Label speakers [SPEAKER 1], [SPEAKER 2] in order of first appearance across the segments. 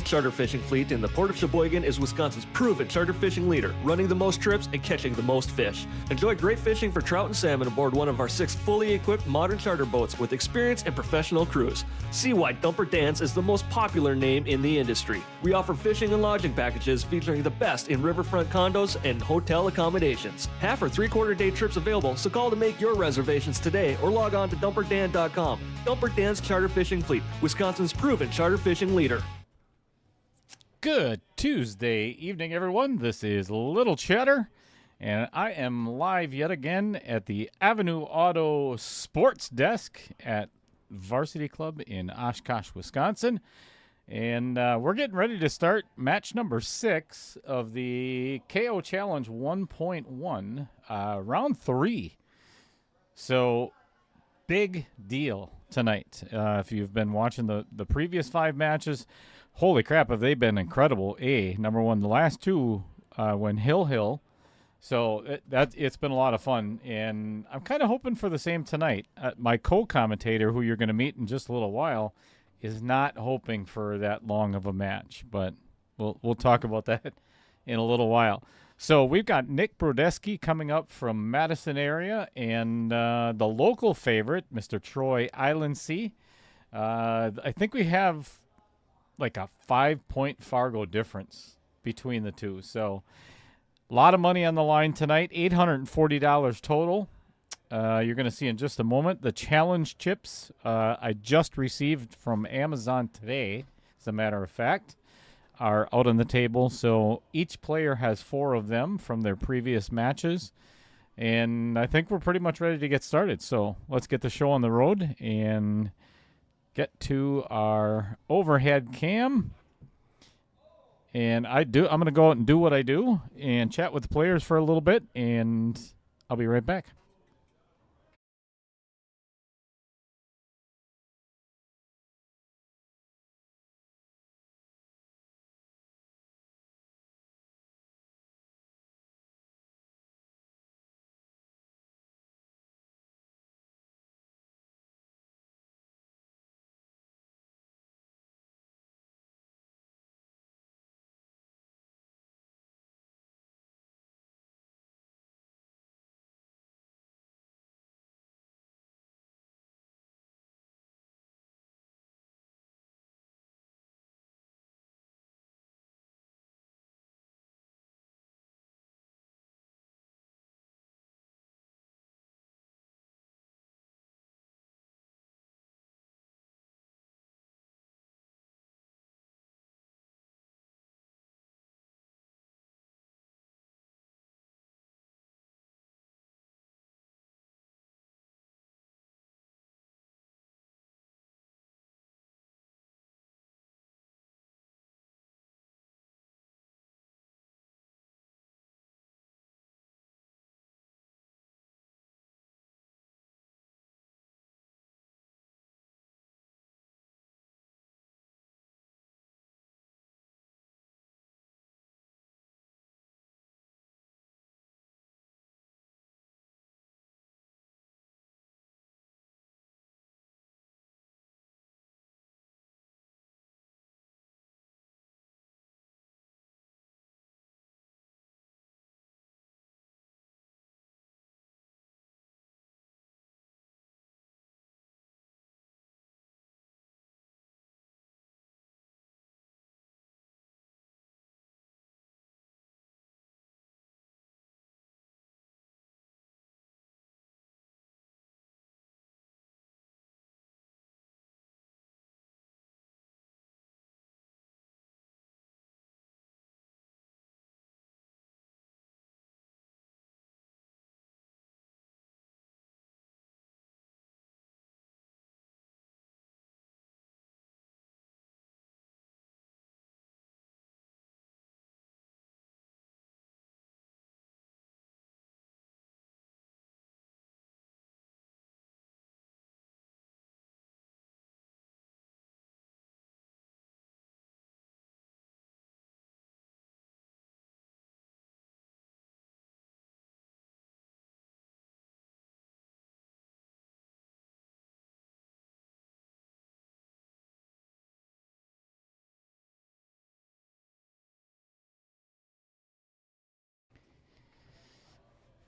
[SPEAKER 1] Dan's charter fishing fleet in the Port of Sheboygan is Wisconsin's proven charter fishing leader, running the most trips and catching the most fish. Enjoy great fishing for trout and salmon aboard one of our 6 fully equipped modern charter boats with experience and professional crews. See why Dumper Dan's is the most popular name in the industry. We offer fishing and lodging packages featuring the best in riverfront condos and hotel accommodations. Half or 3/4 day trips available, so call to make your reservations today or log on to dumperdan.com. Dumper Dan's Charter Fishing Fleet, Wisconsin's proven charter fishing leader.
[SPEAKER 2] Good Tuesday evening, everyone. This is Little Cheddar, and I am live yet again at the Avenue Auto Sports Desk at Varsity Club in Oshkosh, Wisconsin. And we're getting ready to start match number 6 of the KO Challenge 1.1, round 3. So, big deal tonight. If you've been watching the previous 5 matches, holy crap, have they been incredible. Number 1, the last 2 went hill. So it's been a lot of fun, and I'm kind of hoping for the same tonight. My co-commentator, who you're going to meet in just a little while, is not hoping for that long of a match, but we'll talk about that in a little while. So we've got Nick Brodeski coming up from Madison area, and the local favorite, Mr. Troy Iloncaie. I think we have like a 5-point Fargo difference between the two. So a lot of money on the line tonight, $840 total. You're going to see in just a moment the challenge chips I just received from Amazon today, as a matter of fact, are out on the table. So each player has 4 of them from their previous matches. And I think we're pretty much ready to get started. So let's get the show on the road and get to our overhead cam. And I'm going to go out and do what I do and chat with the players for a little bit, and I'll be right back.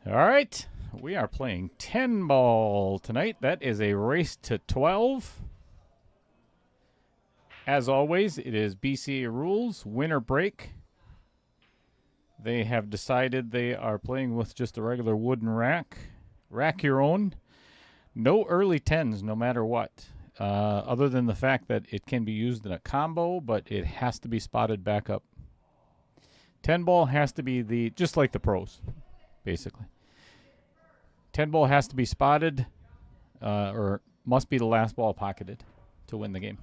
[SPEAKER 2] All right. We are playing 10 ball tonight. That is a race to 12. As always, it is BCA rules, winner break. They have decided they are playing with just a regular wooden rack. Rack your own. No early 10s, no matter what. Other than the fact that it can be used in a combo, but it has to be spotted back up. 10 ball has to be just like the pros, basically. 10 ball has to be spotted, or must be the last ball pocketed to win the game.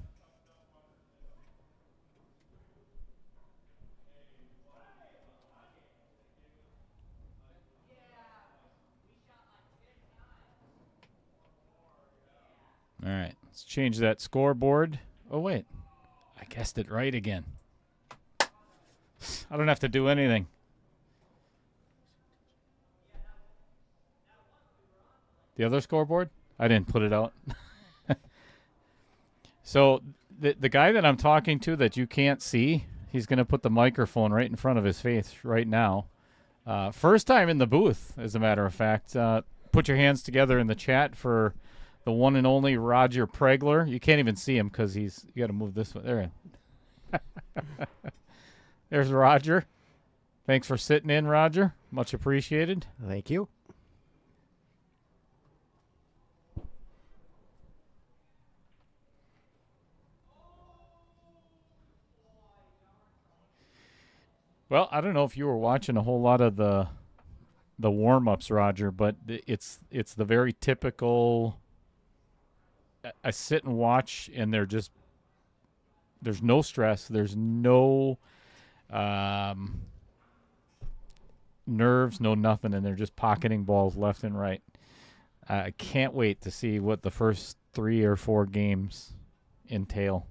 [SPEAKER 2] All right, let's change that scoreboard. Oh, wait. I guessed it right again. I don't have to do anything. The other scoreboard? I didn't put it out. So the guy that I'm talking to that you can't see, he's going to put the microphone right in front of his face right now. First time in the booth, as a matter of fact. Put your hands together in the chat for the one and only Roger Pregler. You can't even see him because you got to move this way. There. There's Roger. Thanks for sitting in, Roger. Much appreciated.
[SPEAKER 3] Thank you.
[SPEAKER 2] Well, I don't know if you were watching a whole lot of the warm-ups, Roger, but it's the very typical. I sit and watch, and there's no stress. There's no nerves, no nothing, and they're just pocketing balls left and right. I can't wait to see what the first 3 or 4 games entail.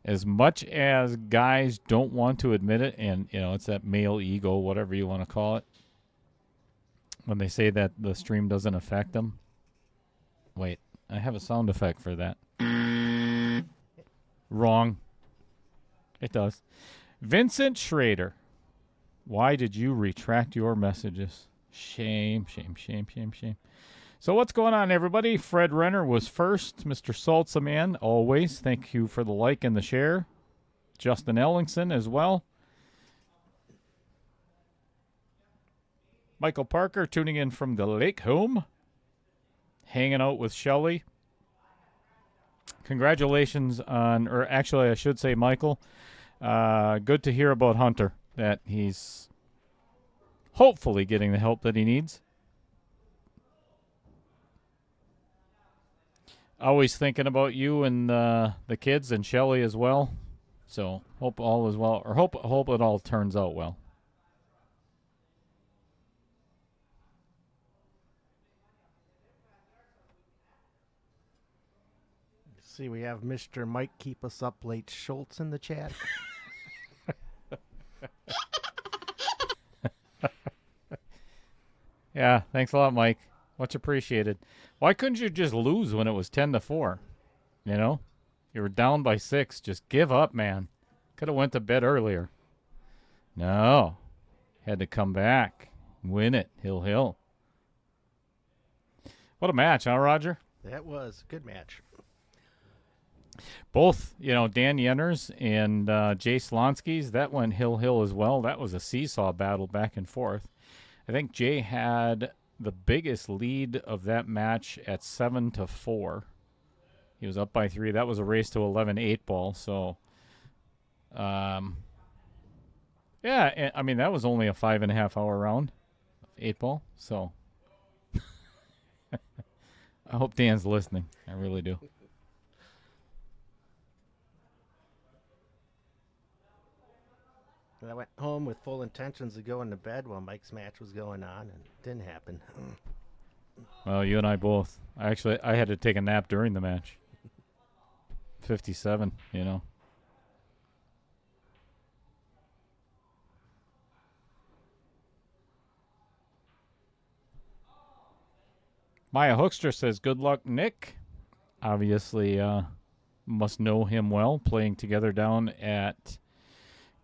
[SPEAKER 2] As much as guys don't want to admit it, and it's that male ego, whatever you want to call it, when they say that the stream doesn't affect them. Wait, I have a sound effect for that. Wrong. It does. Vincent Schrader, why did you retract your messages? Shame, shame, shame, shame, shame. So what's going on, everybody? Fred Renner was first. Mr. Salt's a man, always. Thank you for the like and the share. Justin Ellingson as well. Michael Parker tuning in from the lake home. Hanging out with Shelley. Congratulations on, or actually I should say Michael. Good to hear about Hunter, that he's hopefully getting the help that he needs. Always thinking about you and the kids and Shelley as well. So hope all is well, or hope it all turns out well.
[SPEAKER 3] See, we have Mr. Mike Keep Us Up Late Schultz in the chat.
[SPEAKER 2] Yeah, thanks a lot, Mike. Much appreciated. Why couldn't you just lose when it was 10-4? You were down by 6. Just give up, man. Could have went to bed earlier. No. Had to come back. Win it. Hill. What a match, huh, Roger?
[SPEAKER 3] That was a good match.
[SPEAKER 2] Both, Dan Yenners and Jay Slonsky's, that went hill as well. That was a seesaw battle back and forth. I think Jay had the biggest lead of that match at 7-4. He was up by 3. That was a race to 11 8-ball. So, yeah, I mean, that was only a 5.5-hour round of 8-ball. So, I hope Dan's listening. I really do.
[SPEAKER 3] I went home with full intentions of going to bed while Mike's match was going on, and it didn't happen.
[SPEAKER 2] Well, you and I both. I had to take a nap during the match. 57, Maya Hoekstra says, good luck, Nick. Obviously, must know him well, playing together down at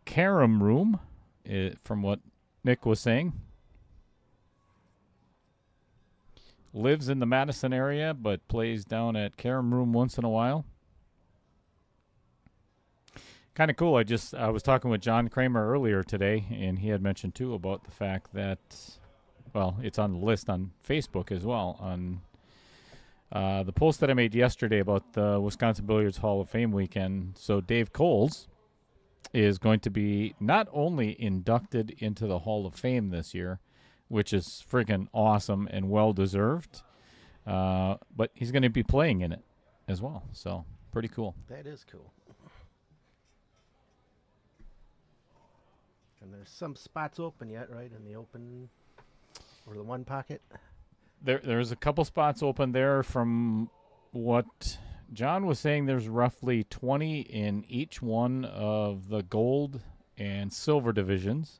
[SPEAKER 2] Carom Room, from what Nick was saying. Lives in the Madison area, but plays down at Carom Room once in a while. Kind of cool. I was talking with John Kramer earlier today, and he had mentioned too about the fact that, well, it's on the list on Facebook as well, on the post that I made yesterday about the Wisconsin Billiards Hall of Fame weekend. So Dave Coles is going to be not only inducted into the Hall of Fame this year, which is freaking awesome and well-deserved, but he's going to be playing in it as well. So pretty cool.
[SPEAKER 3] That is cool. And there's some spots open yet, right? In the open or the one pocket?
[SPEAKER 2] There's a couple spots open there. From what John was saying, there's roughly 20 in each one of the gold and silver divisions.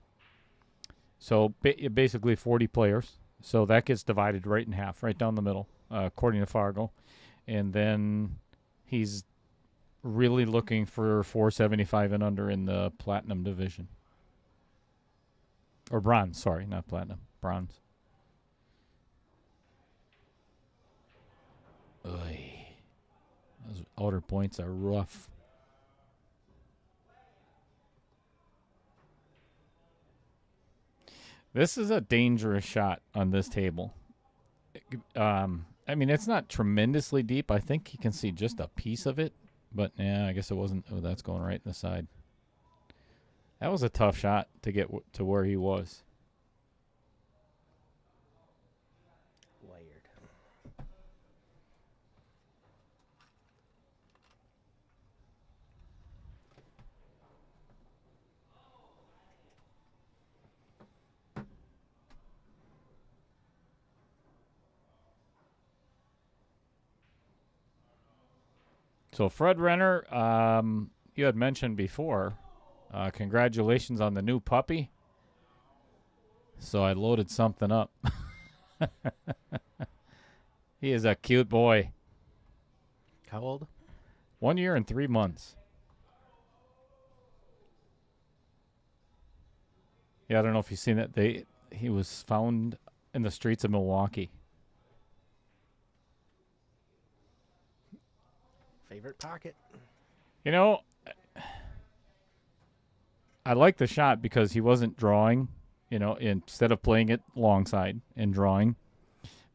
[SPEAKER 2] So basically 40 players. So that gets divided right in half, right down the middle, according to Fargo. And then he's really looking for 475 and under in the platinum division. Or bronze, sorry, not platinum. Bronze. Oy. Those outer points are rough. This is a dangerous shot on this table. I mean, it's not tremendously deep. I think you can see just a piece of it. But, yeah, I guess it wasn't. Oh, that's going right in the side. That was a tough shot to get to where he was.
[SPEAKER 3] Wired.
[SPEAKER 2] So, Fred Renner, you had mentioned before, congratulations on the new puppy. So I loaded something up. He is a cute boy.
[SPEAKER 3] How old?
[SPEAKER 2] 1 year and 3 months. Yeah, I don't know if you've seen that. He was found in the streets of Milwaukee.
[SPEAKER 3] Favorite pocket?
[SPEAKER 2] You know, I like the shot because he wasn't drawing, instead of playing it long side and drawing.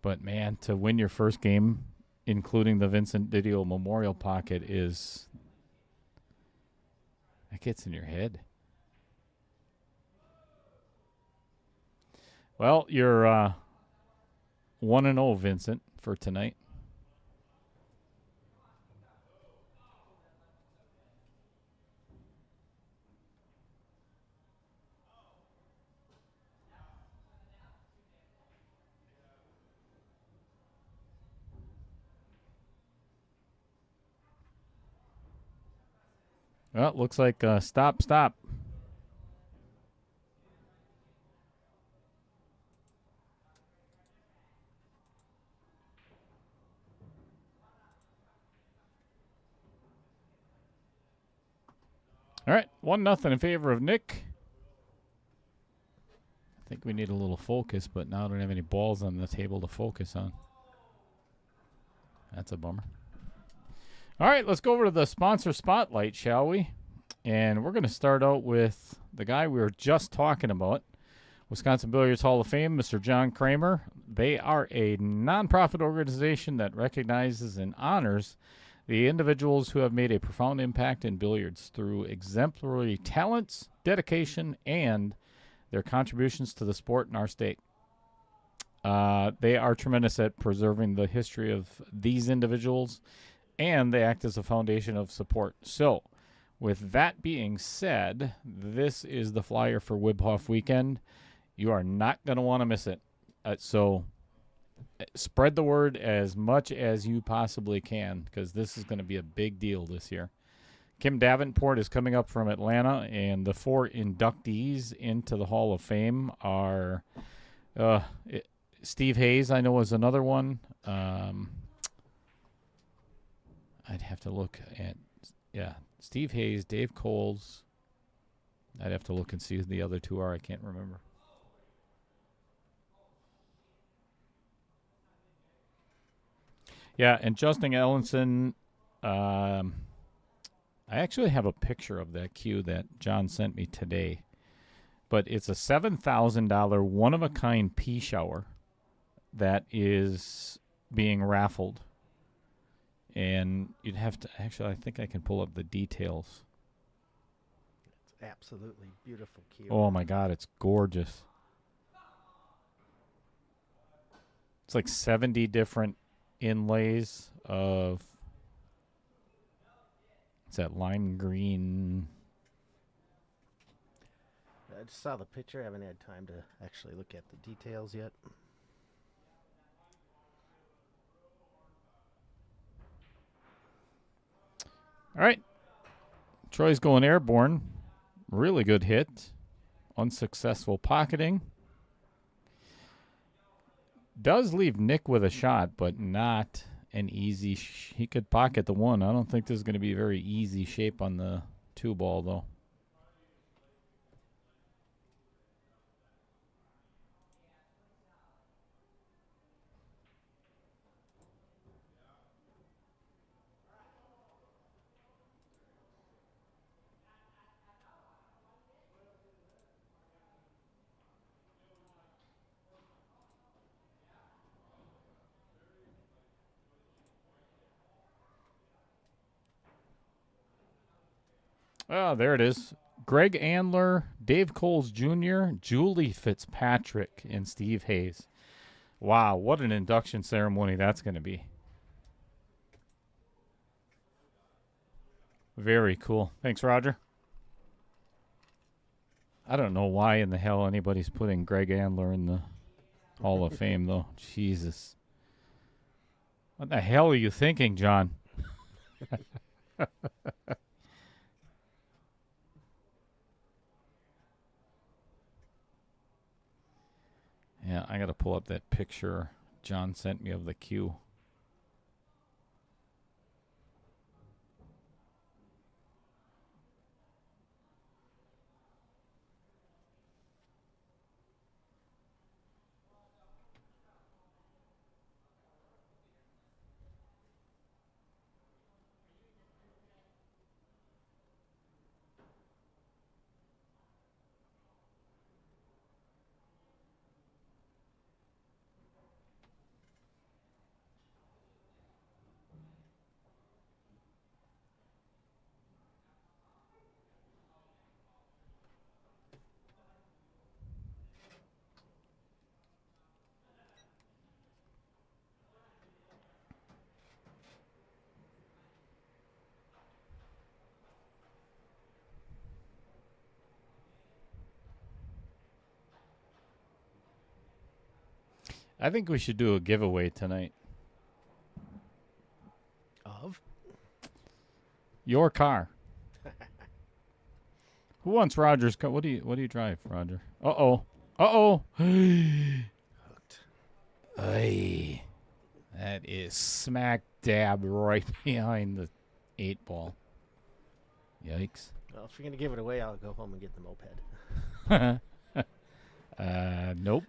[SPEAKER 2] But, man, to win your first game, including the Vincent Didio Memorial pocket, that gets in your head. Well, you're 1-0, Vincent, for tonight. Well, looks like stop. All right, 1-0 in favor of Nick. I think we need a little focus, but now I don't have any balls on the table to focus on. That's a bummer. All right, let's go over to the sponsor spotlight, shall we? And we're going to start out with the guy we were just talking about, Wisconsin Billiards Hall of Fame, Mr. John Kramer. They are a nonprofit organization that recognizes and honors the individuals who have made a profound impact in billiards through exemplary talents, dedication, and their contributions to the sport in our state. They are tremendous at preserving the history of these individuals, and they act as a foundation of support. So, with that being said, this is the flyer for Wibhoff Weekend. You are not going to want to miss it. So, spread the word as much as you possibly can, because this is going to be a big deal this year. Kim Davenport is coming up from Atlanta, and the 4 inductees into the Hall of Fame are Steve Hayes, I know, is another one. I'd have to look at, Steve Hayes, Dave Coles. I'd have to look and see who the other two are. I can't remember. Yeah, and Justin Ellenson, I actually have a picture of that cue that John sent me today. But it's a $7,000 one-of-a-kind pea shower that is being raffled. And you'd have to... Actually, I think I can pull up the details.
[SPEAKER 3] It's absolutely beautiful cue.
[SPEAKER 2] Oh, my God, it's gorgeous. It's like 70 different inlays of... It's that lime green...
[SPEAKER 3] I just saw the picture. I haven't had time to actually look at the details yet.
[SPEAKER 2] All right. Troy's going airborne. Really good hit. Unsuccessful pocketing. Does leave Nick with a shot, but not an easy... he could pocket the one. I don't think this is going to be a very easy shape on the 2-ball, though. Oh, there it is. Greg Andler, Dave Coles Jr., Julie Fitzpatrick, and Steve Hayes. Wow, what an induction ceremony that's going to be. Very cool. Thanks, Roger. I don't know why in the hell anybody's putting Greg Andler in the Hall of Fame, though. Jesus. What the hell are you thinking, John? Yeah, I got to pull up that picture John sent me of the cue. I think we should do a giveaway tonight.
[SPEAKER 3] Of?
[SPEAKER 2] Your car. Who wants Roger's car? What do you drive, Roger? Uh-oh. Uh-oh.
[SPEAKER 3] Hooked.
[SPEAKER 2] Ay. That is smack dab right behind the 8-ball. Yikes.
[SPEAKER 3] Well, if you're going to give it away, I'll go home and get the moped.
[SPEAKER 2] Nope.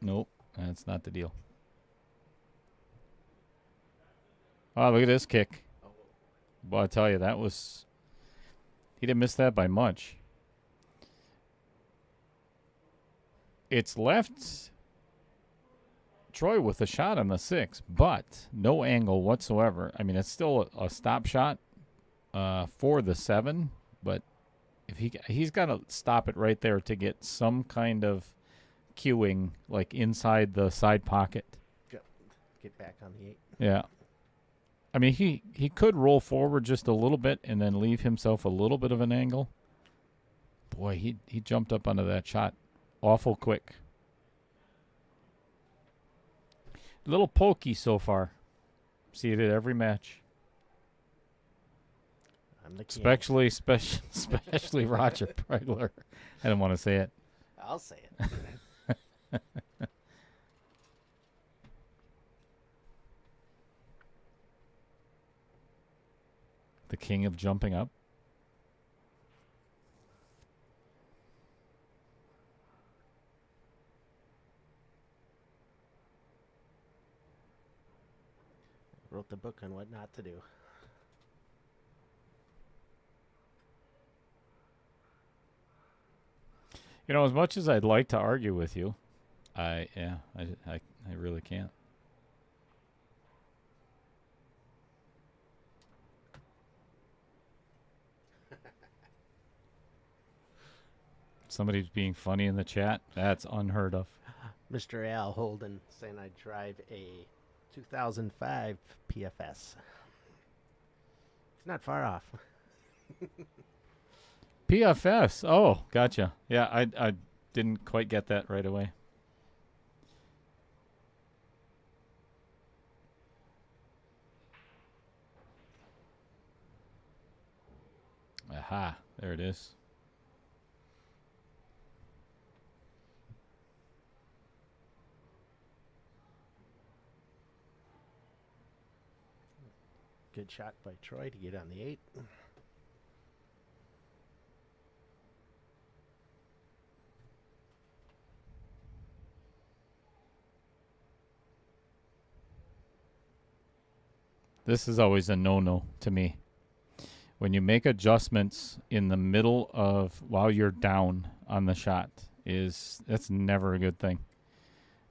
[SPEAKER 2] Nope. That's not the deal. Oh, look at this kick. Well, I tell you, that was... He didn't miss that by much. It's left Troy with a shot on the 6, but no angle whatsoever. I mean, it's still a stop shot for the 7, but if he's got to stop it right there to get some kind of cueing, like inside the side pocket.
[SPEAKER 3] Get back on the 8.
[SPEAKER 2] Yeah. I mean, he could roll forward just a little bit and then leave himself a little bit of an angle. Boy, he jumped up onto that shot awful quick. A little pokey so far. See it at every match.
[SPEAKER 3] I'm the king.
[SPEAKER 2] Especially Roger Pregler. I don't want to say it.
[SPEAKER 3] I'll say it.
[SPEAKER 2] The king of jumping up.
[SPEAKER 3] Wrote the book on what not to do.
[SPEAKER 2] You know, as much as I'd like to argue with you, I really can't. Somebody's being funny in the chat. That's unheard of.
[SPEAKER 3] Mr. Al Holden saying I drive a 2005 PFS. It's not far off.
[SPEAKER 2] PFS. Oh, gotcha. Yeah, I didn't quite get that right away. Aha, there it is.
[SPEAKER 3] Good shot by Troy to get on the 8.
[SPEAKER 2] This is always a no-no to me. When you make adjustments in the middle of while you're down on the shot, that's never a good thing.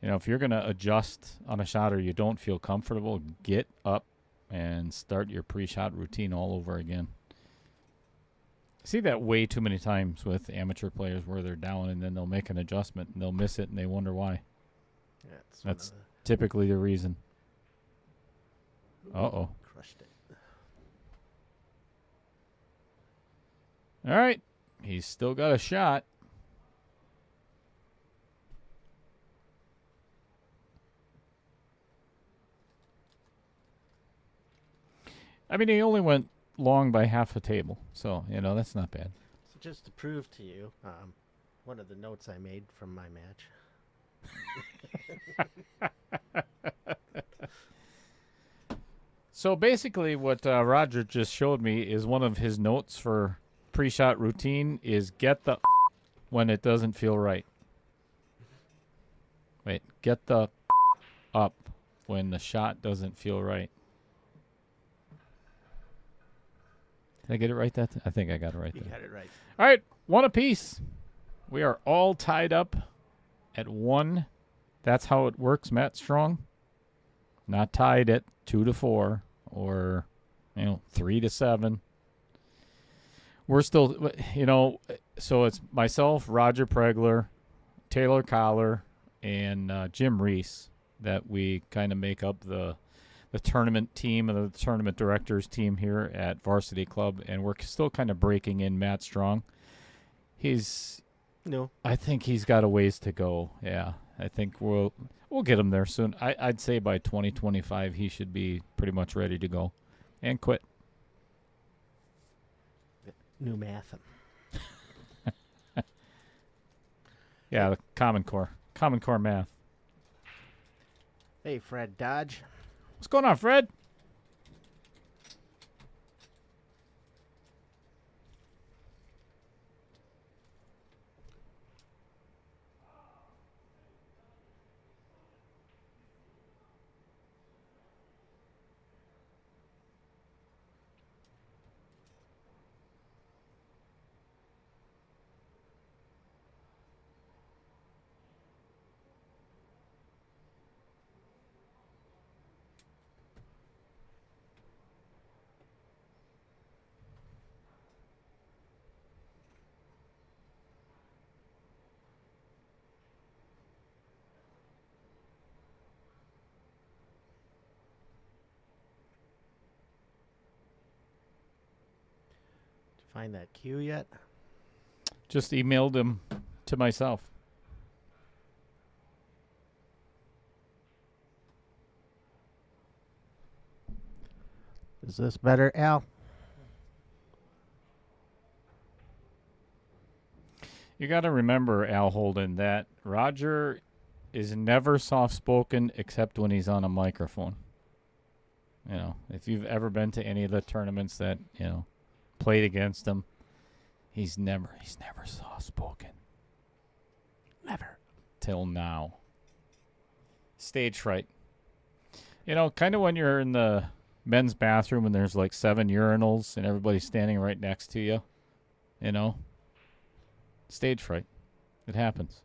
[SPEAKER 2] You know, if you're going to adjust on a shot or you don't feel comfortable, get up and start your pre-shot routine all over again. I see that way too many times with amateur players where they're down and then they'll make an adjustment and they'll miss it and they wonder why.
[SPEAKER 3] Yeah,
[SPEAKER 2] that's typically the reason. Uh-oh.
[SPEAKER 3] Crushed it.
[SPEAKER 2] All right. He's still got a shot. I mean, he only went long by half a table. So, you know, that's not bad.
[SPEAKER 3] So just to prove to you, one of the notes I made from my match.
[SPEAKER 2] So basically what Roger just showed me is one of his notes for pre-shot routine is get the when it doesn't feel right. Wait, get the up when the shot doesn't feel right. Did I get it right that time? I think I got it right
[SPEAKER 3] You
[SPEAKER 2] there.
[SPEAKER 3] got it right.
[SPEAKER 2] All right, one apiece. We are all tied up at 1. That's how it works, Matt Strong. Not tied at 2-4 or, 3-7. We're still, so it's myself, Roger Pregler, Taylor Collar, and Jim Reese that we kind of make up the tournament team and the tournament directors team here at Varsity Club, and we're still kind of breaking in Matt Strong. I think he's got a ways to go. Yeah, I think we'll get him there soon. I'd say by 2025 he should be pretty much ready to go and quit.
[SPEAKER 3] New math.
[SPEAKER 2] Yeah, the Common Core math.
[SPEAKER 3] Hey, Fred Dodge.
[SPEAKER 2] What's going on, Fred?
[SPEAKER 3] Find that cue yet?
[SPEAKER 2] Just emailed him to myself.
[SPEAKER 3] Is this better, Al?
[SPEAKER 2] You got to remember, Al Holden, that Roger is never soft-spoken except when he's on a microphone. If you've ever been to any of the tournaments that, played against him, he's never soft-spoken. Never. Till now. Stage fright. You know, kind of when you're in the men's bathroom and there's like 7 urinals and everybody's standing right next to you. You know, stage fright. It happens.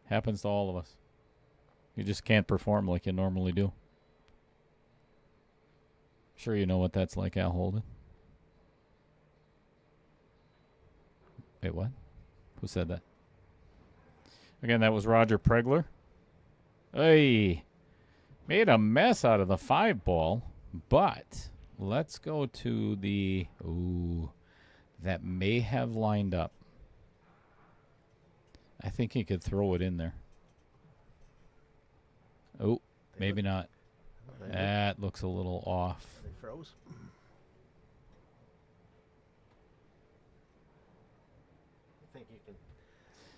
[SPEAKER 2] Happens to all of us. You just can't perform like you normally do. Sure you know what that's like, Al Holden. Wait, what? Who said that? Again, that was Roger Pregler. Hey, made a mess out of the 5 ball, but let's go to the... Ooh, that may have lined up. I think he could throw it in there. Oh, maybe not. That looks a little off.
[SPEAKER 3] They froze.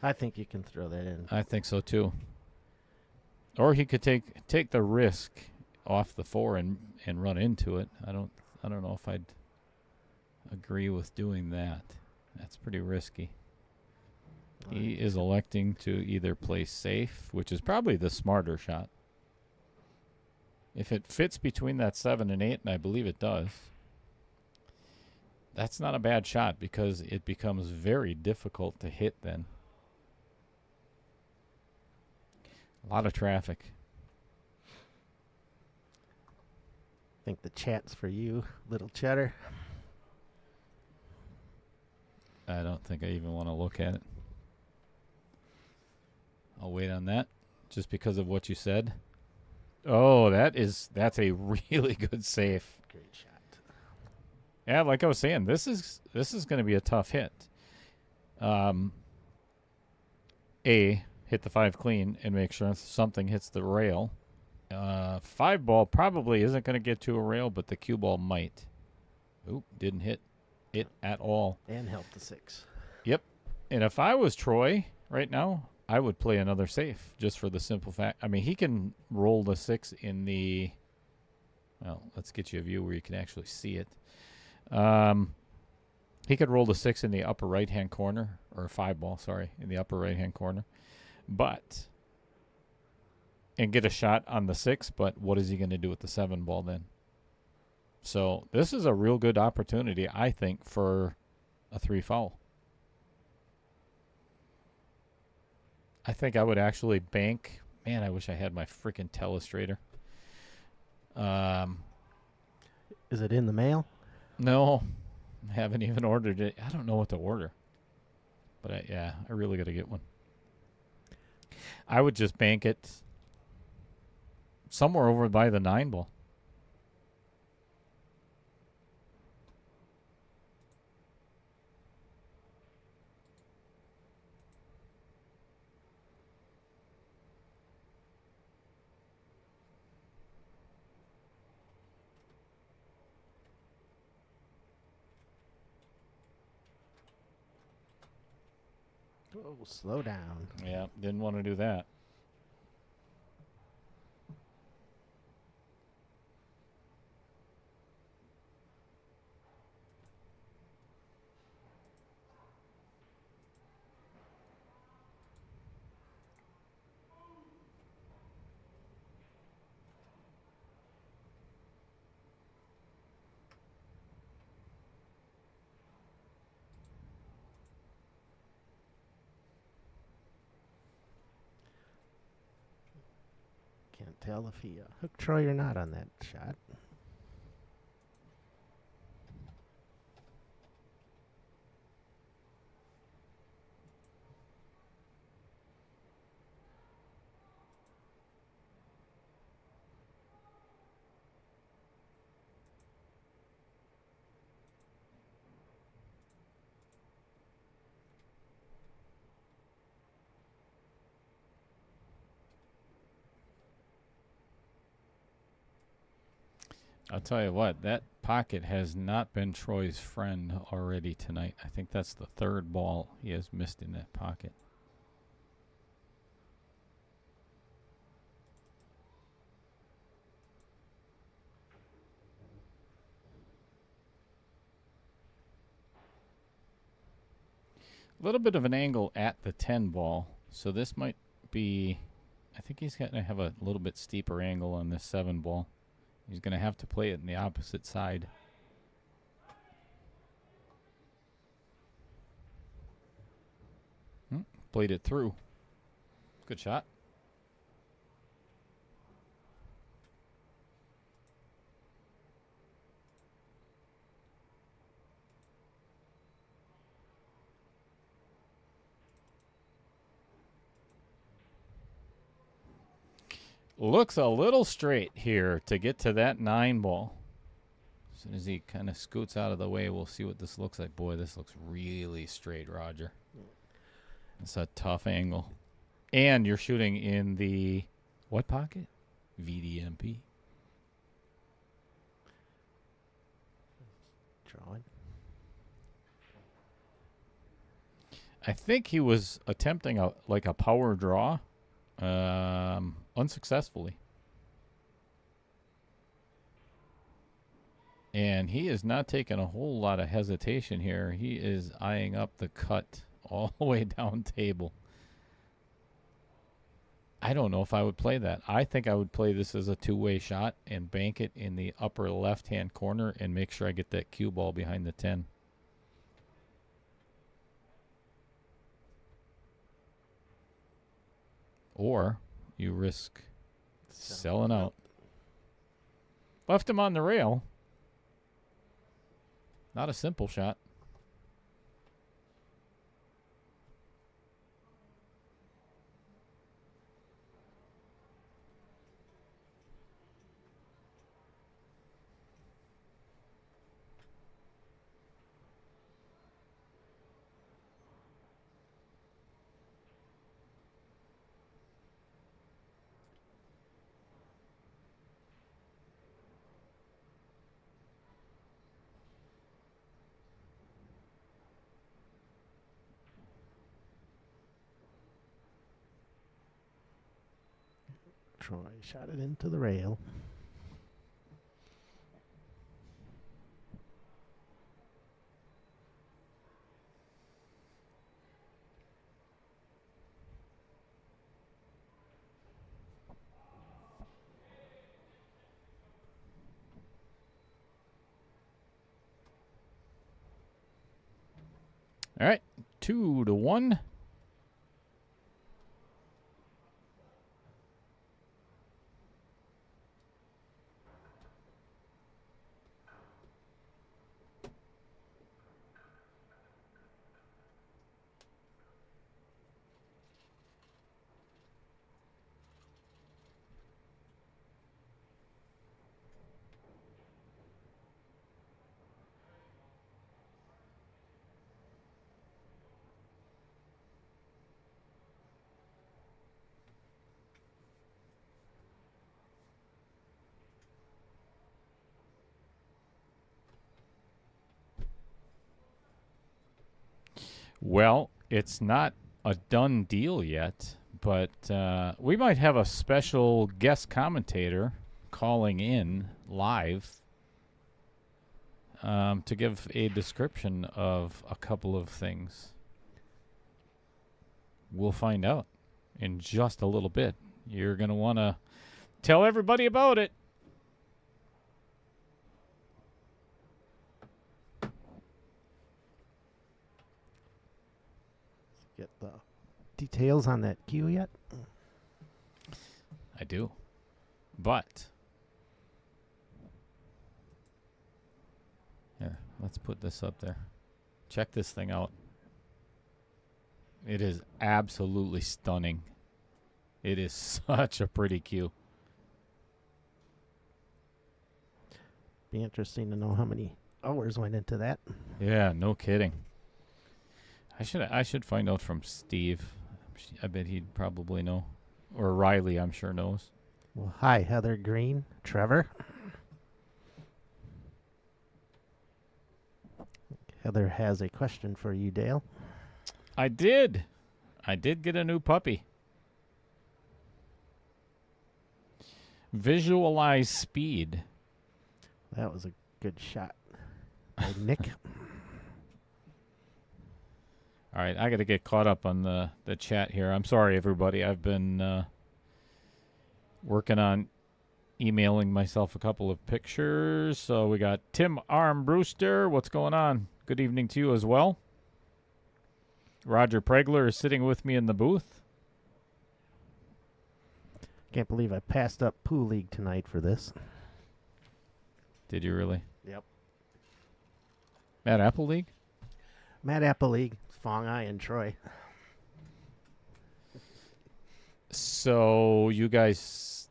[SPEAKER 3] I think you can throw that in.
[SPEAKER 2] I think so too. Or he could take the risk off the 4 and run into it. I don't know if I'd agree with doing that. That's pretty risky. He is electing to either play safe, which is probably the smarter shot. If it fits between that 7 and 8, and I believe it does, that's not a bad shot because it becomes very difficult to hit then. A lot of traffic.
[SPEAKER 3] I think the chat's for you, little cheddar.
[SPEAKER 2] I don't think I even want to look at it. I'll wait on that just because of what you said. Oh, that's a really good save.
[SPEAKER 3] Great shot.
[SPEAKER 2] Yeah, like I was saying, this is going to be a tough hit. Hit the 5 clean and make sure something hits the rail. 5 ball probably isn't going to get to a rail, but the cue ball might. Oop, didn't hit it at all.
[SPEAKER 3] And help the 6.
[SPEAKER 2] Yep. And if I was Troy right now, I would play another safe just for the simple fact. I mean, he can roll the 6 in the... Well, let's get you a view where you can actually see it. He could roll the 6 in the upper right-hand corner, or 5 ball, sorry, in the upper right-hand corner. And get a shot on the 6, but what is he going to do with the 7 ball then? So this is a real good opportunity, I think, for a 3 foul. I think I would actually bank. Man, I wish I had my freaking telestrator.
[SPEAKER 3] Is it in the mail?
[SPEAKER 2] No, I haven't even ordered it. I don't know what to order. But I really got to get one. I would just bank it somewhere over by the 9 ball.
[SPEAKER 3] Oh, slow down.
[SPEAKER 2] Yeah, didn't want to do that.
[SPEAKER 3] Can't tell if he hooked Troy or not on that shot.
[SPEAKER 2] I'll tell you what, that pocket has not been Troy's friend already tonight. I think that's the 3rd ball he has missed in that pocket. A little bit of an angle at the 10 ball, so this might be... I think he's going to have a little bit steeper angle on this 7 ball. He's going to have to play it in the opposite side. Played it through. Good shot. Looks a little straight here to get to that 9 ball. As soon as he kind of scoots out of the way, we'll see what this looks like. Boy, this looks really straight, Roger. It's a tough angle. And you're shooting in the what pocket? VDMP.
[SPEAKER 3] Drawing.
[SPEAKER 2] I think he was attempting a power draw, unsuccessfully. And he is not taking a whole lot of hesitation here. He is eyeing up the cut all the way down table. I don't know if I would play that. I think I would play this as a two-way shot and bank it in the upper left-hand corner and make sure I get that cue ball behind the 10. Or you risk selling out. Left him on the rail. Not a simple shot.
[SPEAKER 3] Troy shot it into the rail.
[SPEAKER 2] All right, 2-1. Well, it's not a done deal yet, but we might have a special guest commentator calling in live to give a description of a couple of things. We'll find out in just a little bit. You're going to want to tell everybody about it.
[SPEAKER 3] Get the details on that cue yet?
[SPEAKER 2] I do. But here, let's put this up there. Check this thing out. It is absolutely stunning. It is such a pretty cue.
[SPEAKER 3] Be interesting to know how many hours went into that.
[SPEAKER 2] Yeah, no kidding. I should find out from Steve. I bet he'd probably know. Or Riley, I'm sure knows.
[SPEAKER 3] Well, hi, Heather Green. Trevor. Heather has a question for you, Dale.
[SPEAKER 2] I did get a new puppy. Visualize speed.
[SPEAKER 3] That was a good shot by Nick.
[SPEAKER 2] All right, I got to get caught up on the chat here. I'm sorry, everybody. I've been working on emailing myself a couple of pictures. So we got Tim Armbruster. What's going on? Good evening to you as well. Roger Pregler is sitting with me in the booth.
[SPEAKER 3] Can't believe I passed up Pool League tonight for this.
[SPEAKER 2] Did you really?
[SPEAKER 3] Yep.
[SPEAKER 2] Mad Apple League?
[SPEAKER 3] Mad Apple League, Fong Ai and Troy.
[SPEAKER 2] So you guys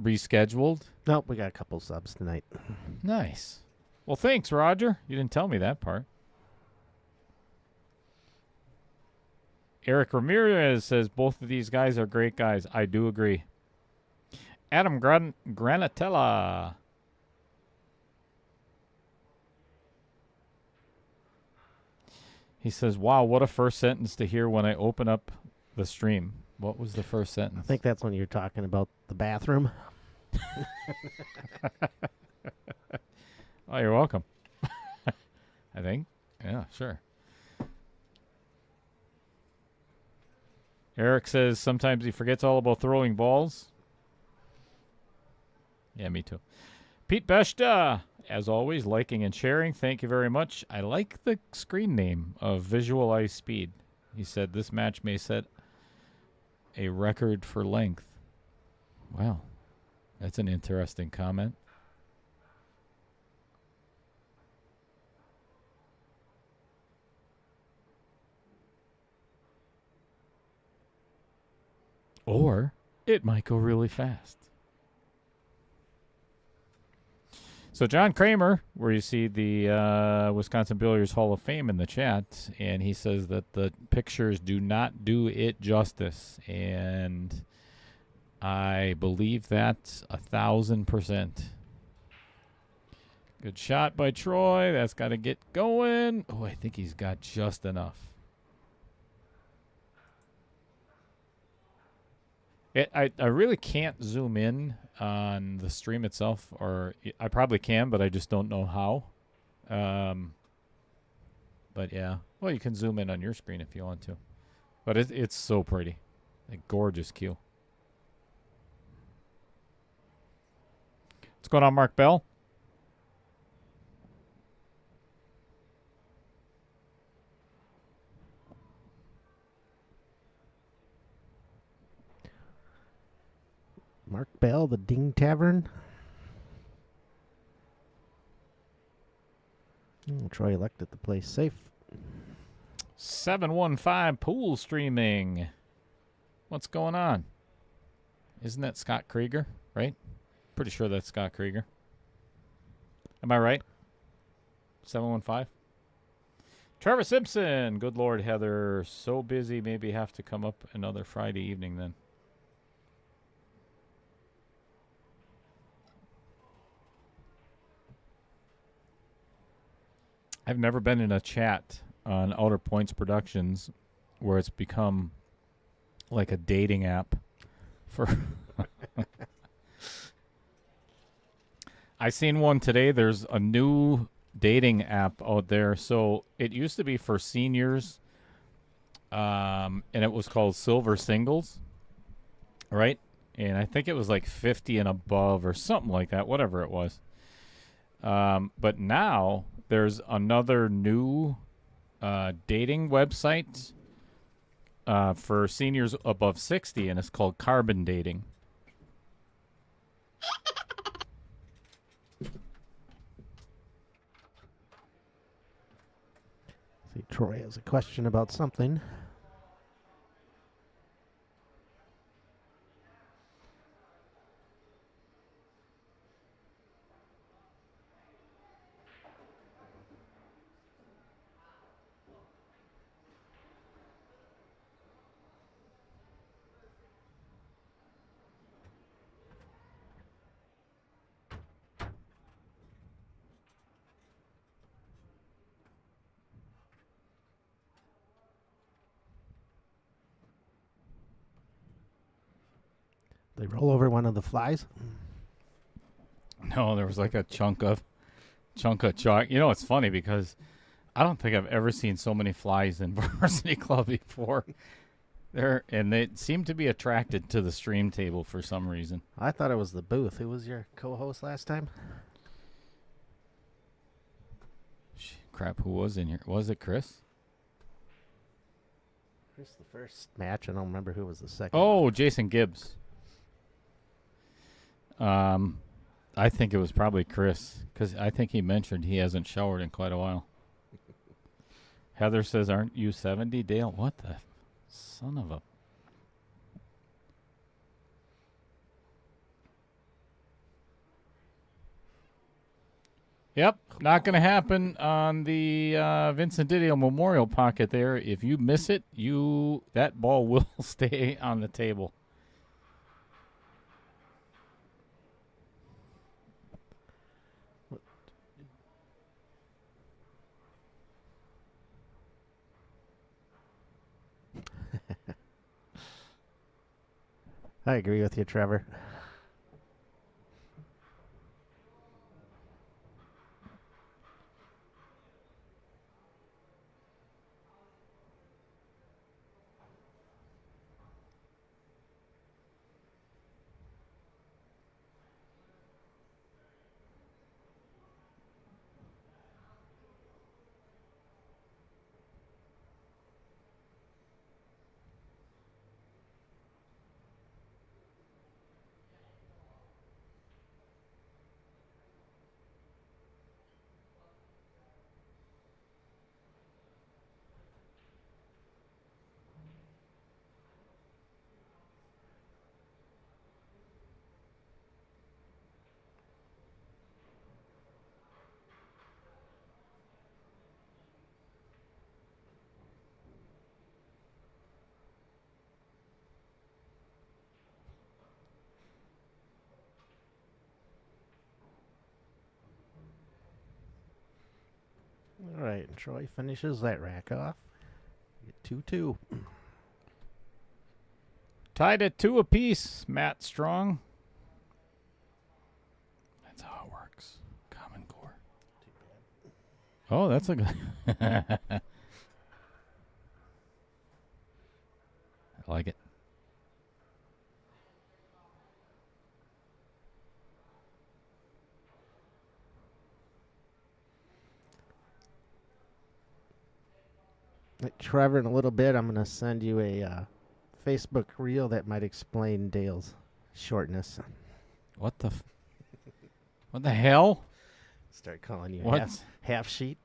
[SPEAKER 2] rescheduled?
[SPEAKER 3] Nope, we got a couple subs tonight.
[SPEAKER 2] Nice. Well, thanks, Roger. You didn't tell me that part. Eric Ramirez says both of these guys are great guys. I do agree. Adam Granatella. He says, wow, what a first sentence to hear when I open up the stream. What was the first sentence?
[SPEAKER 3] I think that's when you're talking about the bathroom.
[SPEAKER 2] Oh, you're welcome. I think. Yeah, sure. Eric says sometimes he forgets all about throwing balls. Yeah, me too. Pete Beshta, as always, liking and sharing. Thank you very much. I like the screen name of Visualize Speed. He said this match may set a record for length. Wow. That's an interesting comment. Or it might go really fast. So John Kramer, where you see the Wisconsin Billiards Hall of Fame in the chat, and he says that the pictures do not do it justice. And I believe that 1,000%. Good shot by Troy. That's got to get going. Oh, I think he's got just enough. I really can't zoom in on the stream itself, or I probably can, but I just don't know how. But yeah, well, you can zoom in on your screen if you want to. But it's so pretty, like gorgeous cue. What's going on, Mark Bell?
[SPEAKER 3] Mark Bell, the Ding Tavern. Troy elected the place safe.
[SPEAKER 2] 715 pool streaming. What's going on? Isn't that Scott Krieger, right? Pretty sure that's Scott Krieger. Am I right? 715? Trevor Simpson. Good Lord, Heather. So busy, maybe have to come up another Friday evening then. I've never been in a chat on Outer Points Productions where it's become like a dating app for I seen one today. There's a new dating app out there. So it used to be for seniors, and it was called Silver Singles, right? And I think it was like 50 and above or something like that, whatever it was. But now there's another new dating website for seniors above 60, and it's called Carbon Dating.
[SPEAKER 3] See, Troy has a question about something. They roll over one of the flies.
[SPEAKER 2] No, there was like a chunk of chalk. You know, it's funny because I don't think I've ever seen so many flies in Varsity Club before. And they seem to be attracted to the stream table for some reason.
[SPEAKER 3] I thought it was the booth. Who was your co-host last time?
[SPEAKER 2] Crap, who was in here? Was it Chris?
[SPEAKER 3] Chris the first match. I don't remember who was the second.
[SPEAKER 2] Oh, Jason Gibbs. I think it was probably Chris, because I think he mentioned he hasn't showered in quite a while. Heather says, "Aren't you 70, Dale?" What the son of a... Yep, not going to happen on the Vincent Didio Memorial Pocket there. If you miss it, that ball will stay on the table.
[SPEAKER 3] I agree with you, Trevor. All right, and Troy finishes that rack off. 2-2.
[SPEAKER 2] Tied at 2 apiece, Matt Strong. That's how it works. Common Core. Oh, that's a good... I like it.
[SPEAKER 3] Trevor, in a little bit, I'm going to send you a Facebook reel that might explain Dale's shortness.
[SPEAKER 2] What the... what the hell?
[SPEAKER 3] Start calling you
[SPEAKER 2] What's-
[SPEAKER 3] half sheet.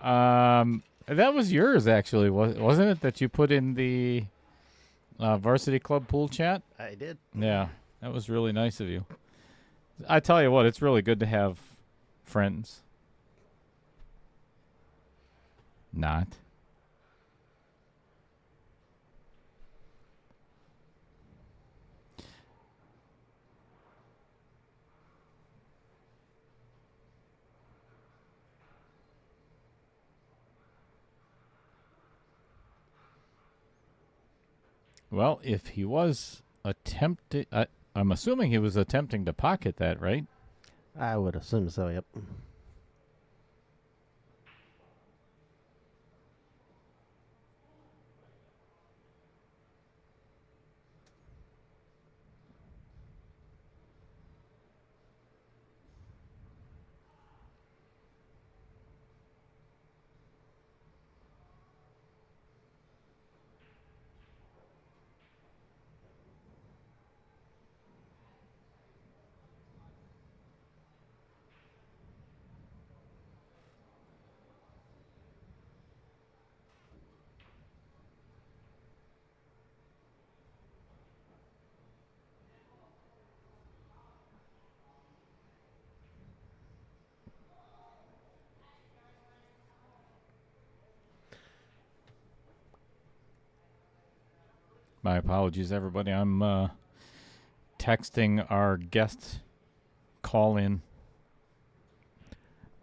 [SPEAKER 2] That was yours, actually, wasn't it, that you put in the Varsity Club pool chat?
[SPEAKER 3] I did.
[SPEAKER 2] Yeah, that was really nice of you. I tell you what, it's really good to have friends. Not. Well, if he was attempting, I'm assuming he was attempting to pocket that, right?
[SPEAKER 3] I would assume so, yep.
[SPEAKER 2] My apologies, everybody. I'm texting our guest call-in.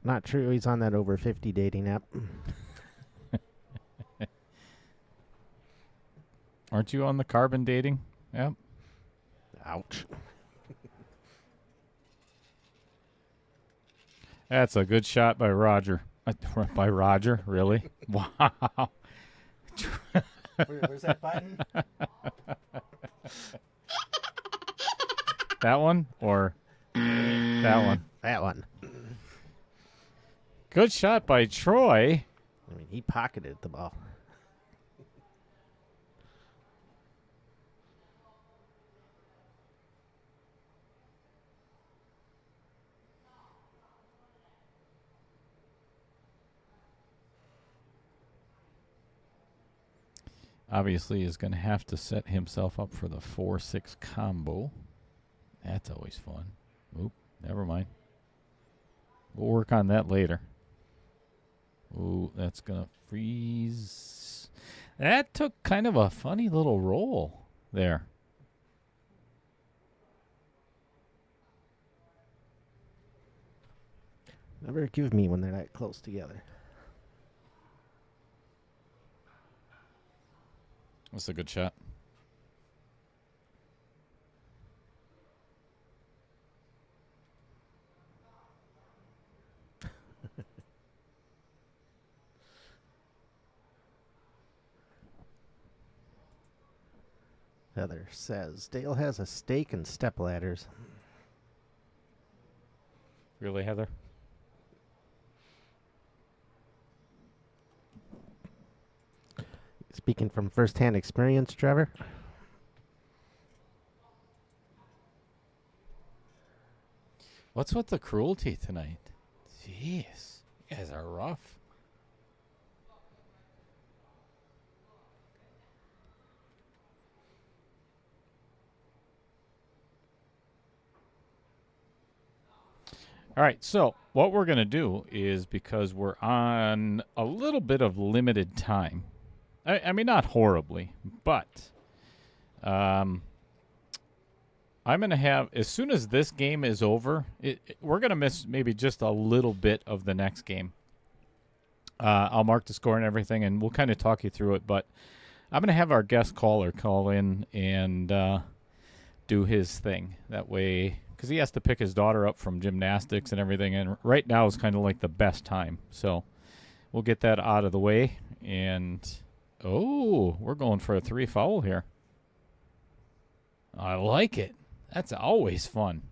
[SPEAKER 3] Not true. He's on that over 50 dating app.
[SPEAKER 2] Aren't you on the carbon dating? Yep.
[SPEAKER 3] Ouch.
[SPEAKER 2] That's a good shot by Roger. By Roger, really? Wow.
[SPEAKER 3] Where's that button?
[SPEAKER 2] That one or that one?
[SPEAKER 3] That one.
[SPEAKER 2] Good shot by Troy.
[SPEAKER 3] I mean, he pocketed the ball.
[SPEAKER 2] Obviously is going to have to set himself up for the 4-6 combo. That's always fun. Oop, never mind. We'll work on that later. Ooh, that's going to freeze. That took kind of a funny little roll there.
[SPEAKER 3] Never give me when they're that close together.
[SPEAKER 2] That's a good shot.
[SPEAKER 3] Heather says, Dale has a stake and step ladders.
[SPEAKER 2] Really, Heather?
[SPEAKER 3] Speaking from first-hand experience, Trevor.
[SPEAKER 2] What's with the cruelty tonight? Jeez, you guys are rough. All right, so what we're going to do is, because we're on a little bit of limited time, I mean, not horribly, but I'm going to have, as soon as this game is over, we're going to miss maybe just a little bit of the next game. I'll mark the score and everything, and we'll kind of talk you through it, but I'm going to have our guest caller call in and do his thing. That way, because he has to pick his daughter up from gymnastics and everything, and right now is kind of like the best time. So we'll get that out of the way, and oh, we're going for a 3 foul here. I like it. That's always fun.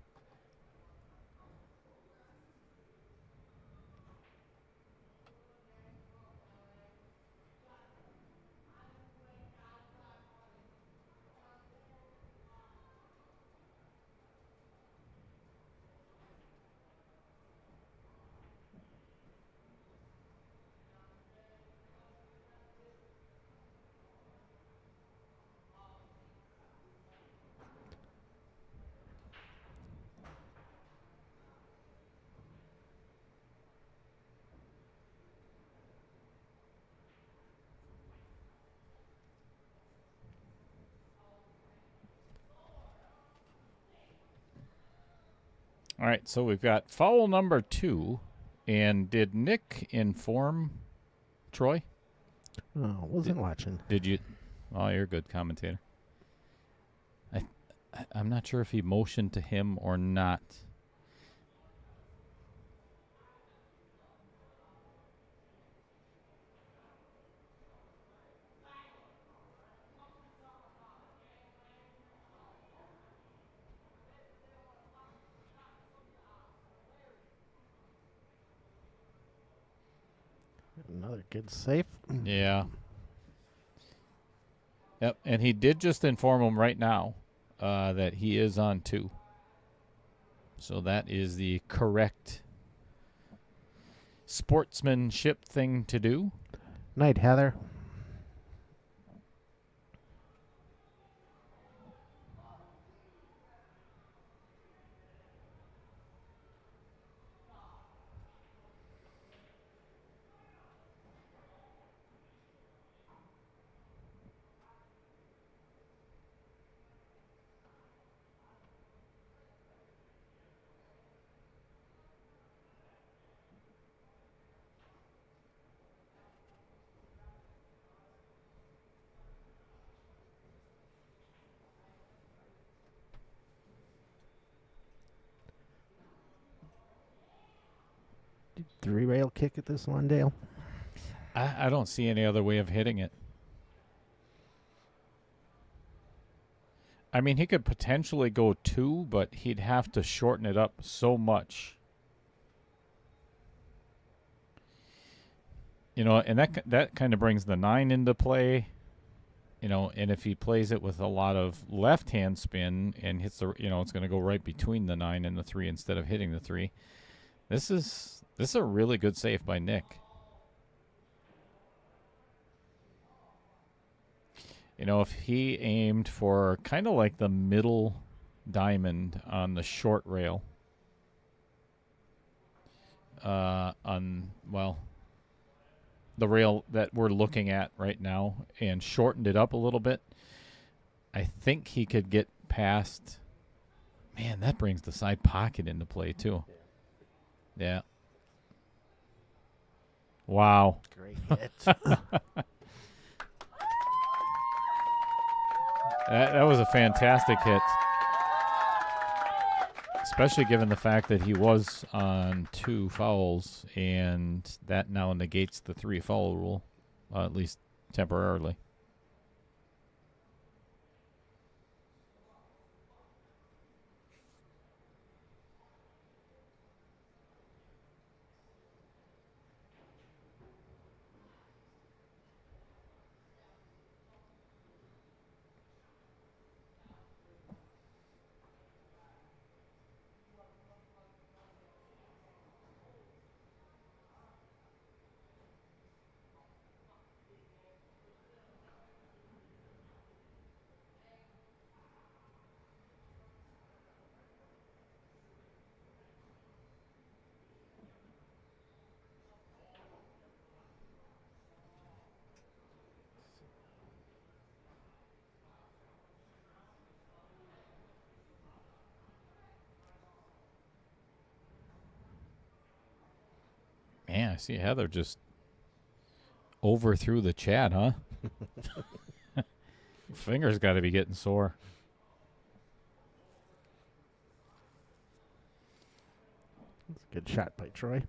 [SPEAKER 2] All right, so we've got foul number 2. And did Nick inform Troy?
[SPEAKER 3] Oh, wasn't watching.
[SPEAKER 2] Did you? Oh, you're a good commentator. I'm not sure if he motioned to him or not.
[SPEAKER 3] Another good safe.
[SPEAKER 2] Yeah. Yep, and he did just inform him right now that he is on 2. So that is the correct sportsmanship thing to do.
[SPEAKER 3] Night, Heather. 3-rail kick at this one, Dale?
[SPEAKER 2] I don't see any other way of hitting it. I mean, he could potentially go 2, but he'd have to shorten it up so much. You know, and that kind of brings the 9 into play. You know, and if he plays it with a lot of left-hand spin and hits the, it's going to go right between the 9 and the 3 instead of hitting the 3. This is a really good save by Nick. You know, if he aimed for kind of like the middle diamond on the short rail, the rail that we're looking at right now, and shortened it up a little bit, I think he could get past. Man, that brings the side pocket into play too. Yeah. Wow.
[SPEAKER 3] Great hit.
[SPEAKER 2] That was a fantastic hit. Especially given the fact that he was on 2 fouls, and that now negates the 3 foul rule, at least temporarily. Man, I see Heather just overthrew the chat, huh? Fingers got to be getting sore.
[SPEAKER 3] That's a good shot by Troy.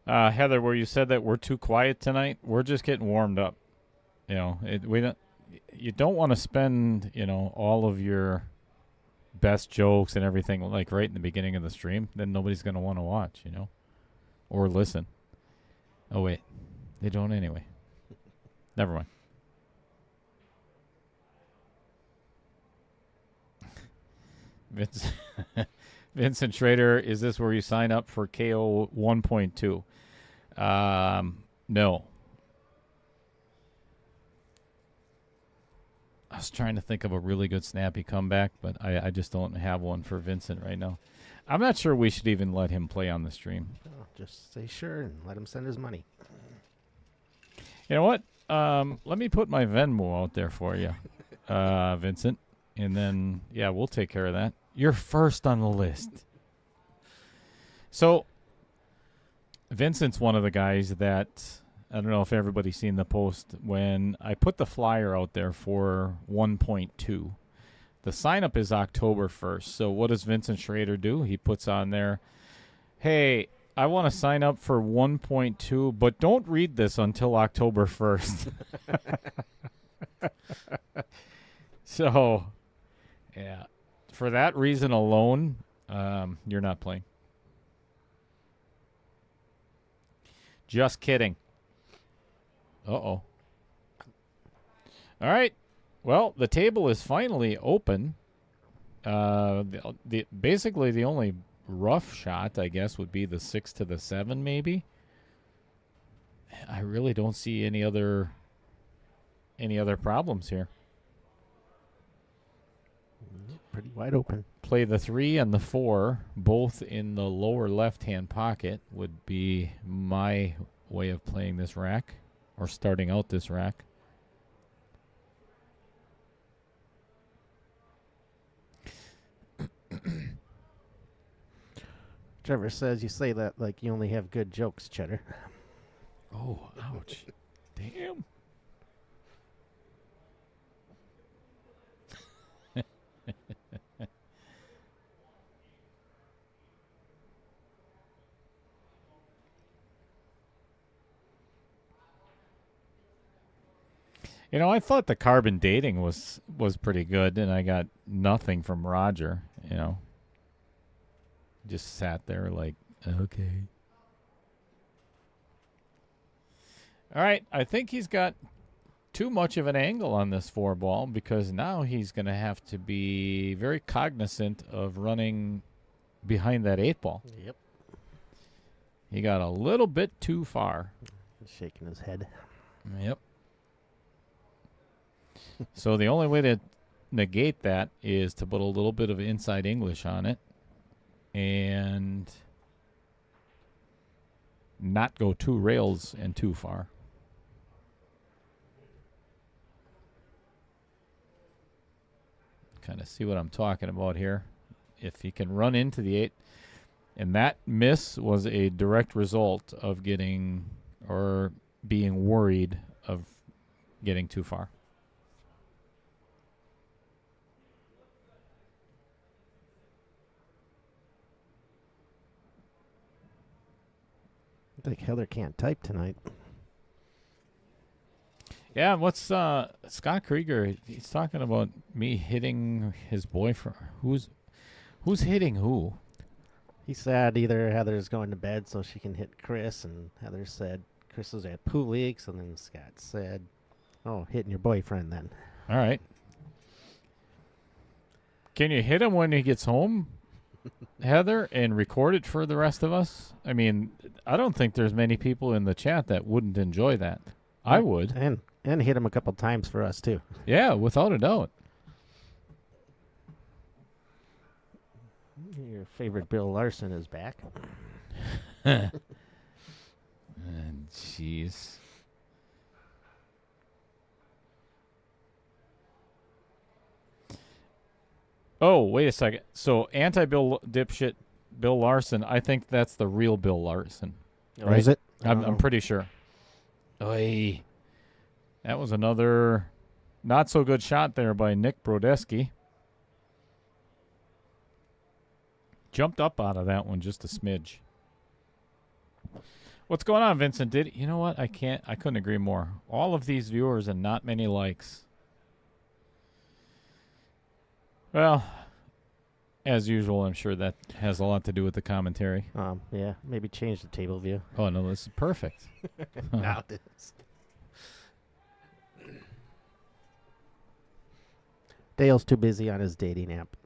[SPEAKER 2] Heather, where you said that we're too quiet tonight, we're just getting warmed up. You know, you don't want to spend, all of your best jokes and everything like right in the beginning of the stream. Then nobody's going to want to watch, or listen. Oh, wait. They don't anyway. Never mind. Vincent Schrader, is this where you sign up for KO 1.2? No. I was trying to think of a really good snappy comeback, but I just don't have one for Vincent right now. I'm not sure we should even let him play on the stream.
[SPEAKER 3] Oh, just say sure and let him send his money.
[SPEAKER 2] You know what? Let me put my Venmo out there for you, Vincent. And then, yeah, we'll take care of that. You're first on the list. So, Vincent's one of the guys that, I don't know if everybody's seen the post, when I put the flyer out there for 1.2. The sign-up is October 1st. So what does Vincent Schrader do? He puts on there, hey, I want to sign up for 1.2, but don't read this until October 1st. So, yeah, for that reason alone, you're not playing. Just kidding. Uh-oh. All right. Well, the table is finally open. Basically, the only rough shot, I guess, would be the 6 to the 7, maybe. I really don't see any other problems here.
[SPEAKER 3] Pretty wide open.
[SPEAKER 2] Play the 3 and the 4, both in the lower left-hand pocket, would be my way of playing this rack, or starting out this rack.
[SPEAKER 3] Trevor says you say that like you only have good jokes, Cheddar.
[SPEAKER 2] Oh, ouch. Damn. I thought the carbon dating was pretty good, and I got nothing from Roger, Just sat there like, okay. All right, I think he's got too much of an angle on this 4-ball because now he's going to have to be very cognizant of running behind that 8-ball.
[SPEAKER 3] Yep.
[SPEAKER 2] He got a little bit too far.
[SPEAKER 3] He's shaking his head.
[SPEAKER 2] Yep. So the only way to negate that is to put a little bit of inside English on it and not go 2 rails and too far. Kind of see what I'm talking about here. If he can run into the 8, and that miss was a direct result of getting or being worried of getting too far.
[SPEAKER 3] I think Heather can't type tonight.
[SPEAKER 2] Yeah, what's Scott Krieger? He's talking about me hitting his boyfriend. Who's hitting who?
[SPEAKER 3] He said either Heather's going to bed so she can hit Chris, and Heather said Chris was at pool leagues, and then Scott said, "Oh, hitting your boyfriend then."
[SPEAKER 2] All right. Can you hit him when he gets home, Heather, and record it for the rest of us? I mean, I don't think there's many people in the chat that wouldn't enjoy that. I would.
[SPEAKER 3] And hit him a couple times for us too.
[SPEAKER 2] Yeah, without a doubt.
[SPEAKER 3] Your favorite Bill Larson is back.
[SPEAKER 2] Jeez. Oh, wait a second. So anti-Bill dipshit Bill Larson, I think that's the real Bill Larson.
[SPEAKER 3] Right? Is it?
[SPEAKER 2] I'm pretty sure. Oy. That was another not so good shot there by Nick Brodeski. Jumped up out of that one just a smidge. What's going on, Vincent? You know what? I couldn't agree more. All of these viewers and not many likes. Well, as usual, I'm sure that has a lot to do with the commentary.
[SPEAKER 3] Yeah, maybe change the table view.
[SPEAKER 2] Oh, no, this is perfect.
[SPEAKER 3] Now it is. Dale's too busy on his dating app.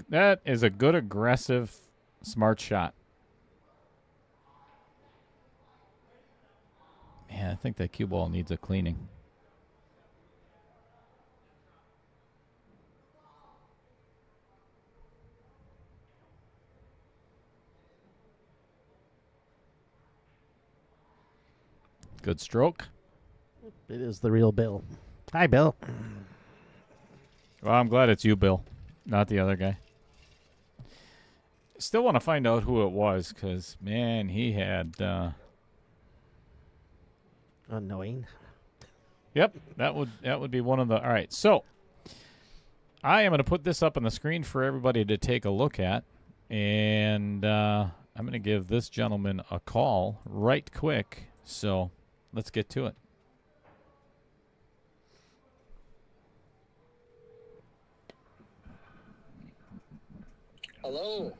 [SPEAKER 2] That is a good, aggressive, smart shot. Man, I think that cue ball needs a cleaning. Good stroke.
[SPEAKER 3] It is the real Bill. Hi, Bill.
[SPEAKER 2] Well, I'm glad it's you, Bill, not the other guy. Still want to find out who it was, because, man, he had...
[SPEAKER 3] Annoying.
[SPEAKER 2] Yep, that would be one of the... All right, so I am going to put this up on the screen for everybody to take a look at, and I'm going to give this gentleman a call right quick, so let's get to it.
[SPEAKER 4] Hello.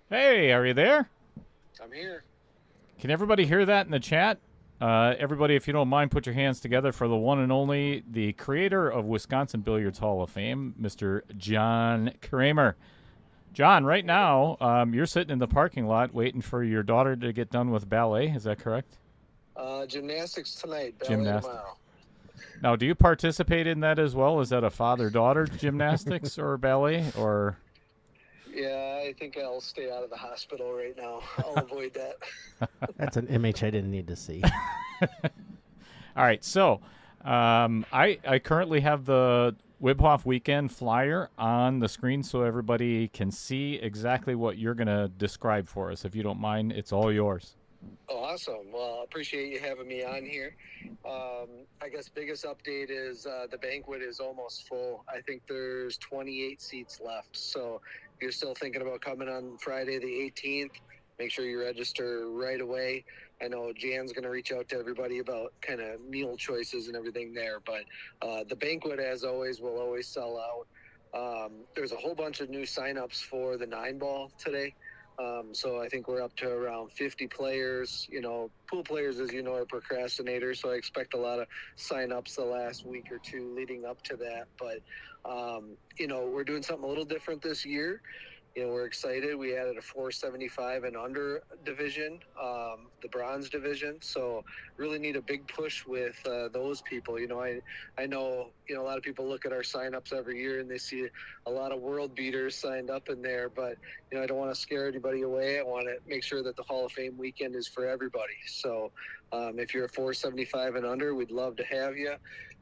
[SPEAKER 2] Hey, are you there?
[SPEAKER 4] I'm here.
[SPEAKER 2] Can everybody hear that in the chat? Everybody, if you don't mind, put your hands together for the one and only, the creator of Wisconsin Billiards Hall of Fame, Mr. John Kramer. John, right now, you're sitting in the parking lot waiting for your daughter to get done with ballet. Is that correct?
[SPEAKER 4] Gymnastics tonight, ballet
[SPEAKER 2] Gymnastics.
[SPEAKER 4] tomorrow.
[SPEAKER 2] Now, do you participate in that as well? Is that a father-daughter gymnastics or ballet? Or
[SPEAKER 4] Yeah, I think I'll stay out of the hospital right now. I'll avoid that.
[SPEAKER 3] That's an image I didn't need to see.
[SPEAKER 2] All right, so I currently have the Wibhoff weekend flyer on the screen so everybody can see exactly what you're going to describe for us. If you don't mind, it's all yours.
[SPEAKER 4] Awesome. Well, appreciate you having me on here. I guess biggest update is the banquet is almost full. I think there's 28 seats left. So if you're still thinking about coming on Friday the 18th, make sure you register right away. I know Jan's going to reach out to everybody about kind of meal choices and everything there, but the banquet, as always, will always sell out. There's a whole bunch of new signups for the 9-ball today. So I think we're up to around 50 players. You know, pool players, as you know, are procrastinators, so I expect a lot of sign-ups the last week or two leading up to that. But, you know, we're doing something a little different this year. You know, we're excited. We added a 475 and under division, the bronze division. So really need a big push with those people. You know, I know, you know, a lot of people look at our signups every year and they see a lot of world beaters signed up in there. But, you know, I don't want to scare anybody away. I want to make sure that the Hall of Fame weekend is for everybody. So if you're a 475 and under, we'd love to have you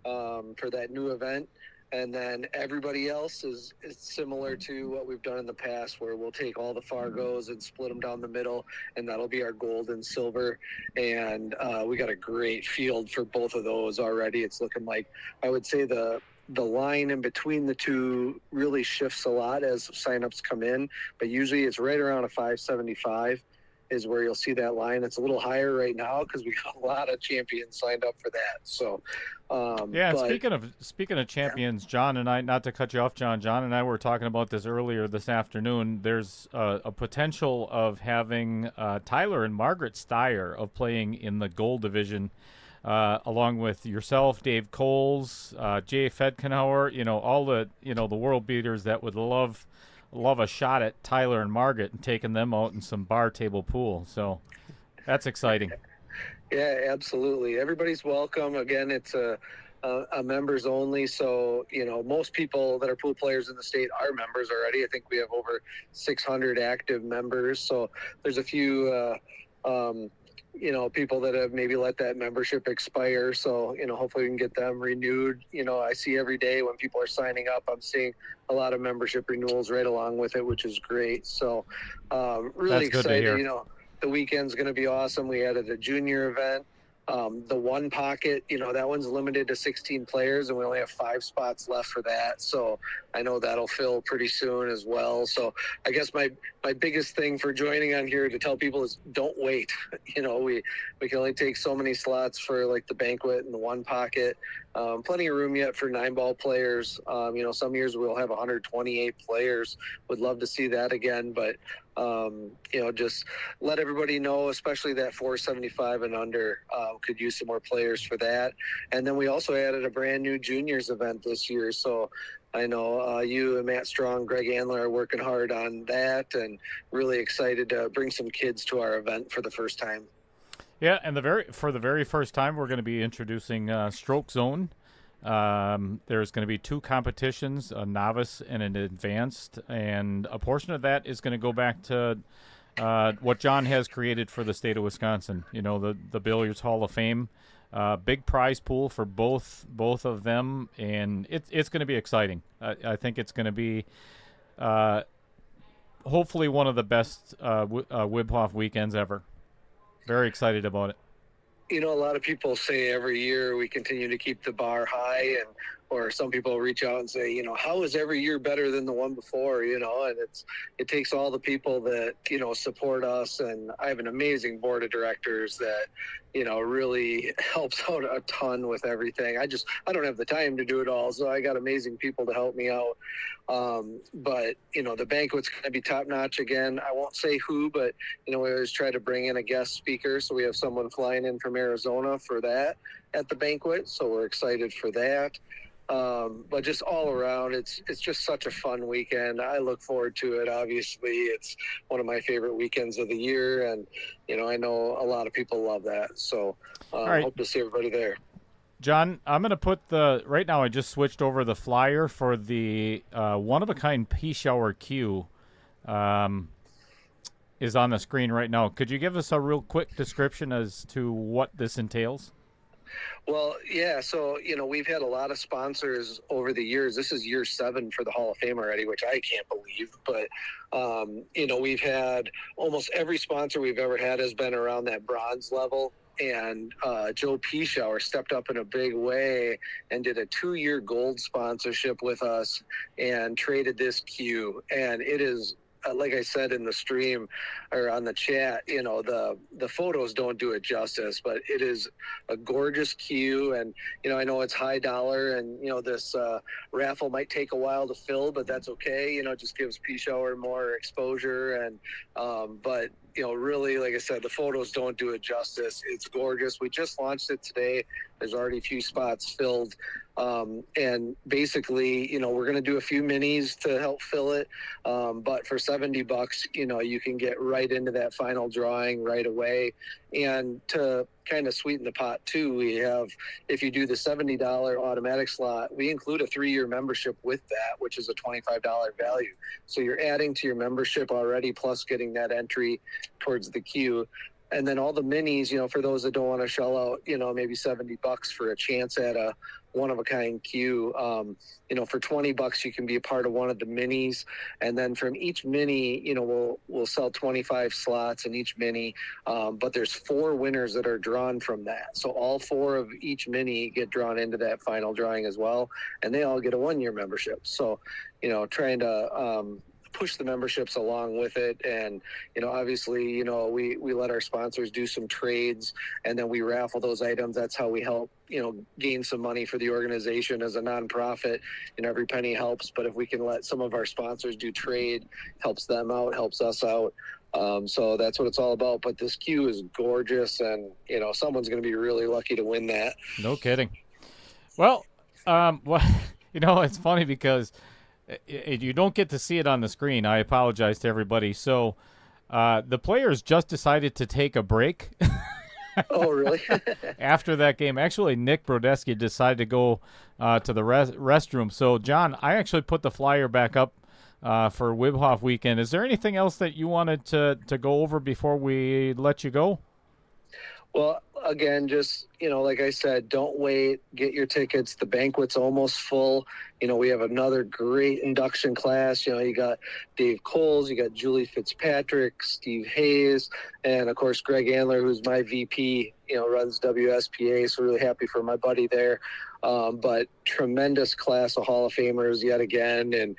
[SPEAKER 4] for that new event. And then everybody else is similar to what we've done in the past, where we'll take all the Fargos and split them down the middle, and that'll be our gold and silver. And we got a great field for both of those already. It's looking like, I would say the line in between the two really shifts a lot as signups come in, but usually it's right around a 575 is where you'll see that line. It's a little higher right now because we got a lot of champions signed up for that. So,
[SPEAKER 2] yeah. Speaking of champions, John and I, not to cut you off, John and I were talking about this earlier this afternoon. There's a potential of having Tyler and Margaret Steyer of playing in the gold division, along with yourself, Dave Coles, Jay Fedkenauer. You know, all the the world beaters that would love a shot at Tyler and Margaret and taking them out in some bar table pool. So that's exciting.
[SPEAKER 4] Yeah, absolutely. Everybody's welcome. Again, it's a members only. So, you know, most people that are pool players in the state are members already. I think we have over 600 active members. So there's a few, you know, people that have maybe let that membership expire. So, you know, hopefully we can get them renewed. You know, I see every day when people are signing up, I'm seeing a lot of membership renewals right along with it, which is great. So really excited. You know, the weekend's going to be awesome. We added a junior event. The one pocket, you know, that one's limited to 16 players, and we only have 5 spots left for that. So I know that'll fill pretty soon as well. So I guess my biggest thing for joining on here to tell people is don't wait. You know, we can only take so many slots for like the banquet and the one pocket. Plenty of room yet for 9-ball players. You know, some years we'll have 128 players. Would love to see that again, but you know, just let everybody know, especially that 475 and under, could use some more players for that. And then we also added a brand new juniors event this year. So I know you and Matt Strong, Greg Andler are working hard on that, and really excited to bring some kids to our event for the first time.
[SPEAKER 2] Yeah, and for the very first time, we're going to be introducing Stroke Zone. There's going to be 2 competitions, a novice and an advanced, and a portion of that is going to go back to what John has created for the state of Wisconsin. You know, the Billiards Hall of Fame, big prize pool for both of them, and it's going to be exciting. I think it's going to be hopefully one of the best Wibhoff weekends ever. Very excited about it.
[SPEAKER 4] You know, a lot of people say every year we continue to keep the bar high, or some people reach out and say, you know, how is every year better than the one before? You know, and it takes all the people that, you know, support us. And I have an amazing board of directors that, you know, really helps out a ton with everything. I don't have the time to do it all. So I got amazing people to help me out. But, you know, the banquet's going to be top notch again. I won't say who, but, you know, we always try to bring in a guest speaker. So we have someone flying in from Arizona for that at the banquet. So we're excited for that. But just all around, it's just such a fun weekend. I look forward to it. Obviously, it's one of my favorite weekends of the year. And, you know, I know a lot of people love that. So I hope to see everybody there.
[SPEAKER 2] John, I'm going to put right now I just switched over the flyer for the one-of-a-kind pea shower cue is on the screen right now. Could you give us a real quick description as to what this entails?
[SPEAKER 4] Well, yeah. So, we've had a lot of sponsors over the years. This is year 7 for the Hall of Fame already, which I can't believe. But, we've had almost every sponsor we've ever had has been around that bronze level. And Joe Pischauer stepped up in a big way and did a 2-year gold sponsorship with us and traded this cue. And it is, like I said in the stream or on the chat, the photos don't do it justice, but it is a gorgeous cue. And, I know it's high dollar and, this raffle might take a while to fill, but that's okay. It just gives Pischauer more exposure. And, but, really, like I said, the photos don't do it justice. It's gorgeous. We just launched it today. There's already a few spots filled. And basically, we're going to do a few minis to help fill it. But for $70, you can get right into that final drawing right away. And to kind of sweeten the pot too, we have, if you do the $70 automatic slot, we include a 3-year membership with that, which is a $25 value. So you're adding to your membership already, plus getting that entry towards the queue. And then all the minis, for those that don't want to shell out, maybe $70 for a chance at a one-of-a-kind queue. For $20, you can be a part of one of the minis. And then from each mini, we'll sell 25 slots in each mini. But there's 4 winners that are drawn from that. So all 4 of each mini get drawn into that final drawing as well. And they all get a 1-year membership. So, trying to push the memberships along with it. And, obviously, we let our sponsors do some trades and then we raffle those items. That's how we help, gain some money for the organization as a nonprofit. Every penny helps, but if we can let some of our sponsors do trade, helps them out, helps us out. So that's what it's all about. But this queue is gorgeous and, someone's going to be really lucky to win that.
[SPEAKER 2] No kidding. Well, it's funny because you don't get to see it on the screen. I apologize to everybody. So the players just decided to take a break.
[SPEAKER 4] Oh, really?
[SPEAKER 2] After that game. Actually, Nick Brodeski decided to go to the restroom. So, John, I actually put the flyer back up for Wibhoff weekend. Is there anything else that you wanted to go over before we let you go?
[SPEAKER 4] Well, again, just, like I said, don't wait. Get your tickets. The banquet's almost full. We have another great induction class. You got Dave Coles, you got Julie Fitzpatrick, Steve Hayes, and, of course, Greg Andler, who's my VP, runs WSPA. So really happy for my buddy there. But tremendous class of Hall of Famers yet again. And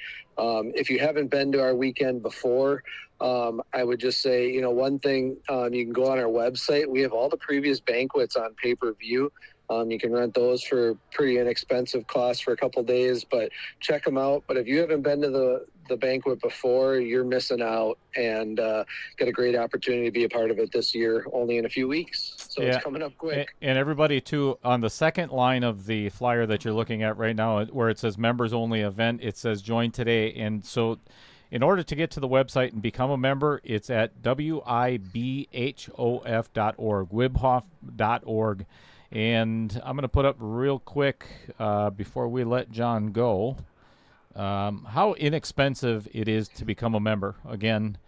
[SPEAKER 4] if you haven't been to our weekend before, I would just say, one thing, you can go on our website. We have all the previous banquets on pay-per-view. You can rent those for pretty inexpensive cost for a couple days, but check them out. But if you haven't been to the banquet before, you're missing out and got a great opportunity to be a part of it this year, only in a few weeks. So yeah. It's coming up quick.
[SPEAKER 2] And everybody, too, on the second line of the flyer that you're looking at right now, where it says members only event, it says join today. And so in order to get to the website and become a member, it's at wibhof.org, wibhof.org. And I'm going to put up real quick before we let John go how inexpensive it is to become a member. Again,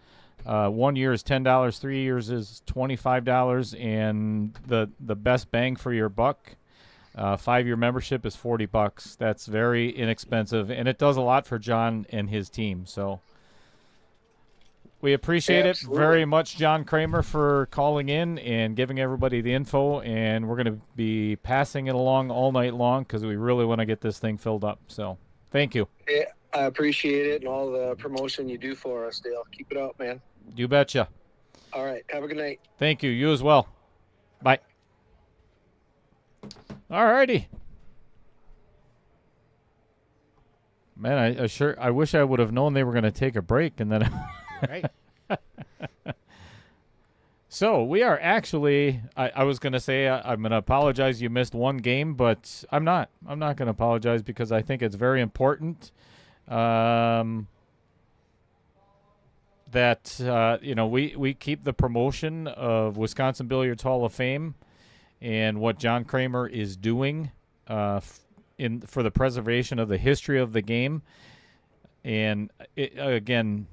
[SPEAKER 2] 1 year is $10, 3 years is $25, and the best bang for your buck, 5-year membership is $40. That's very inexpensive, and it does a lot for John and his team. So we appreciate it very much, John Kramer, for calling in and giving everybody the info, and we're going to be passing it along all night long because we really want to get this thing filled up. So thank you.
[SPEAKER 4] Yeah, I appreciate it and all the promotion you do for us, Dale. Keep it up, man.
[SPEAKER 2] You betcha.
[SPEAKER 4] All right. Have a good night.
[SPEAKER 2] Thank you. You as well. Bye. All righty. Man, I wish I would have known they were going to take a break and then...
[SPEAKER 3] Right.
[SPEAKER 2] So we are actually, I was going to say, I'm going to apologize you missed one game, but I'm not going to apologize because I think it's very important that, we keep the promotion of Wisconsin Billiards Hall of Fame and what John Kramer is doing for the preservation of the history of the game. And again,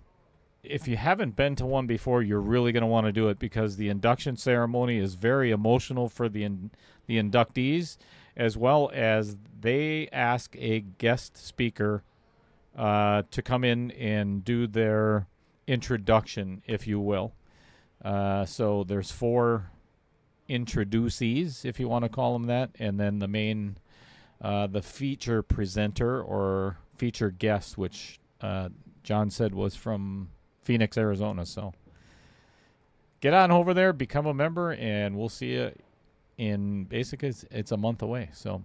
[SPEAKER 2] if you haven't been to one before, you're really going to want to do it because the induction ceremony is very emotional for the inductees, as well as they ask a guest speaker to come in and do their introduction, if you will. So there's 4 introducees, if you want to call them that, and then the main, the feature presenter or feature guest, which John said was from Phoenix, Arizona. So get on over there, become a member, and we'll see you in basically it's a month away. So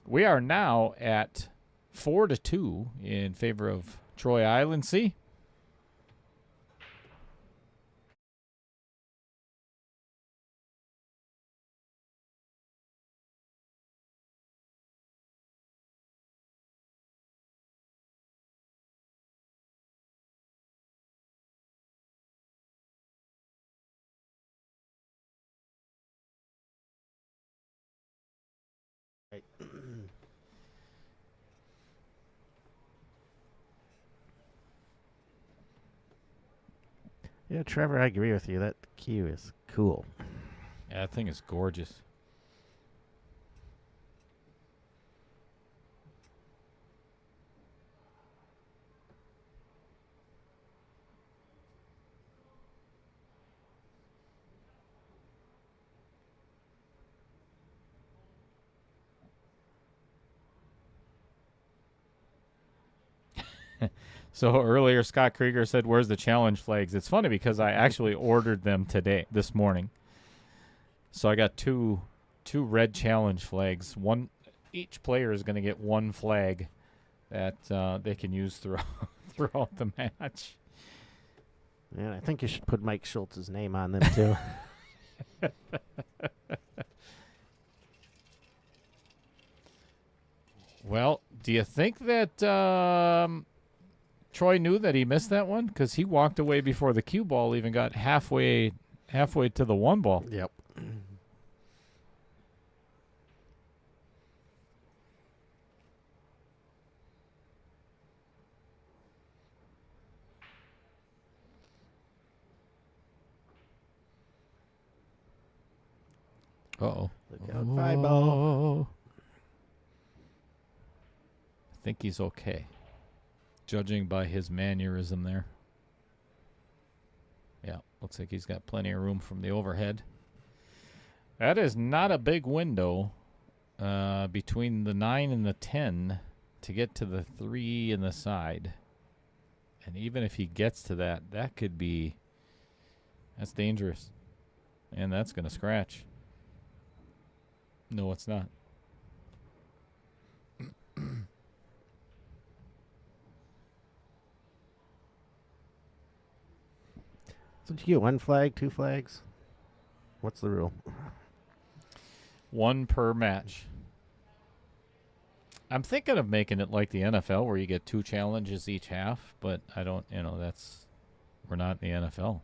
[SPEAKER 2] we are now at 4-2 in favor of Troy Iloncaie.
[SPEAKER 3] Right. Yeah, Trevor, I agree with you. That queue is cool.
[SPEAKER 2] Yeah, that thing is gorgeous. So earlier, Scott Krieger said, "Where's the challenge flags?" It's funny because I actually ordered them this morning. So I got two red challenge flags. One, each player is going to get one flag that they can use throughout the match.
[SPEAKER 3] Yeah, I think you should put Mike Schultz's name on them too.
[SPEAKER 2] Well, do you think that Troy knew that he missed that one? Because he walked away before the cue ball even got halfway to the 1 ball.
[SPEAKER 3] Yep.
[SPEAKER 2] Uh-oh.
[SPEAKER 3] Look out, 5 ball.
[SPEAKER 2] I think he's okay, judging by his mannerism there. Yeah, looks like he's got plenty of room from the overhead. That is not a big window between the 9 and the 10 to get to the 3 in the side. And even if he gets to that, that's dangerous. And that's going to scratch. No, it's not.
[SPEAKER 3] So did you get 1 flag, 2 flags? What's the rule?
[SPEAKER 2] 1 per match. I'm thinking of making it like the NFL where you get 2 challenges each half, but I don't, we're not in the NFL.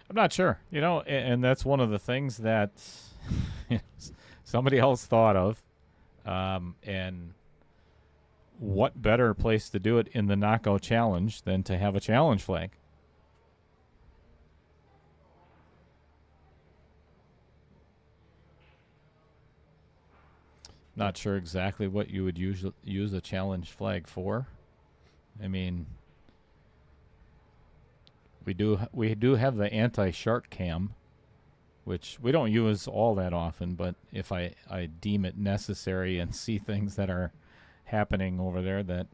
[SPEAKER 2] I'm not sure, and that's one of the things that somebody else thought of. And what better place to do it in the knockout challenge than to have a challenge flag? Not sure exactly what you would use a challenge flag for. I mean, we do have the anti-shark cam, which we don't use all that often, but if I deem it necessary and see things that are happening over there that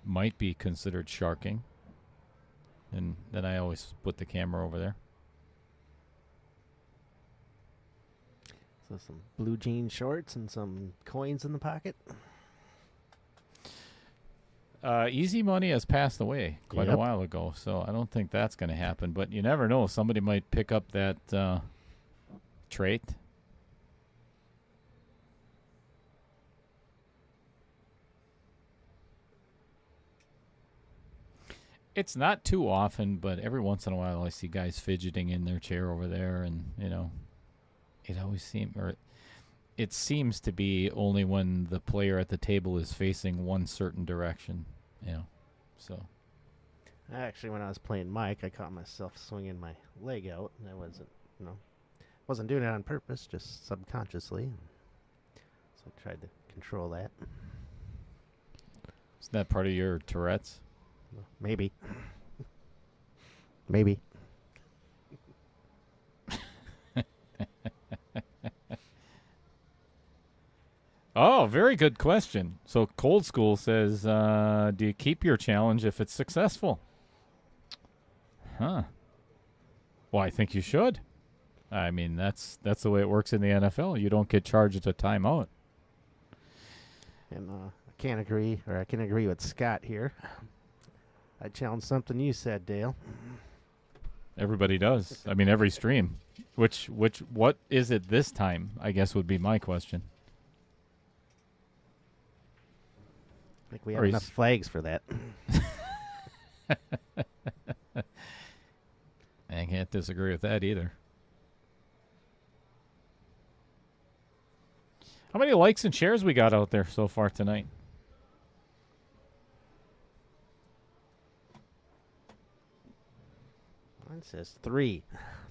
[SPEAKER 2] might be considered sharking, and then I always put the camera over there.
[SPEAKER 3] So some blue jean shorts and some coins in the pocket.
[SPEAKER 2] Easy Money has passed away quite a
[SPEAKER 3] Yep.
[SPEAKER 2] while ago, so I don't think that's going to happen. But you never know. Somebody might pick up that trait. It's not too often, but every once in a while I see guys fidgeting in their chair over there, and it seems to be only when the player at the table is facing one certain direction, so.
[SPEAKER 3] Actually, when I was playing Mike, I caught myself swinging my leg out, and I wasn't doing it on purpose, just subconsciously. So I tried to control that.
[SPEAKER 2] Isn't that part of your Tourette's?
[SPEAKER 3] Maybe. Maybe.
[SPEAKER 2] Oh, very good question. So Cold School says, do you keep your challenge if it's successful? Huh. Well, I think you should. I mean, that's the way it works in the NFL. You don't get charged a timeout.
[SPEAKER 3] And I can agree with Scott here. I challenge something you said, Dale.
[SPEAKER 2] Everybody does. I mean, every stream. What is it this time? I guess would be my question.
[SPEAKER 3] I think we have enough flags for that.
[SPEAKER 2] I can't disagree with that either. How many likes and shares we got out there so far tonight?
[SPEAKER 3] Mine says 3.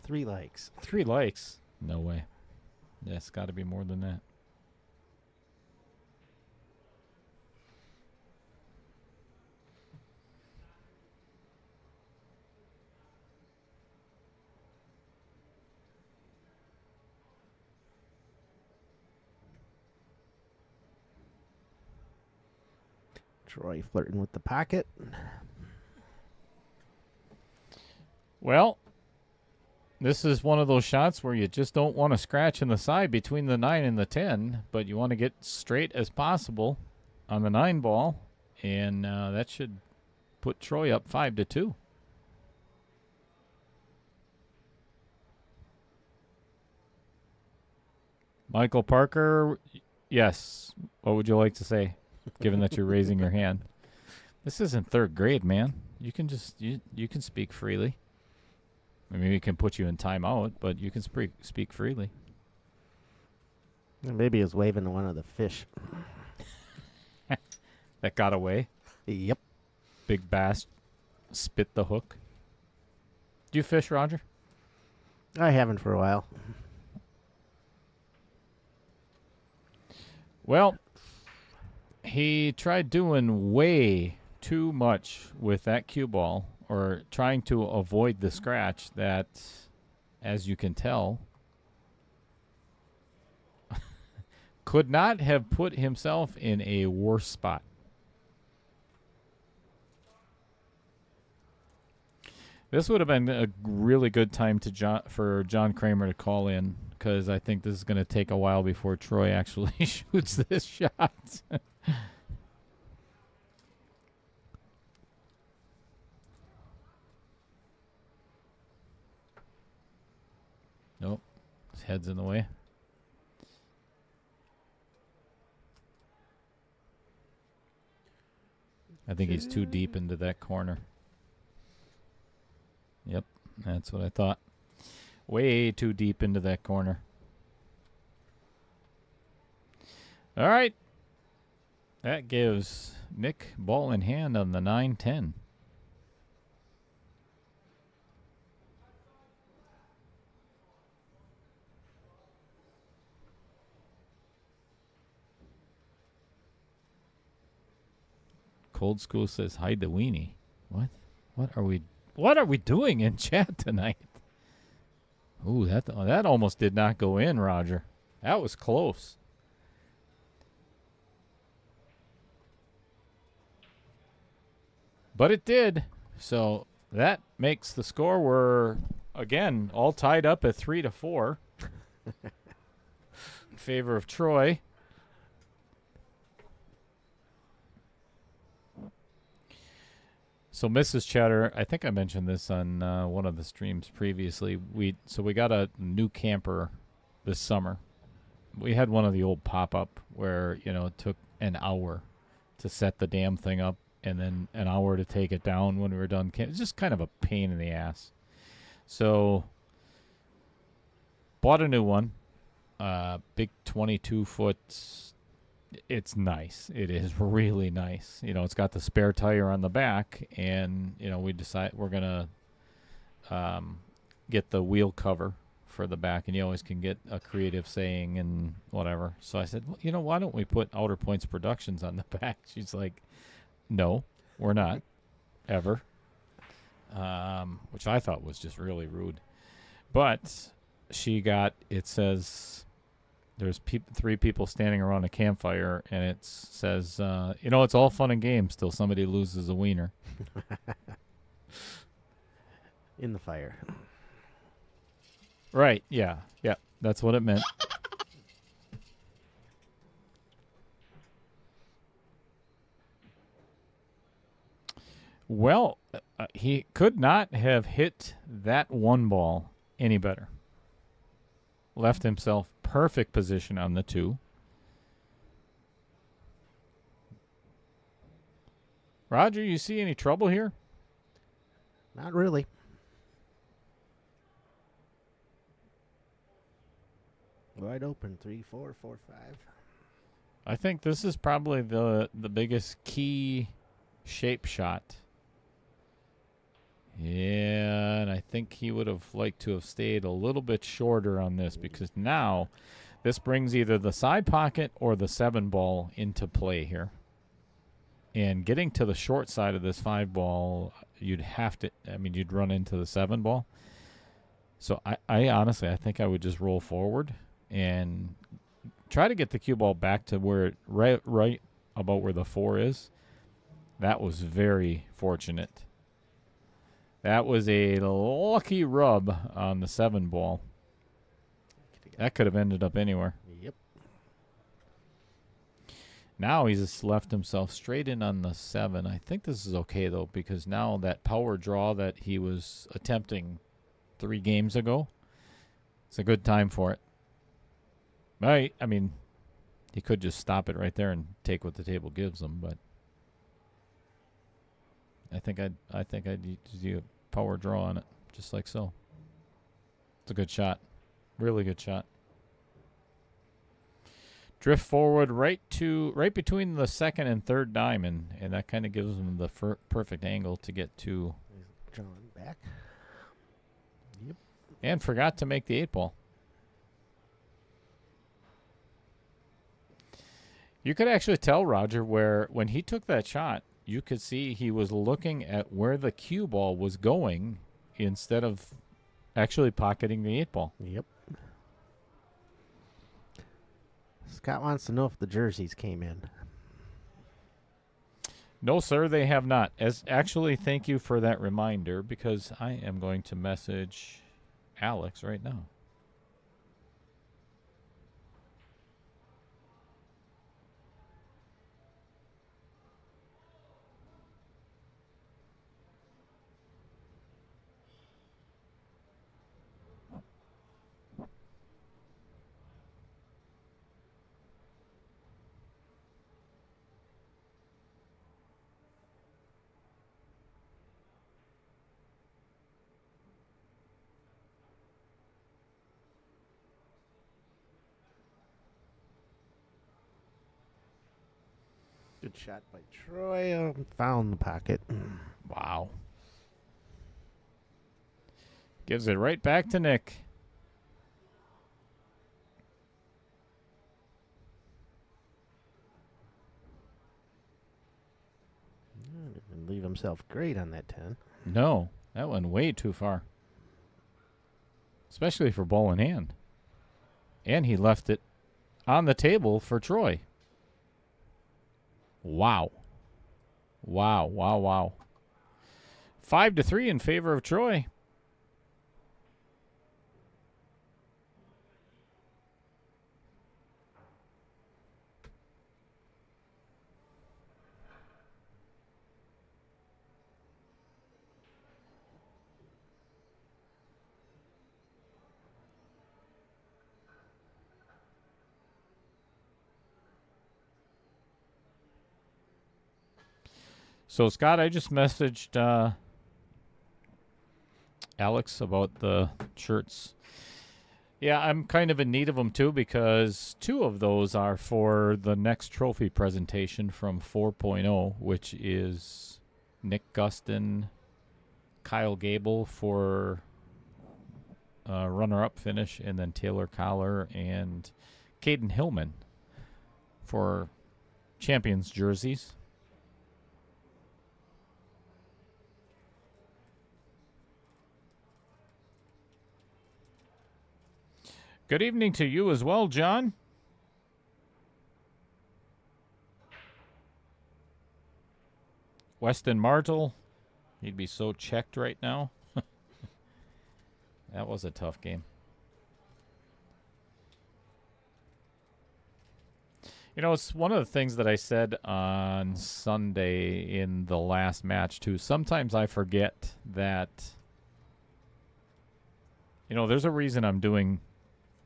[SPEAKER 3] 3 likes.
[SPEAKER 2] 3 likes. No way. That's got to be more than that.
[SPEAKER 3] Troy flirting with the pocket.
[SPEAKER 2] Well, this is one of those shots where you just don't want to scratch in the side between the 9 and the 10, but you want to get straight as possible on the 9 ball, and that should put Troy up 5-2. Michael Parker, yes. What would you like to say, given that you're raising your hand? This isn't third grade, man. You can just you can speak freely. I mean, we can put you in timeout, but you can speak freely.
[SPEAKER 3] Maybe he was waving to one of the fish.
[SPEAKER 2] That got away.
[SPEAKER 3] Yep.
[SPEAKER 2] Big bass spit the hook. Do you fish, Roger?
[SPEAKER 3] I haven't for a while.
[SPEAKER 2] Well, he tried doing way too much with that cue ball, or trying to avoid the scratch that, as you can tell, could not have put himself in a worse spot. This would have been a really good time for John Kramer to call in, because I think this is going to take a while before Troy actually shoots this shot. Nope. His head's in the way. I think he's too deep into that corner. Yep, that's what I thought. Way too deep into that corner. All right. That gives Nick ball in hand on the 9-10. Cold School says hide the weenie. What? What are we doing in chat tonight? Ooh, that almost did not go in, Roger. That was close. But it did. So that makes the score, we're again all tied up at 3-4 in favor of Troy. So Mrs. Chatter, I think I mentioned this on one of the streams previously. We got a new camper this summer. We had one of the old pop-up where, it took an hour to set the damn thing up and then an hour to take it down when we were done. It's just kind of a pain in the ass. So bought a new one, big 22-foot It's nice. It is really nice. It's got the spare tire on the back, and we decide we're gonna get the wheel cover for the back, and you always can get a creative saying and whatever. So I said, well, why don't we put Outer Points Productions on the back? She's like, no, we're not, ever. Which I thought was just really rude. But it says there's 3 people standing around a campfire, and it says, it's all fun and games till somebody loses a wiener.
[SPEAKER 3] In the fire.
[SPEAKER 2] Right, yeah, that's what it meant. Well, he could not have hit that one ball any better. Left himself perfect position on the 2. Roger, you see any trouble here?
[SPEAKER 3] Not really. Wide open, 3, 4, 4, 5.
[SPEAKER 2] I think this is probably the biggest key shape shot. Yeah, and I think he would have liked to have stayed a little bit shorter on this, because now this brings either the side pocket or the 7 ball into play here. And getting to the short side of this 5 ball, you'd run into the 7 ball. So I honestly, I think I would just roll forward and try to get the cue ball back to where right about where the 4 is. That was very fortunate. That was a lucky rub on the 7 ball. That could have ended up anywhere.
[SPEAKER 3] Yep.
[SPEAKER 2] Now he's just left himself straight in on the 7. I think this is okay, though, because now that power draw that he was attempting 3 games ago, it's a good time for it. Right? I mean, he could just stop it right there and take what the table gives him, but I think I'd do a power draw on it, just like so. It's a good shot. Really good shot. Drift forward right between the 2nd and 3rd diamond, and that kind of gives him the perfect angle to get to.
[SPEAKER 3] Drawing back. Yep.
[SPEAKER 2] And forgot to make the 8 ball. You could actually tell, Roger, where when he took that shot, you could see he was looking at where the cue ball was going instead of actually pocketing the 8 ball.
[SPEAKER 3] Yep. Scott wants to know if the jerseys came in.
[SPEAKER 2] No, sir, they have not. Actually, thank you for that reminder, because I am going to message Alex right now.
[SPEAKER 3] Good shot by Troy. Found the pocket.
[SPEAKER 2] Wow. Gives it right back to Nick.
[SPEAKER 3] Didn't leave himself great on that 10.
[SPEAKER 2] No, that went way too far. Especially for ball in hand. And he left it on the table for Troy. Wow. Wow, wow, wow. 5-3 in favor of Troy. So, Scott, I just messaged Alex about the shirts. Yeah, I'm kind of in need of them too because 2 of those are for the next trophy presentation from 4.0, which is Nick Gustin, Kyle Gable for runner-up finish, and then Taylor Collar and Caden Hillman for champions jerseys. Good evening to you as well, John. Weston Martel, he'd be so checked right now. That was a tough game. You know, it's one of the things that I said on Sunday in the last match, too. Sometimes I forget that, you know, there's a reason I'm doing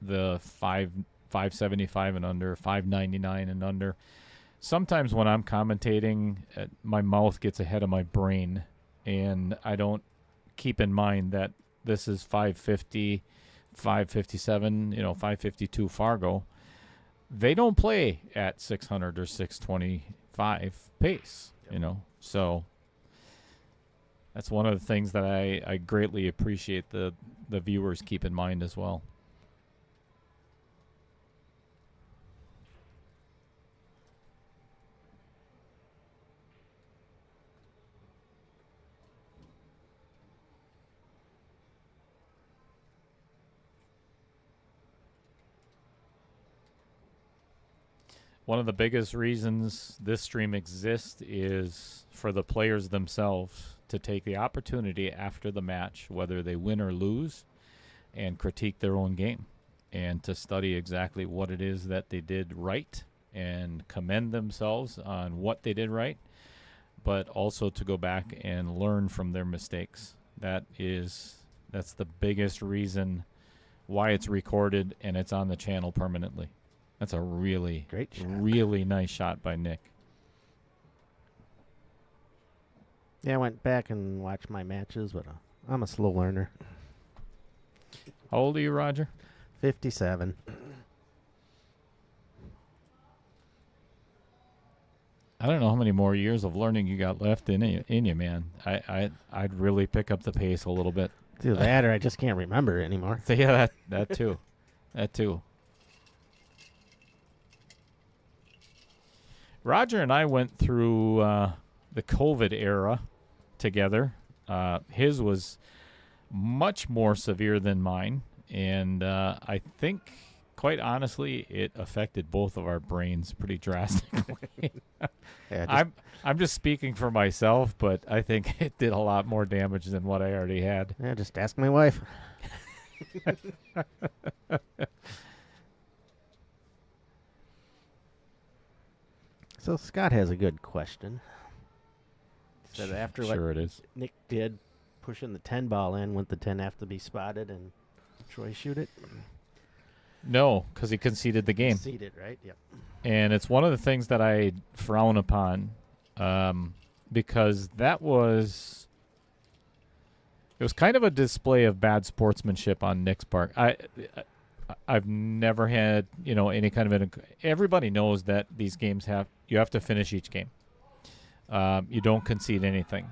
[SPEAKER 2] the 575 and under, 599 and under. Sometimes when I'm commentating, my mouth gets ahead of my brain, and I don't keep in mind that this is 550, 557, 552 Fargo. They don't play at 600 or 625 pace, So that's one of the things that I greatly appreciate the viewers keep in mind as well. One of the biggest reasons this stream exists is for the players themselves to take the opportunity after the match, whether they win or lose, and critique their own game and to study exactly what it is that they did right and commend themselves on what they did right, but also to go back and learn from their mistakes. That's the biggest reason why it's recorded and it's on the channel permanently. That's a really,
[SPEAKER 3] great shot.
[SPEAKER 2] Really nice shot by Nick.
[SPEAKER 3] Yeah, I went back and watched my matches, but I'm a slow learner.
[SPEAKER 2] How old are you, Roger?
[SPEAKER 3] 57.
[SPEAKER 2] I don't know how many more years of learning you got left in you, man. I'd really pick up the pace a little bit.
[SPEAKER 3] Either that or I just can't remember it anymore.
[SPEAKER 2] So yeah, that too. That too. Roger and I went through the COVID era together. His was much more severe than mine, and I think, quite honestly, it affected both of our brains pretty drastically. I'm just speaking for myself, but I think it did a lot more damage than what I already had.
[SPEAKER 3] Yeah, just ask my wife. So Scott has a good question. He said after
[SPEAKER 2] sure
[SPEAKER 3] what
[SPEAKER 2] it is.
[SPEAKER 3] Nick did, pushing the 10 ball in, wouldn't the 10 have to be spotted and Troy shoot it?
[SPEAKER 2] No, because he conceded the game.
[SPEAKER 3] Conceded, right? Yep.
[SPEAKER 2] And it's one of the things that I frown upon because it was kind of a display of bad sportsmanship on Nick's part. I've never had, any kind of everybody knows that these games you have to finish each game. You don't concede anything.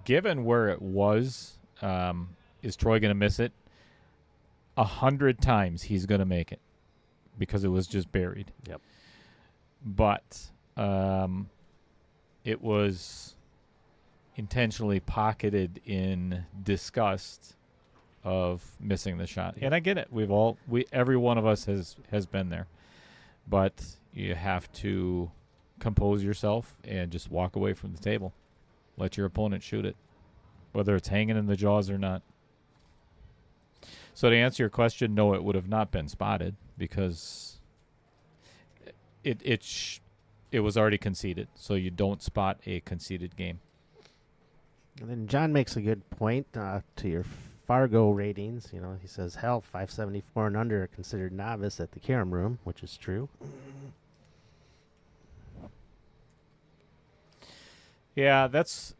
[SPEAKER 2] Given where it was, is Troy going to miss it? 100 times he's going to make it because it was just buried.
[SPEAKER 3] Yep.
[SPEAKER 2] But it was intentionally pocketed in disgust of missing the shot. And I get it. Every one of us has been there. But you have to compose yourself and just walk away from the table. Let your opponent shoot it, whether it's hanging in the jaws or not. So to answer your question, no, it would have not been spotted because it was already conceded. So you don't spot a conceded game.
[SPEAKER 3] And then John makes a good point to your Fargo ratings. He says, hell, 574 and under are considered novice at the Karam room, which is true.
[SPEAKER 2] Yeah, that's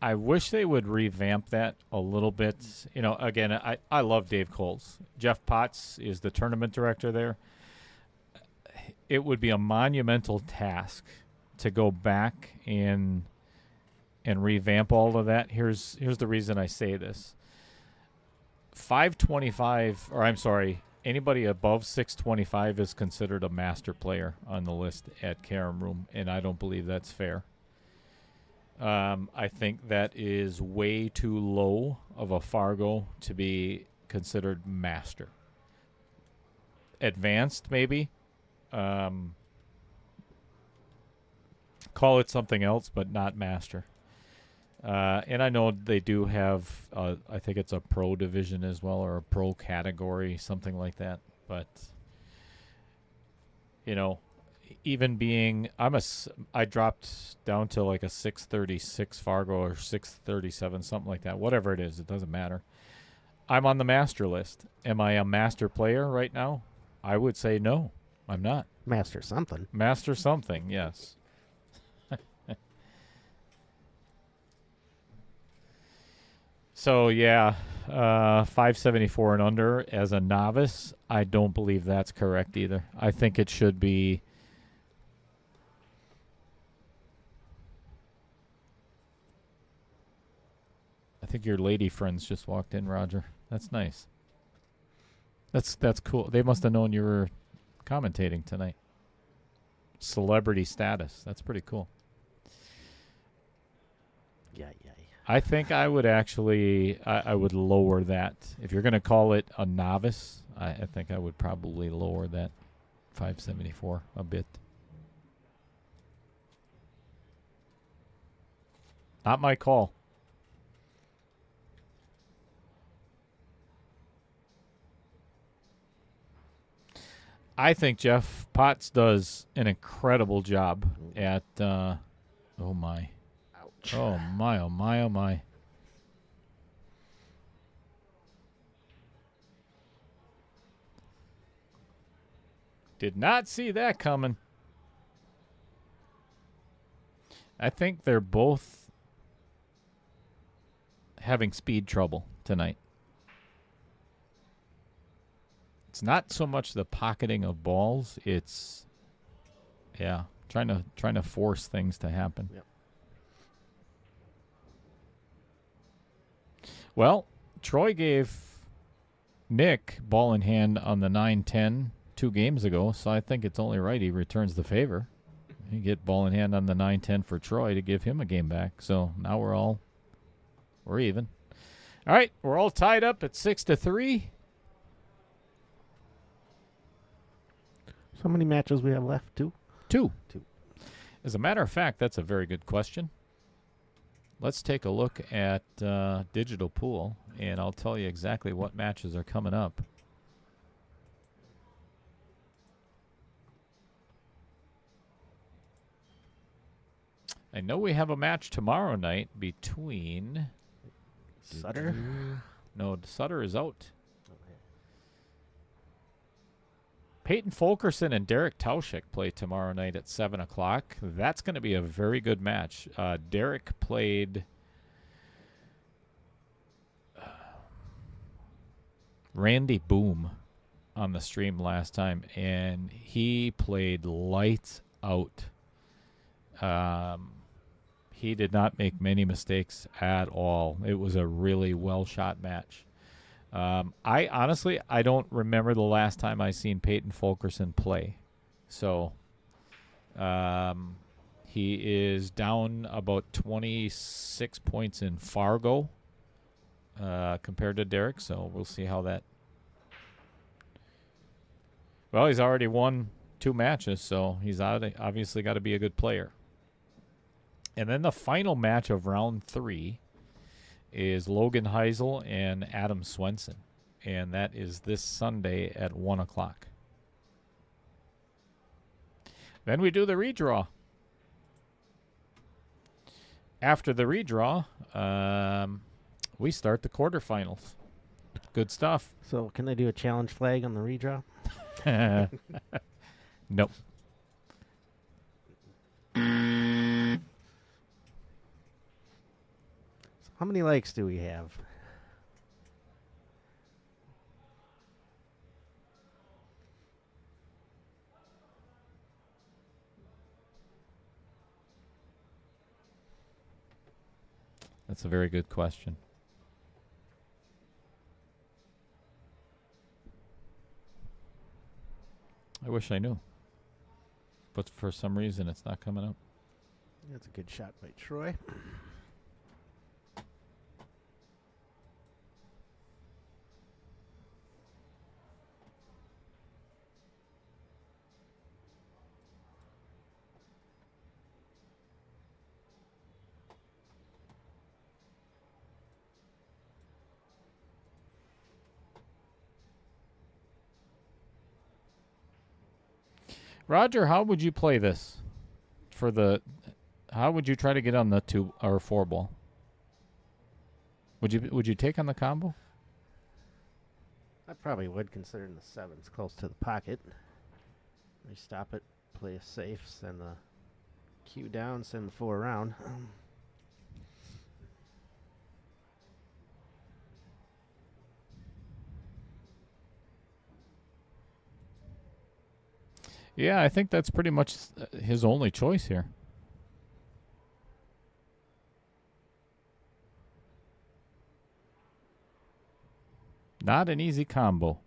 [SPEAKER 2] I wish they would revamp that a little bit. You know, again, I love Dave Coles. Jeff Potts is the tournament director there. It would be a monumental task to go back and revamp all of that. Here's the reason I say this. 525, or I'm sorry, anybody above 625 is considered a master player on the list at Carom Room, and I don't believe that's fair. I think that is way too low of a Fargo to be considered master. Advanced, maybe. Call it something else, but not master. And I know they do have, I think it's a pro division as well, or a pro category, something like that. But, you know, even being, I dropped down to like a 636 Fargo or 637, something like that. Whatever it is, it doesn't matter. I'm on the master list. Am I a master player right now? I would say no, I'm not.
[SPEAKER 3] Master something.
[SPEAKER 2] Master something, yes. So, yeah, 574 and under as a novice, I don't believe that's correct either. I think it should be... I think your lady friends just walked in, Roger. That's nice. That's cool. They must have known you were commentating tonight. Celebrity status. That's pretty cool.
[SPEAKER 3] Yeah.
[SPEAKER 2] I think I would actually, I would lower that. If you're going to call it a novice, I think I would probably lower that 574 a bit. Not my call. I think Jeff Potts does an incredible job at, oh my.
[SPEAKER 3] Ouch.
[SPEAKER 2] Oh my, oh my, oh my. Did not see that coming. I think they're both having speed trouble tonight. It's not so much the pocketing of balls, it's trying to force things to happen.
[SPEAKER 3] Yep.
[SPEAKER 2] Well, Troy gave Nick ball in hand on the 9-10 2 games ago, so I think it's only right he returns the favor. You get ball in hand on the 9-10 for Troy to give him a game back. So now we're even. All right, we're all tied up at 6-3.
[SPEAKER 3] So many matches we have left? Two.
[SPEAKER 2] As a matter of fact, that's a very good question. Let's take a look at Digital Pool, and I'll tell you exactly what matches are coming up. I know we have a match tomorrow night between...
[SPEAKER 3] Sutter?
[SPEAKER 2] No, Sutter is out. Peyton Fulkerson and Derek Tauschik play tomorrow night at 7 o'clock. That's going to be a very good match. Derek played Randy Boom on the stream last time, and he played lights out. He did not make many mistakes at all. It was a really well-shot match. I honestly don't remember the last time I seen Peyton Fulkerson play. So he is down about 26 points in Fargo compared to Derek. So we'll see how that. Well, he's already won 2 matches, so he's obviously got to be a good player. And then the final match of round 3 is Logan Heisel and Adam Swenson. And that is this Sunday at 1 o'clock. Then we do the redraw. After the redraw, we start the quarterfinals. Good stuff.
[SPEAKER 3] So can they do a challenge flag on the redraw?
[SPEAKER 2] Nope.
[SPEAKER 3] How many likes do we have?
[SPEAKER 2] That's a very good question. I wish I knew. But for some reason, it's not coming up.
[SPEAKER 3] That's a good shot by Troy.
[SPEAKER 2] Roger, how would you play this? How would you try to get on the 2 or 4 ball? Would you take on the combo?
[SPEAKER 3] I probably would, considering the 7's close to the pocket. We stop it, play it safe, send the cue down, send the 4 around.
[SPEAKER 2] Yeah, I think that's pretty much his only choice here. Not an easy combo.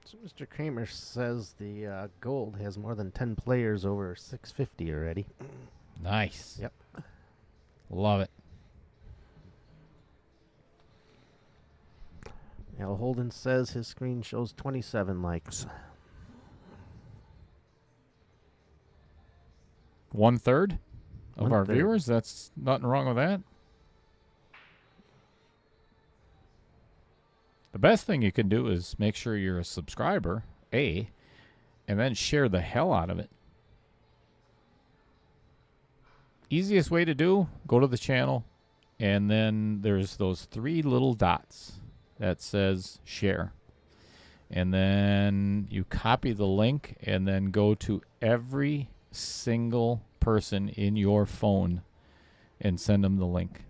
[SPEAKER 3] So Mr. Kramer says the gold has more than 10 players over 650 already.
[SPEAKER 2] Nice.
[SPEAKER 3] Yep.
[SPEAKER 2] Love it.
[SPEAKER 3] Now Holden says his screen shows 27 likes.
[SPEAKER 2] 1/3 of our
[SPEAKER 3] 1/3.
[SPEAKER 2] viewers. That's nothing wrong with that. The best thing you can do is make sure you're a subscriber, and then share the hell out of it. Easiest way to do, go to the channel, and then there's those 3 little dots that says share. And then you copy the link and then go to every single person in your phone and send them the link.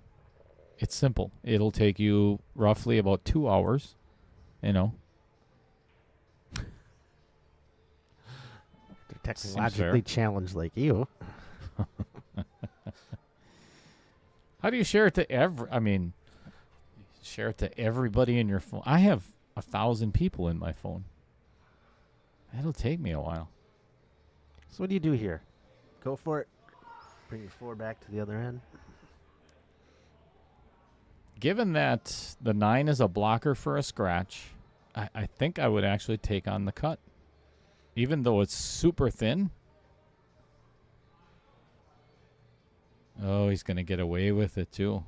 [SPEAKER 2] It's simple. It'll take you roughly about 2 hours,
[SPEAKER 3] They're technologically challenged like you.
[SPEAKER 2] How do you share it to share it to everybody in your phone? I have 1,000 people in my phone. That'll take me a while.
[SPEAKER 3] So what do you do here? Go for it. Bring your 4 back to the other end.
[SPEAKER 2] Given that the 9 is a blocker for a scratch, I think I would actually take on the cut. Even though it's super thin. Oh, he's going to get away with it too.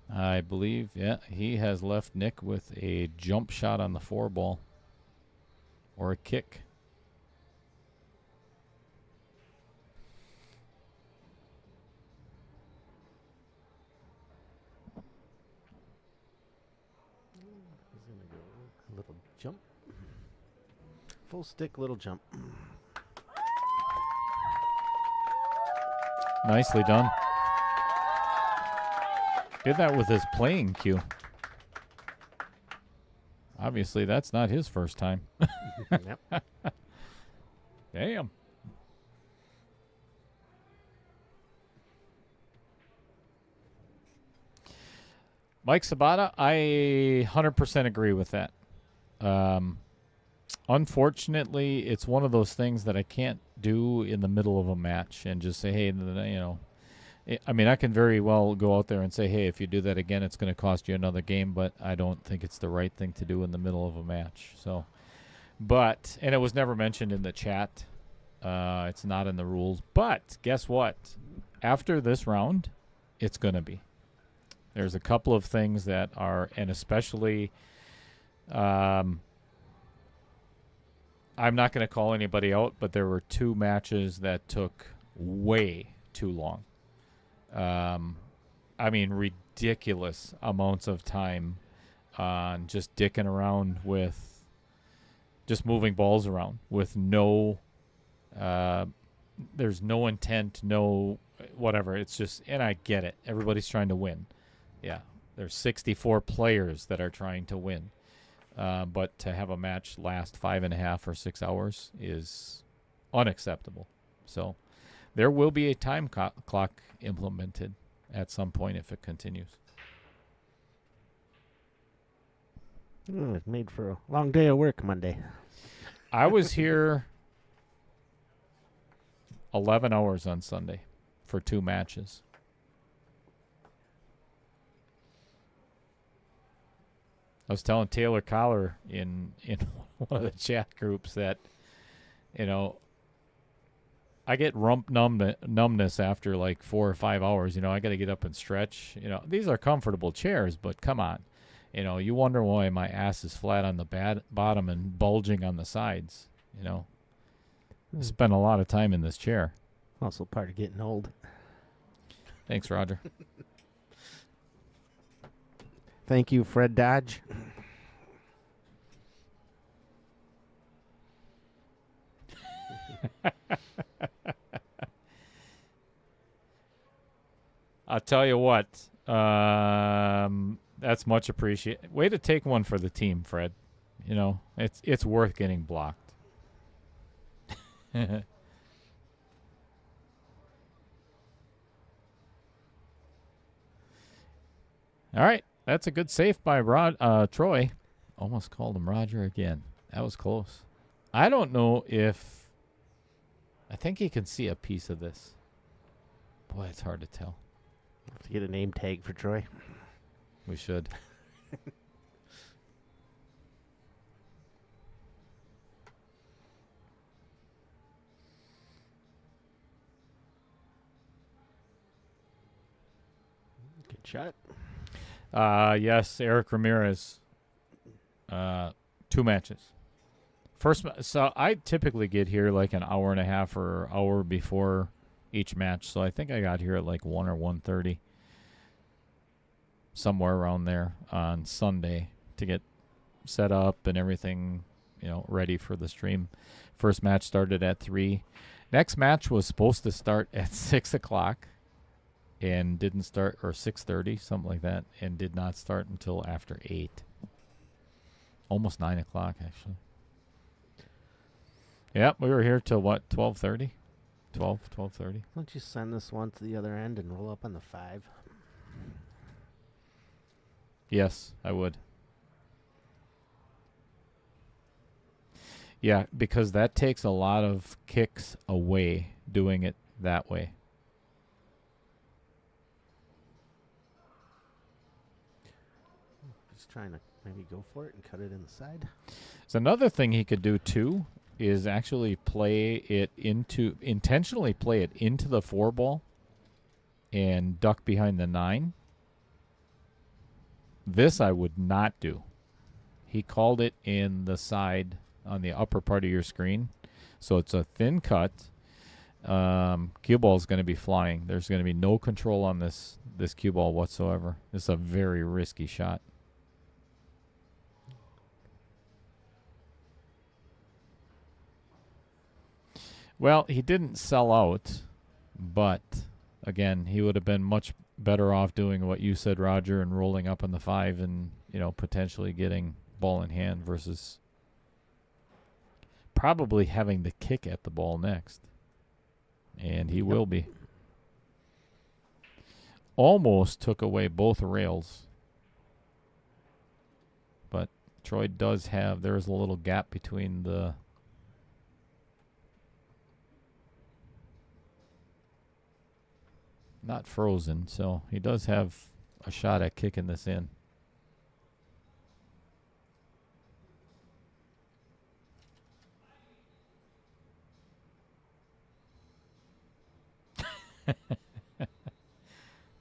[SPEAKER 2] I believe, yeah, he has left Nick with a jump shot on the 4 ball. Or a kick.
[SPEAKER 3] He's going to go a little jump. Full stick, little jump.
[SPEAKER 2] Nicely done. Did that with his playing cue. Obviously, that's not his first time.
[SPEAKER 3] Yep.
[SPEAKER 2] Damn. Mike Sabata, I 100% agree with that. Unfortunately, it's one of those things that I can't do in the middle of a match and just say, hey, I mean, I can very well go out there and say, hey, if you do that again, it's going to cost you another game, but I don't think it's the right thing to do in the middle of a match. So, and it was never mentioned in the chat. It's not in the rules. But guess what? After this round, it's going to be. There's a couple of things that are, and especially, I'm not going to call anybody out, but there were 2 matches that took way too long. I mean, ridiculous amounts of time on just dicking around with just moving balls around with no, there's no intent, no whatever. It's just, and I get it. Everybody's trying to win. Yeah, there's 64 players that are trying to win. But to have a match last 5.5 or 6 hours is unacceptable. So there will be a time clock implemented at some point if it continues.
[SPEAKER 3] It's made for a long day of work Monday.
[SPEAKER 2] I was here 11 hours on Sunday for 2 matches. I was telling Taylor Collar in one of the chat groups that, you know, I get rump numbness after like 4 or 5 hours. You know, I got to get up and stretch. You know, these are comfortable chairs, but come on. You know, you wonder why my ass is flat on the bottom and bulging on the sides. You know, I spent a lot of time in this chair.
[SPEAKER 3] Also part of getting old.
[SPEAKER 2] Thanks, Roger.
[SPEAKER 3] Thank you, Fred Dodge.
[SPEAKER 2] I'll tell you what. That's much appreciated. Way to take one for the team, Fred. You know, it's worth getting blocked. All right. That's a good save by Troy. Almost called him Roger again. That was close. I don't know if... I think he can see a piece of this. Boy, it's hard to tell.
[SPEAKER 3] Have to get a name tag for Troy.
[SPEAKER 2] We should.
[SPEAKER 3] Good shot.
[SPEAKER 2] Yes, Eric Ramirez. 2 matches. So I typically get here like an hour and a half or hour before each match. So I think I got here at like 1 or 1:30. Somewhere around there on Sunday to get set up and everything, you know, ready for the stream. First match started at 3. Next match was supposed to start at 6 o'clock and didn't start, or 6:30, something like that, and did not start until after 8. Almost 9 o'clock, actually. Yep, we were here till what, 12:30? 12:30.
[SPEAKER 3] Why don't you send this one to the other end and roll up on the 5?
[SPEAKER 2] Yes, I would. Yeah, because that takes a lot of kicks away doing it that way.
[SPEAKER 3] Just trying to maybe go for it and cut it in the side.
[SPEAKER 2] So another thing he could do too is actually intentionally play it into the 4 ball and duck behind the 9. This I would not do. He called it in the side on the upper part of your screen. So it's a thin cut. Cue ball is going to be flying. There's going to be no control on this cue ball whatsoever. This is a very risky shot. Well, he didn't sell out, but again, he would have been much better off doing what you said, Roger, and rolling up on the 5 and, you know, potentially getting ball in hand versus probably having the kick at the ball next. And he will be. Almost took away both rails. But Troy does have, there's a little gap between the not frozen, so he does have a shot at kicking this in.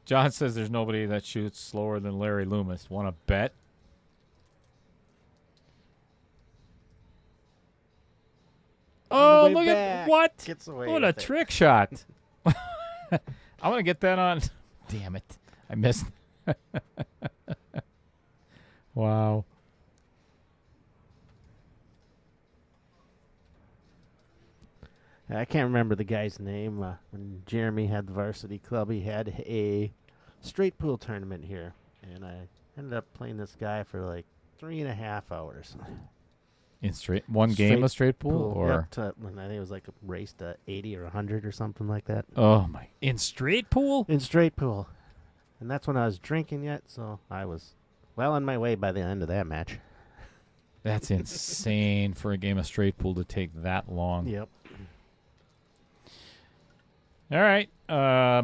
[SPEAKER 2] John says there's nobody that shoots slower than Larry Loomis. Want to bet? Oh, look at what?
[SPEAKER 3] Gets away
[SPEAKER 2] What a
[SPEAKER 3] with it.
[SPEAKER 2] trick shot. I want to get that on. Damn it. I missed. Wow.
[SPEAKER 3] I can't remember the guy's name. When Jeremy had the varsity club, he had a straight pool tournament here, and I ended up playing this guy for like 3.5 hours.
[SPEAKER 2] In one game of straight pool, or
[SPEAKER 3] Yep, I think it was like a race to 80 or 100 or something like that.
[SPEAKER 2] oh my! In straight pool?
[SPEAKER 3] In straight pool, and that's when I was drinking yet, so I was well on my way by the end of that match.
[SPEAKER 2] That's insane for a game of straight pool to take that long.
[SPEAKER 3] Yep.
[SPEAKER 2] All right.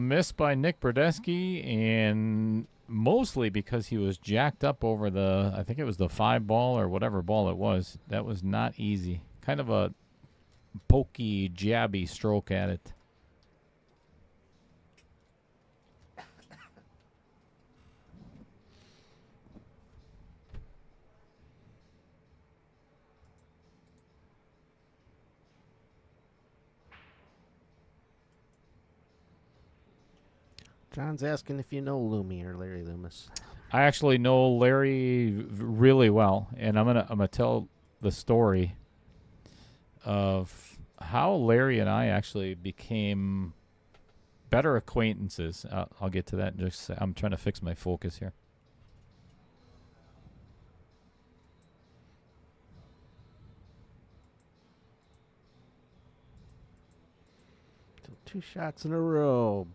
[SPEAKER 2] Missed by Nick Brodeski, and mostly because he was jacked up over I think it was the 5 ball or whatever ball it was. That was not easy. Kind of a pokey, jabby stroke at it.
[SPEAKER 3] John's asking if you know Loomy or Larry Loomis.
[SPEAKER 2] I actually know Larry really well, and I'm gonna tell the story of how Larry and I actually became better acquaintances. I'll get to that in just a sec. I'm trying to fix my focus here.
[SPEAKER 3] So 2 shots in a row.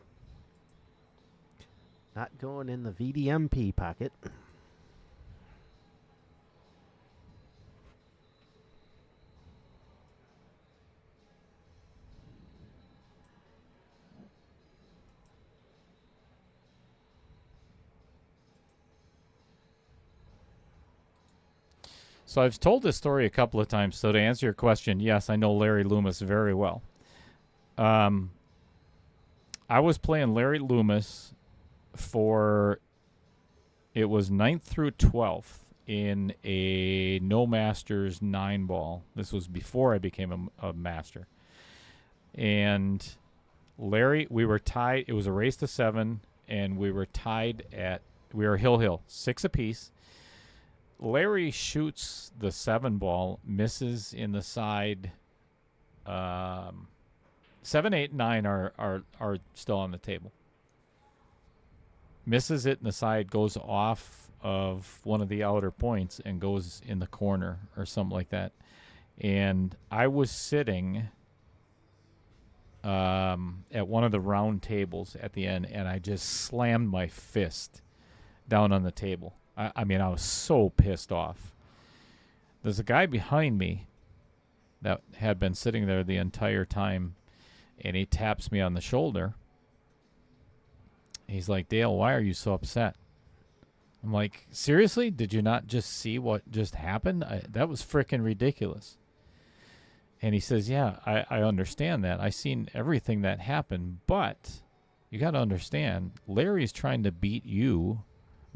[SPEAKER 3] Not going in the VDMP pocket.
[SPEAKER 2] So I've told this story a couple of times. So to answer your question, yes, I know Larry Loomis very well. I was playing Larry Loomis it was 9th through 12th in a no masters 9 ball. This was before I became a master. And Larry, we were tied. It was a race to 7, and we were tied we were hill, 6 apiece. Larry shoots the 7 ball, misses in the side. 7, 8, 9 are still on the table. Misses it in the side, goes off of one of the outer points and goes in the corner or something like that. And I was sitting at one of the round tables at the end, and I just slammed my fist down on the table. I mean, I was so pissed off. There's a guy behind me that had been sitting there the entire time, and he taps me on the shoulder. He's like, Dale, why are you so upset? I'm like, seriously? Did you not just see what just happened? That was freaking ridiculous. And he says, yeah, I understand that. I seen everything that happened, but you got to understand, Larry's trying to beat you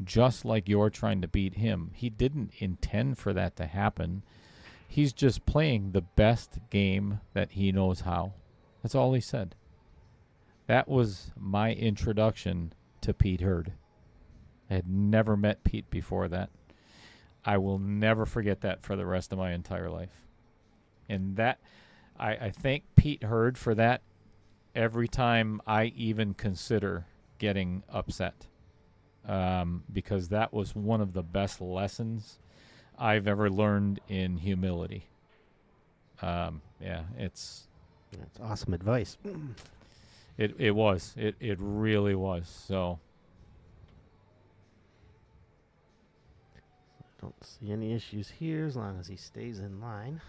[SPEAKER 2] just like you're trying to beat him. He didn't intend for that to happen. He's just playing the best game that he knows how. That's all he said. That was my introduction to Pete Hurd. I had never met Pete before that. I will never forget that for the rest of my entire life. And that, I thank Pete Hurd for that every time I even consider getting upset. Because that was one of the best lessons I've ever learned in humility. It's
[SPEAKER 3] awesome advice.
[SPEAKER 2] It was. It really was. So
[SPEAKER 3] I don't see any issues here as long as he stays in line.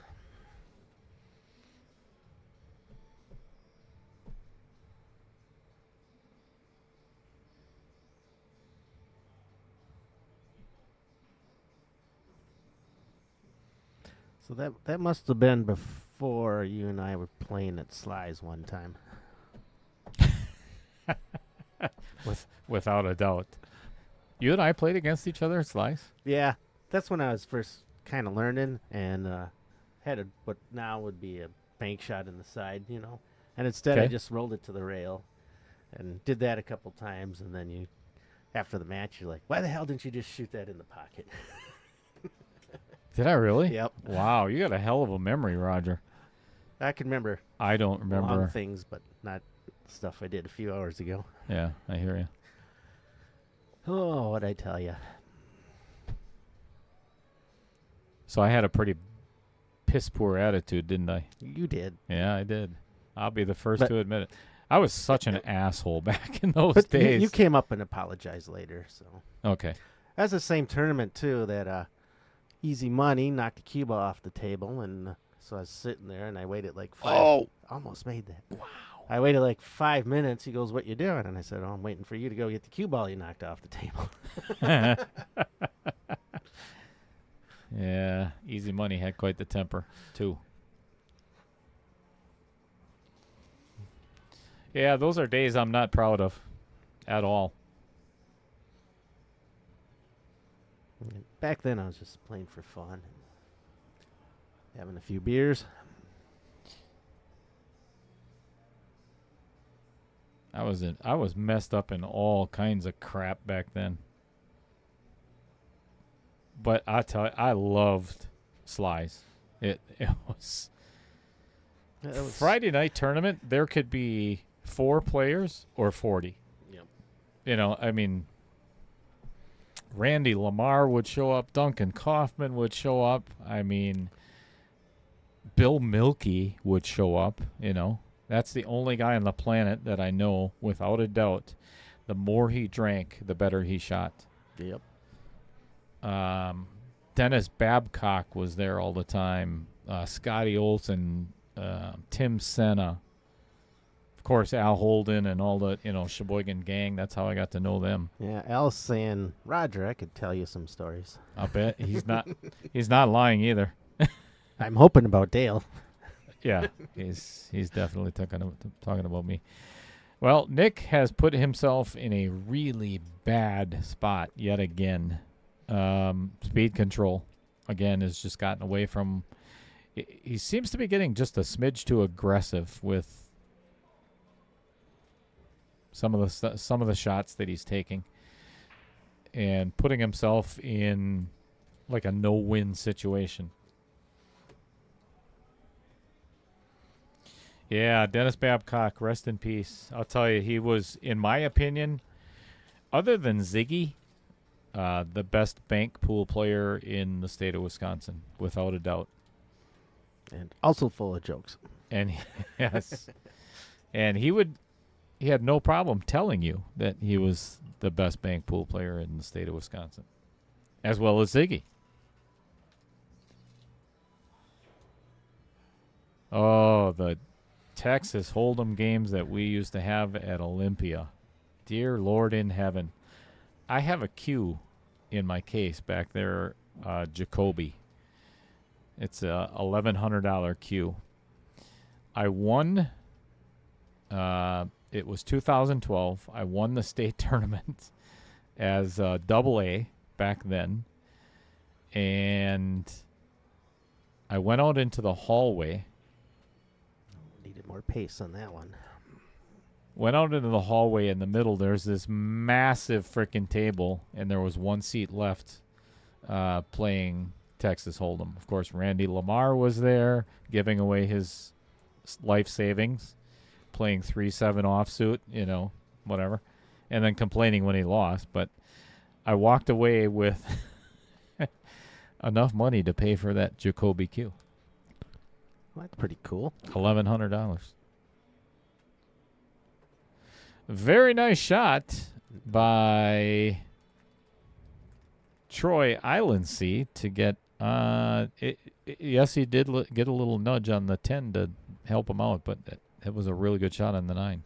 [SPEAKER 3] So that must have been before you and I were playing at Sly's one time.
[SPEAKER 2] Without a doubt. You and I played against each other at Slice?
[SPEAKER 3] Yeah, that's when I was first kind of learning and had what now would be a bank shot in the side, you know. And instead I just rolled it to the rail and did that a couple times. And then after the match, you're like, why the hell didn't you just shoot that in the pocket?
[SPEAKER 2] Did I really?
[SPEAKER 3] Yep.
[SPEAKER 2] Wow, you got a hell of a memory, Roger.
[SPEAKER 3] I can remember
[SPEAKER 2] I don't remember.
[SPEAKER 3] Long things, but not stuff I did a few hours ago.
[SPEAKER 2] Yeah, I hear you.
[SPEAKER 3] Oh, what'd I tell you?
[SPEAKER 2] So I had a pretty piss poor attitude, didn't I?
[SPEAKER 3] You did.
[SPEAKER 2] Yeah, I did. I'll be the first
[SPEAKER 3] But-
[SPEAKER 2] to admit it. I was such an asshole back in those
[SPEAKER 3] But
[SPEAKER 2] days.
[SPEAKER 3] you came up and apologized later, so.
[SPEAKER 2] Okay.
[SPEAKER 3] That's the same tournament, too, that Easy Money knocked the cue ball off the table, and so I was sitting there, and I waited like 5.
[SPEAKER 2] Oh.
[SPEAKER 3] Almost made that. Wow. I waited like 5 minutes. He goes, "What you doing?" And I said, "Oh, I'm waiting for you to go get the cue ball you knocked off the table."
[SPEAKER 2] Yeah, Easy Money had quite the temper, too. Yeah, those are days I'm not proud of at all.
[SPEAKER 3] Back then, I was just playing for fun, having a few beers.
[SPEAKER 2] I was messed up in all kinds of crap back then. But I tell you, I loved slice. It was
[SPEAKER 3] That was-
[SPEAKER 2] Friday night tournament. There could be 4 players or 40.
[SPEAKER 3] Yep.
[SPEAKER 2] You know, I mean, Randy Lamar would show up. Duncan Kaufman would show up. I mean, Bill Milkey would show up. You know, that's the only guy on the planet that I know, without a doubt, the more he drank, the better he shot.
[SPEAKER 3] Yep.
[SPEAKER 2] Dennis Babcock was there all the time. Scotty Olson, Tim Senna, of course Al Holden, and all the Sheboygan gang. That's how I got to know them.
[SPEAKER 3] Yeah, Al's saying, "Roger, I could tell you some stories."
[SPEAKER 2] I bet he's not. He's not lying either.
[SPEAKER 3] I'm hoping about Dale.
[SPEAKER 2] Yeah, he's definitely talking about me. Well, Nick has put himself in a really bad spot yet again. Speed control, again, has just gotten away from. He seems to be getting just a smidge too aggressive with some of the shots that he's taking, and putting himself in like a no-win situation. Yeah, Dennis Babcock, rest in peace. I'll tell you, he was, in my opinion, other than Ziggy, the best bank pool player in the state of Wisconsin, without a doubt.
[SPEAKER 3] And also full of jokes.
[SPEAKER 2] And yes, and he had no problem telling you that he was the best bank pool player in the state of Wisconsin, as well as Ziggy. Oh, the Texas Hold'em games that we used to have at Olympia. Dear Lord in heaven. I have a cue in my case back there, Jacoby. It's a $1,100 cue. I won, it was 2012. I won the state tournament as AA back then. And I went out into the hallway.
[SPEAKER 3] Needed more pace on that one.
[SPEAKER 2] Went out into the hallway. In the middle, there's this massive freaking table, and there was one seat left playing Texas Hold'em. Of course, Randy Lamar was there, giving away his life savings, playing 3-7 offsuit, whatever, and then complaining when he lost. But I walked away with enough money to pay for that Jacoby cue.
[SPEAKER 3] Well, that's pretty cool.
[SPEAKER 2] $1,100. Very nice shot by Troy Islandsea to get. Yes, he did get a little nudge on the 10 to help him out, but it was a really good shot on the 9.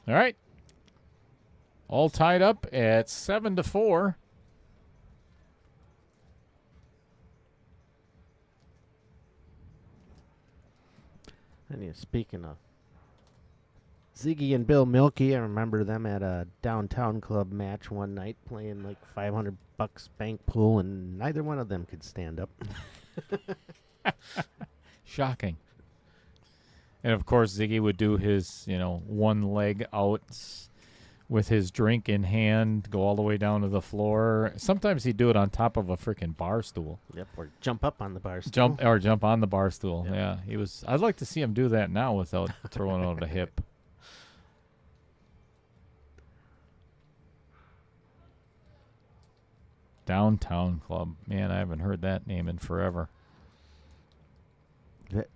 [SPEAKER 2] All right. All tied up at 7-4.
[SPEAKER 3] And speaking of Ziggy and Bill Milkey, I remember them at a downtown club match one night playing like $500 bank pool, and neither one of them could stand up.
[SPEAKER 2] Shocking. And of course, Ziggy would do his, one leg outs with his drink in hand, go all the way down to the floor. Sometimes he'd do it on top of a freaking bar stool.
[SPEAKER 3] Yep, or jump up on the bar stool.
[SPEAKER 2] Jump on the bar stool.
[SPEAKER 3] Yep.
[SPEAKER 2] Yeah, he was. I'd like to see him do that now without throwing out a hip. Downtown Club. Man, I haven't heard that name in forever.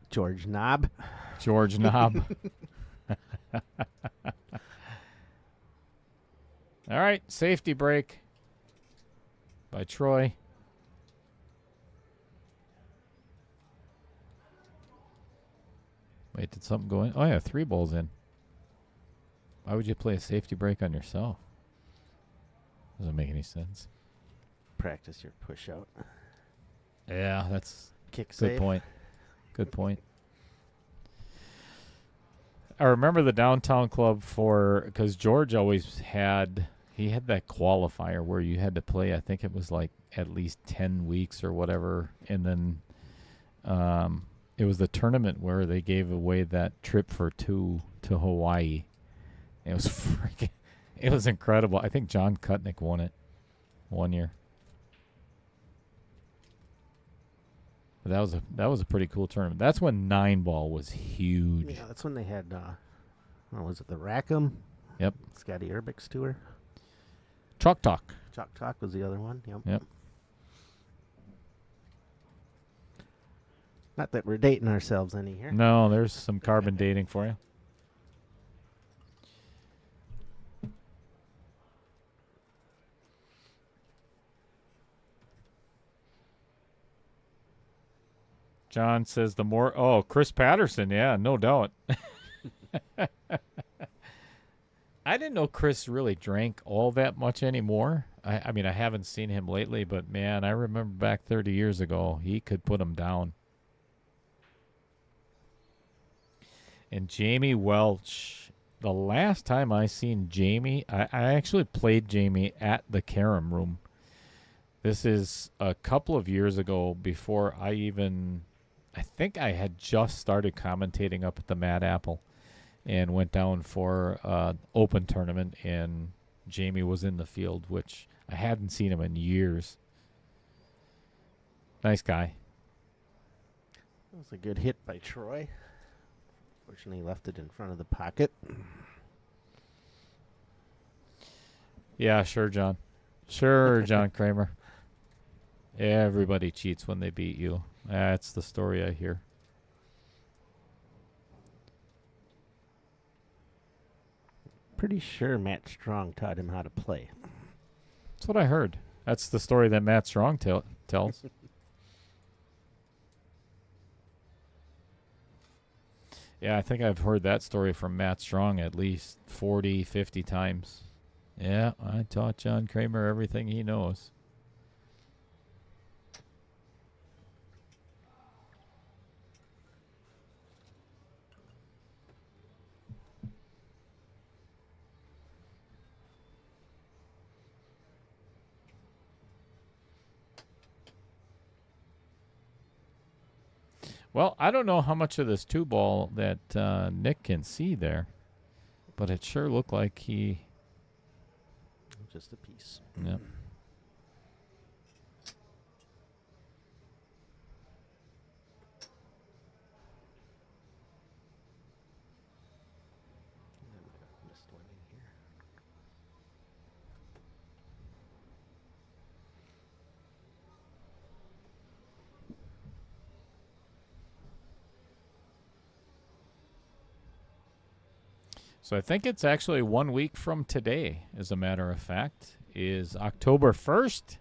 [SPEAKER 3] George Knob.
[SPEAKER 2] George Knob. All right, safety break by Troy. Wait, did something go in? Oh, yeah, 3 balls in. Why would you play a safety break on yourself? Doesn't make any sense.
[SPEAKER 3] Practice your push out.
[SPEAKER 2] Yeah, that's
[SPEAKER 3] Kick
[SPEAKER 2] good
[SPEAKER 3] save.
[SPEAKER 2] point. Good point. I remember the downtown club because George always had that qualifier where you had to play. I think it was like at least 10 weeks or whatever, and then it was the tournament where they gave away that trip for 2 to Hawaii. It was it was incredible. I think John Kutnick won it one year. But that was a pretty cool tournament. That's when 9-ball was huge.
[SPEAKER 3] Yeah, that's when they had, was it the Rackham?
[SPEAKER 2] Yep.
[SPEAKER 3] Scotty Urbick's tour.
[SPEAKER 2] Chalk Talk.
[SPEAKER 3] Chalk Talk was the other one. Yep.
[SPEAKER 2] Yep.
[SPEAKER 3] Not that we're dating ourselves any here.
[SPEAKER 2] No, there's some carbon dating for you. John says Chris Patterson. Yeah, no doubt. I didn't know Chris really drank all that much anymore. I mean, I haven't seen him lately, but man, I remember back 30 years ago, he could put him down. And Jamie Welch, the last time I seen Jamie, I actually played Jamie at the Carom Room. This is a couple of years ago before I think I had just started commentating up at the Mad Apple and went down for an open tournament, and Jamie was in the field, which I hadn't seen him in years. Nice guy.
[SPEAKER 3] That was a good hit by Troy. Fortunately, left it in front of the pocket.
[SPEAKER 2] Yeah, sure, John. Sure, John Kramer. Everybody cheats when they beat you. That's the story I hear.
[SPEAKER 3] Pretty sure Matt Strong taught him how to play.
[SPEAKER 2] That's what I heard. That's the story that Matt Strong tells. Yeah, I think I've heard that story from Matt Strong at least 40, 50 times. Yeah, I taught John Kramer everything he knows. Well, I don't know how much of this 2-ball that Nick can see there, but it sure looked like he...
[SPEAKER 3] Just a piece.
[SPEAKER 2] Yep.
[SPEAKER 3] Missed one in here.
[SPEAKER 2] So I think it's actually 1 week from today, as a matter of fact, is October 1st.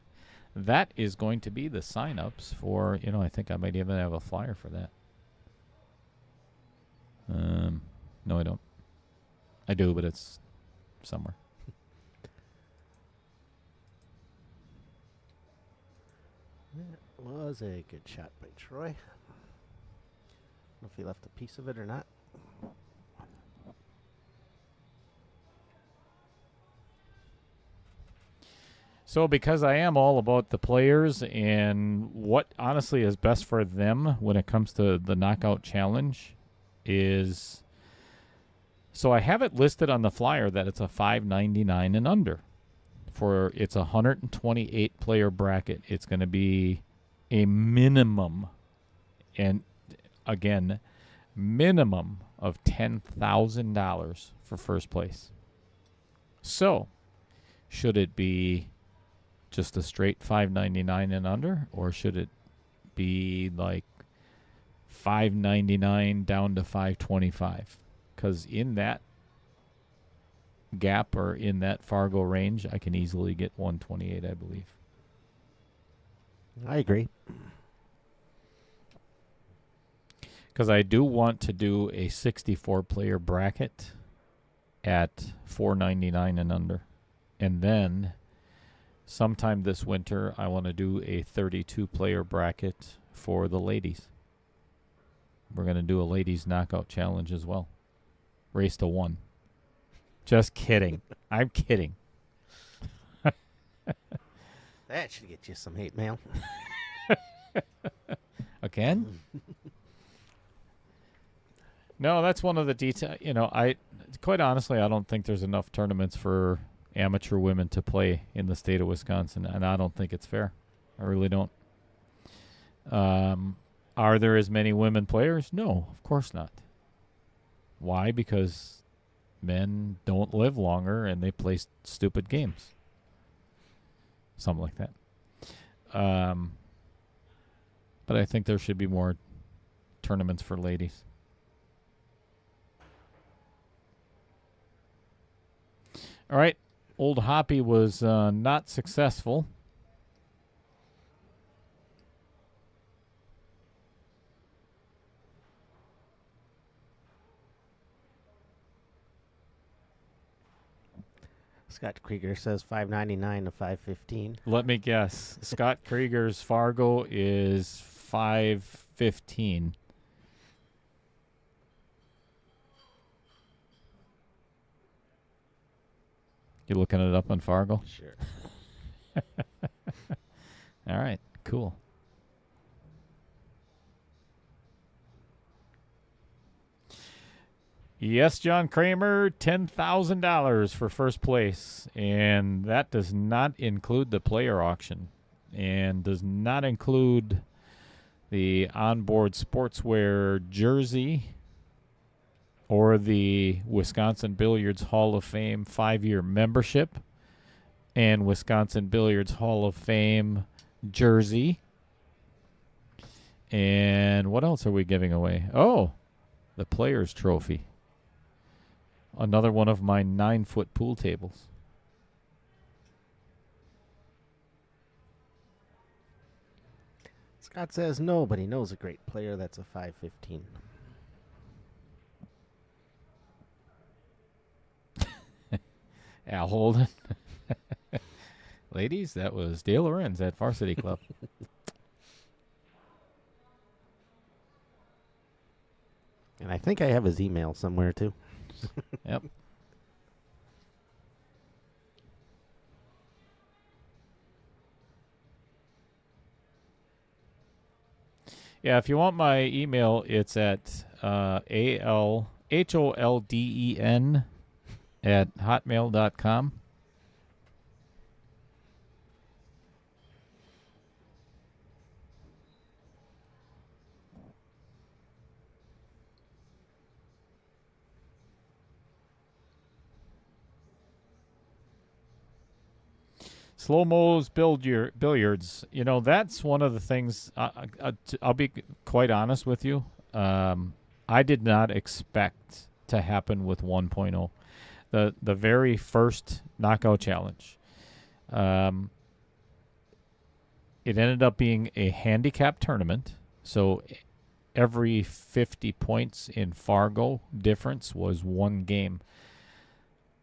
[SPEAKER 2] That is going to be the sign-ups for, I think I might even have a flyer for that. No, I don't. I do, but it's somewhere.
[SPEAKER 3] That was a good shot by Troy. I don't know if he left a piece of it or not.
[SPEAKER 2] So because I am all about the players and what honestly is best for them when it comes to the knockout challenge is So I have it listed on the flyer that it's a $5.99 and under. It's a 128 player bracket. It's going to be a minimum, and again, minimum of $10,000 for first place. So, should it be just a straight $5.99 and under, or should it be like $5.99 down to $5.25? Because in that gap or in that Fargo range, I can easily get 128, I believe.
[SPEAKER 3] I agree.
[SPEAKER 2] Because I do want to do a 64-player bracket at $4.99 and under. And then sometime this winter, I want to do a 32-player bracket for the ladies. We're going to do a ladies knockout challenge as well. Race to 1. Just kidding. I'm kidding.
[SPEAKER 3] That should get you some hate mail.
[SPEAKER 2] Again? No, that's one of the details. Quite honestly, I don't think there's enough tournaments for amateur women to play in the state of Wisconsin, and I don't think it's fair. I really don't. Are there as many women players? No, of course not. Why? Because men don't live longer and they play stupid games. Something like that. But I think there should be more tournaments for ladies. All right. Old Hoppy was not successful.
[SPEAKER 3] Scott Krieger says $5.99 to $5.15.
[SPEAKER 2] Let me guess. Scott Krieger's Fargo is $5.15. You looking it up on Fargo?
[SPEAKER 3] Sure.
[SPEAKER 2] All right, cool. Yes, John Kramer, $10,000 for first place. And that does not include the player auction and does not include the onboard sportswear jersey or the Wisconsin Billiards Hall of Fame 5-year membership and Wisconsin Billiards Hall of Fame jersey. And what else are we giving away? Oh, the Players Trophy. Another one of my 9-foot pool tables.
[SPEAKER 3] Scott says no, but he knows a great player that's a $5.15.
[SPEAKER 2] Al Holden. Ladies, that was Dale Lorenz at Varsity Club.
[SPEAKER 3] And I think I have his email somewhere, too.
[SPEAKER 2] Yep. Yeah, if you want my email, it's at ALHOLDEN at hotmail.com. Slow Mo's billiards. You know, that's one of the things. I'll be quite honest with you. I did not expect to happen with 1.0. The very first knockout challenge. It ended up being a handicap tournament. So every 50 points in Fargo difference was one game.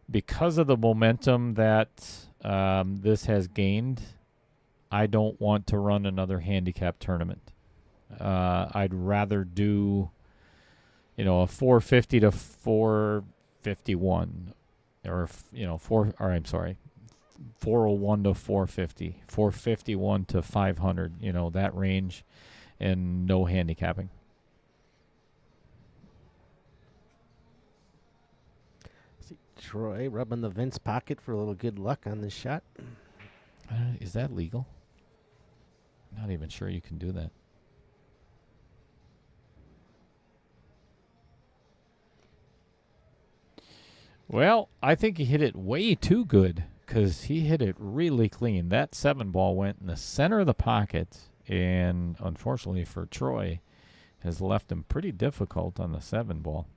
[SPEAKER 2] Because of the momentum that this has gained, I don't want to run another handicap tournament. I'd rather do, a 450 to 451, or 401 to 450, 451 to 500. That range, and no handicapping.
[SPEAKER 3] Troy rubbing the Vince pocket for a little good luck on this shot.
[SPEAKER 2] Is that legal? Not even sure you can do that. Well, I think he hit it way too good because he hit it really clean. That 7 ball went in the center of the pocket, and unfortunately for Troy, has left him pretty difficult on the 7 ball,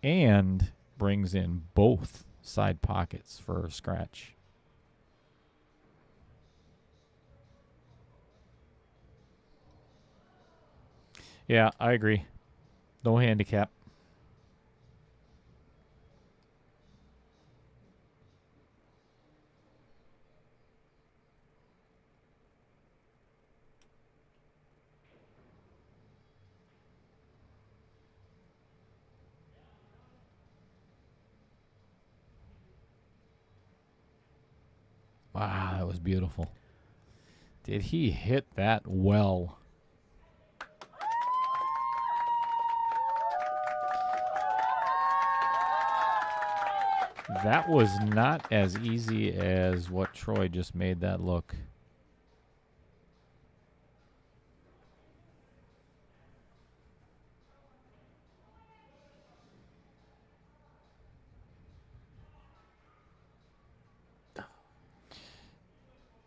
[SPEAKER 2] and brings in both side pockets for a scratch. Yeah, I agree. No handicap. Wow, that was beautiful. Did he hit that well? That was not as easy as what Troy just made that look.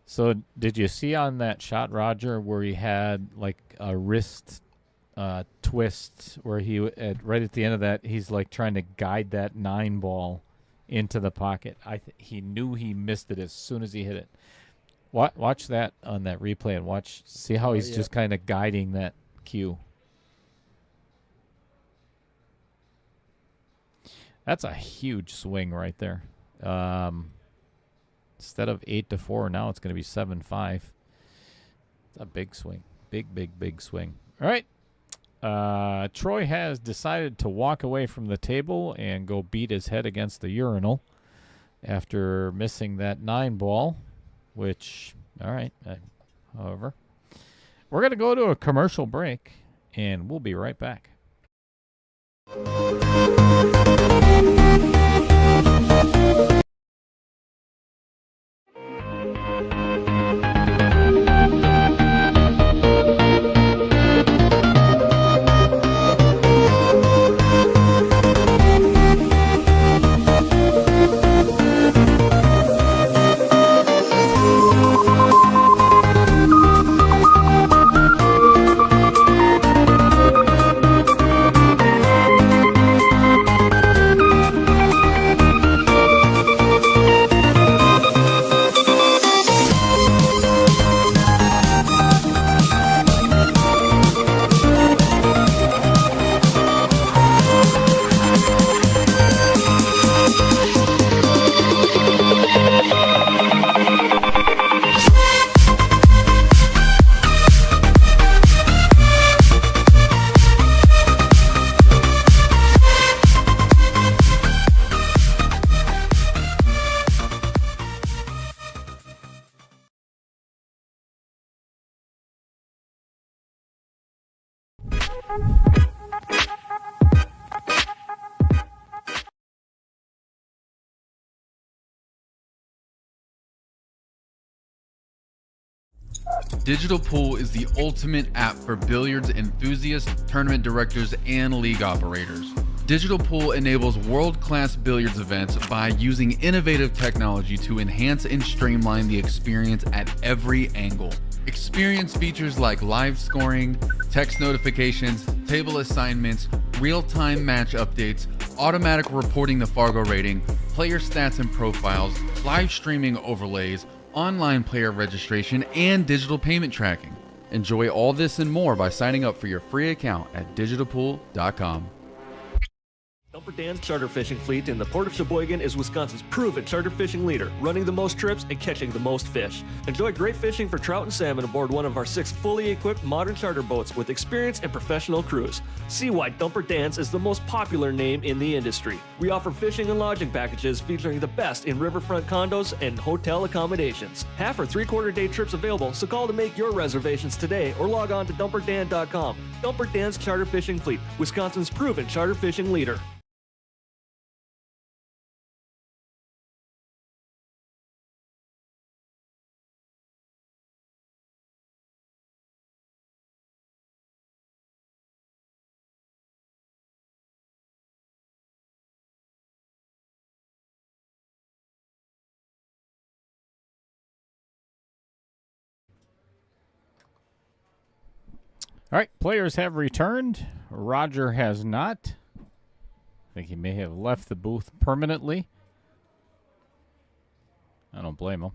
[SPEAKER 2] So did you see on that shot, Roger, where he had like a wrist twist where he, right at the end of that, he's like trying to guide that 9 ball into the pocket. He knew he missed it as soon as he hit it. Watch that on that replay and see how he's just kind of guiding that cue. That's a huge swing right there. Instead of 8-4, now it's going to be 7-5. It's a big swing. Big swing. All right. Troy has decided to walk away from the table and go beat his head against the urinal after missing that 9 ball, which, all right, however. We're going to go to a commercial break, and we'll be right back.
[SPEAKER 5] Digital Pool is the ultimate app for billiards enthusiasts, tournament directors, and league operators. Digital Pool enables world-class billiards events by using innovative technology to enhance and streamline the experience at every angle. Experience features like live scoring, text notifications, table assignments, real-time match updates, automatic reporting the Fargo rating, player stats and profiles, live streaming overlays, online player registration, and digital payment tracking. Enjoy all this and more by signing up for your free account at digitalpool.com.
[SPEAKER 1] Dumper Dan's charter fishing fleet in the Port of Sheboygan is Wisconsin's proven charter fishing leader, running the most trips and catching the most fish. Enjoy great fishing for trout and salmon aboard one of our 6 fully equipped modern charter boats with experience and professional crews. See why Dumper Dan's is the most popular name in the industry. We offer fishing and lodging packages featuring the best in riverfront condos and hotel accommodations. Half or 3/4 day trips available, so call to make your reservations today or log on to dumperdan.com. Dumper Dan's charter fishing fleet, Wisconsin's proven charter fishing leader.
[SPEAKER 2] All right, players have returned. Roger has not. I think he may have left the booth permanently. I don't blame him.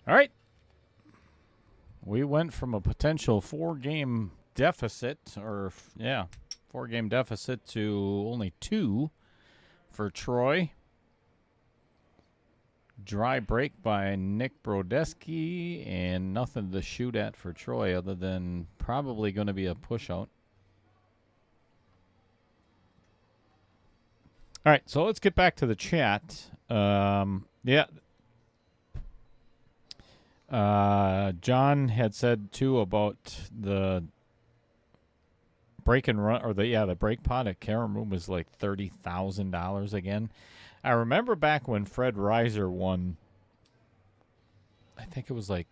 [SPEAKER 2] All right. We went from a potential 4-game deficit, to only 2 for Troy. Dry break by Nick Brodeski, and nothing to shoot at for Troy other than probably going to be a push-out. All right, so let's get back to the chat. John had said too about the break and run, or the break pot at Kramer was like $30,000 again. I remember back when Fred Reiser won, I think it was like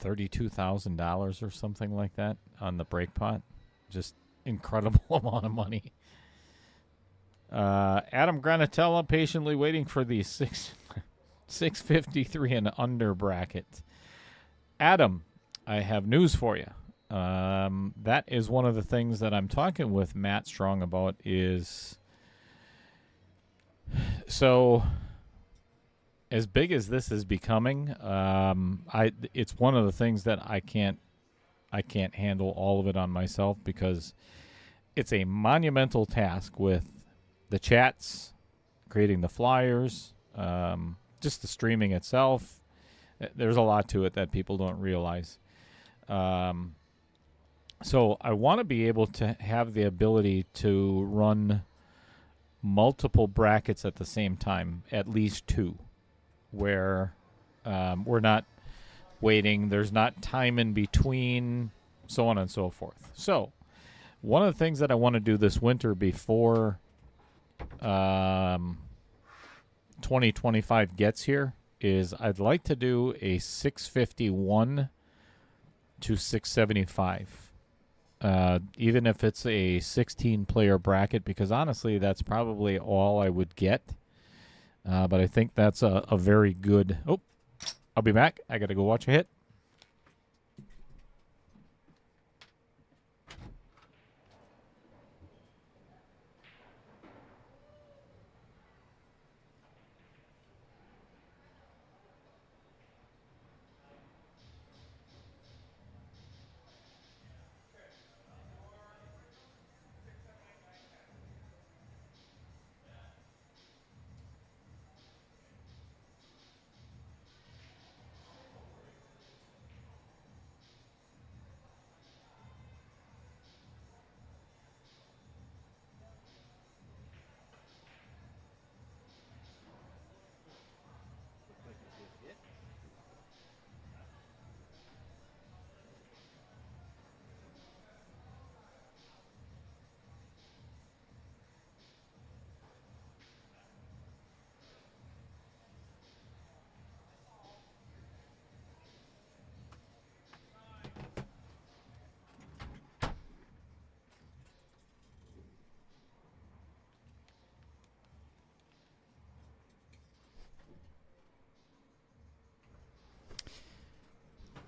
[SPEAKER 2] $32,000 or something like that on the break pot. Just incredible amount of money. Adam Granatella patiently waiting for the 653 and under bracket. Adam, I have news for you. That is one of the things that I'm talking with Matt Strong about is, so as big as this is becoming, it's one of the things that I can't handle all of it on myself because it's a monumental task with the chats, creating the flyers, just the streaming itself. There's a lot to it that people don't realize. So I want to be able to have the ability to run multiple brackets at the same time, at least 2, where we're not waiting, there's not time in between, so on and so forth. So one of the things that I want to do this winter before 2025 gets here is I'd like to do a 651 to 675. Even if it's a 16-player bracket, because honestly, that's probably all I would get. But I think that's a very good... Oh, I'll be back. I got to go watch a hit.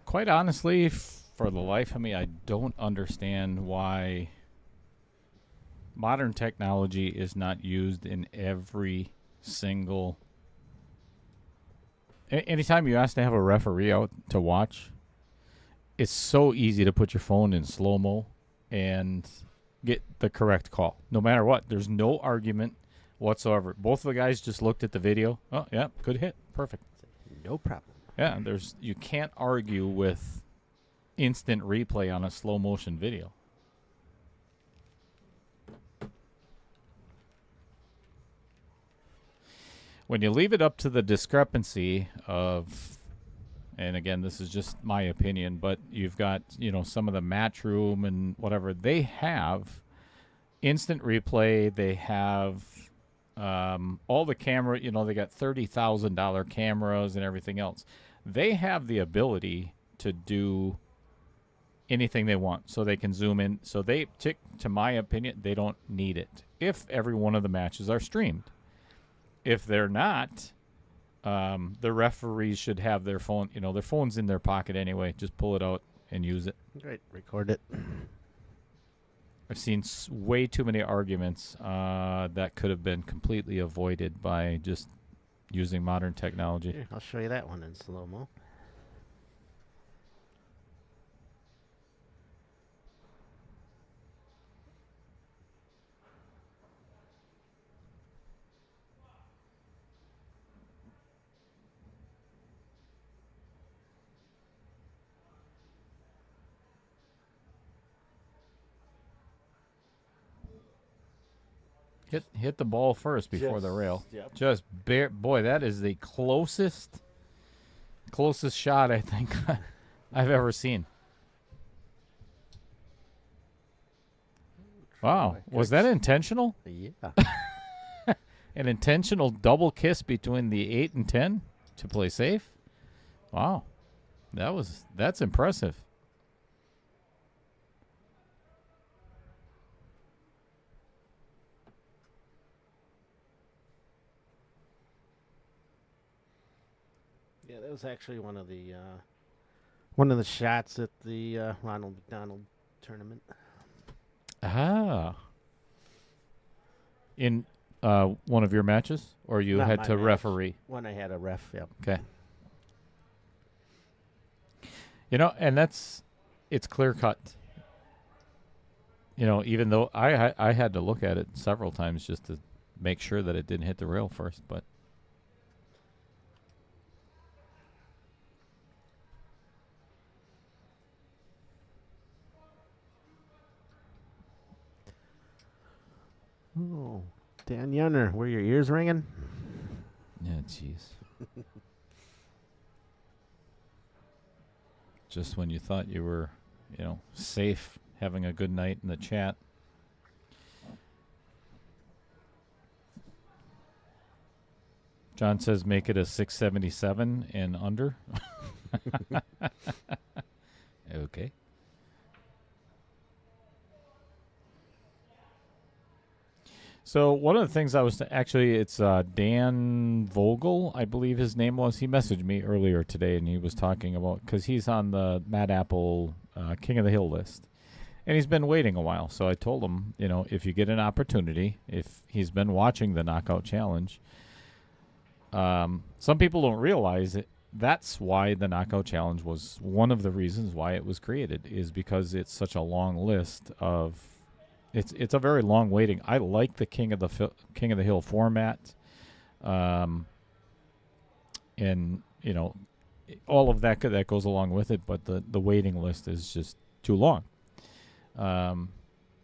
[SPEAKER 2] Quite honestly, for the life of me, I don't understand why modern technology is not used in every single... Anytime you ask to have a referee out to watch, it's so easy to put your phone in slow-mo and get the correct call. No matter what, there's no argument whatsoever. Both of the guys just looked at the video. Oh, yeah, good hit. Perfect.
[SPEAKER 3] No problem.
[SPEAKER 2] Yeah, you can't argue with instant replay on a slow motion video. When you leave it up to the discrepancy of, and again, this is just my opinion, but you've got, some of the match room and whatever, they have instant replay, they have all the camera, they got $30,000 cameras and everything else. They have the ability to do anything they want, so they can zoom in. So to my opinion, they don't need it if every one of the matches are streamed. If they're not, the referees should have their phone. Their phone's in their pocket anyway. Just pull it out and use it.
[SPEAKER 3] Great, record it.
[SPEAKER 2] I've seen way too many arguments that could have been completely avoided by just using modern technology.
[SPEAKER 3] Here, I'll show you that one in slow-mo.
[SPEAKER 2] Hit the ball first before the rail.
[SPEAKER 3] Yep.
[SPEAKER 2] Just boy, that is the closest shot I think I've ever seen. Wow, was that intentional?
[SPEAKER 3] Yeah.
[SPEAKER 2] An intentional double kiss between the 8 and 10 to play safe? Wow. That's impressive.
[SPEAKER 3] Yeah, that was actually one of the shots at the Ronald McDonald tournament.
[SPEAKER 2] Ah. In one of your matches? Or you
[SPEAKER 3] Not
[SPEAKER 2] had
[SPEAKER 3] my
[SPEAKER 2] to
[SPEAKER 3] match.
[SPEAKER 2] referee?
[SPEAKER 3] When I had a ref, yep.
[SPEAKER 2] Okay. And it's clear cut. Even though I had to look at it several times just to make sure that it didn't hit the rail first, but
[SPEAKER 3] Oh, Dan Yunner, were your ears ringing?
[SPEAKER 2] yeah, jeez. Just when you thought you were, safe, having a good night in the chat. John says make it a 677 and under. Okay. So one of the things it's Dan Vogel, I believe his name was. He messaged me earlier today, and he was talking about, because he's on the Mad Apple King of the Hill list, and he's been waiting a while. So I told him, if you get an opportunity, if he's been watching the Knockout Challenge, some people don't realize it. That's why the Knockout Challenge was one of the reasons why it was created, is because it's such a long list of. It's a very long waiting. I like the King of the Hill format, and all of that goes along with it. But the waiting list is just too long.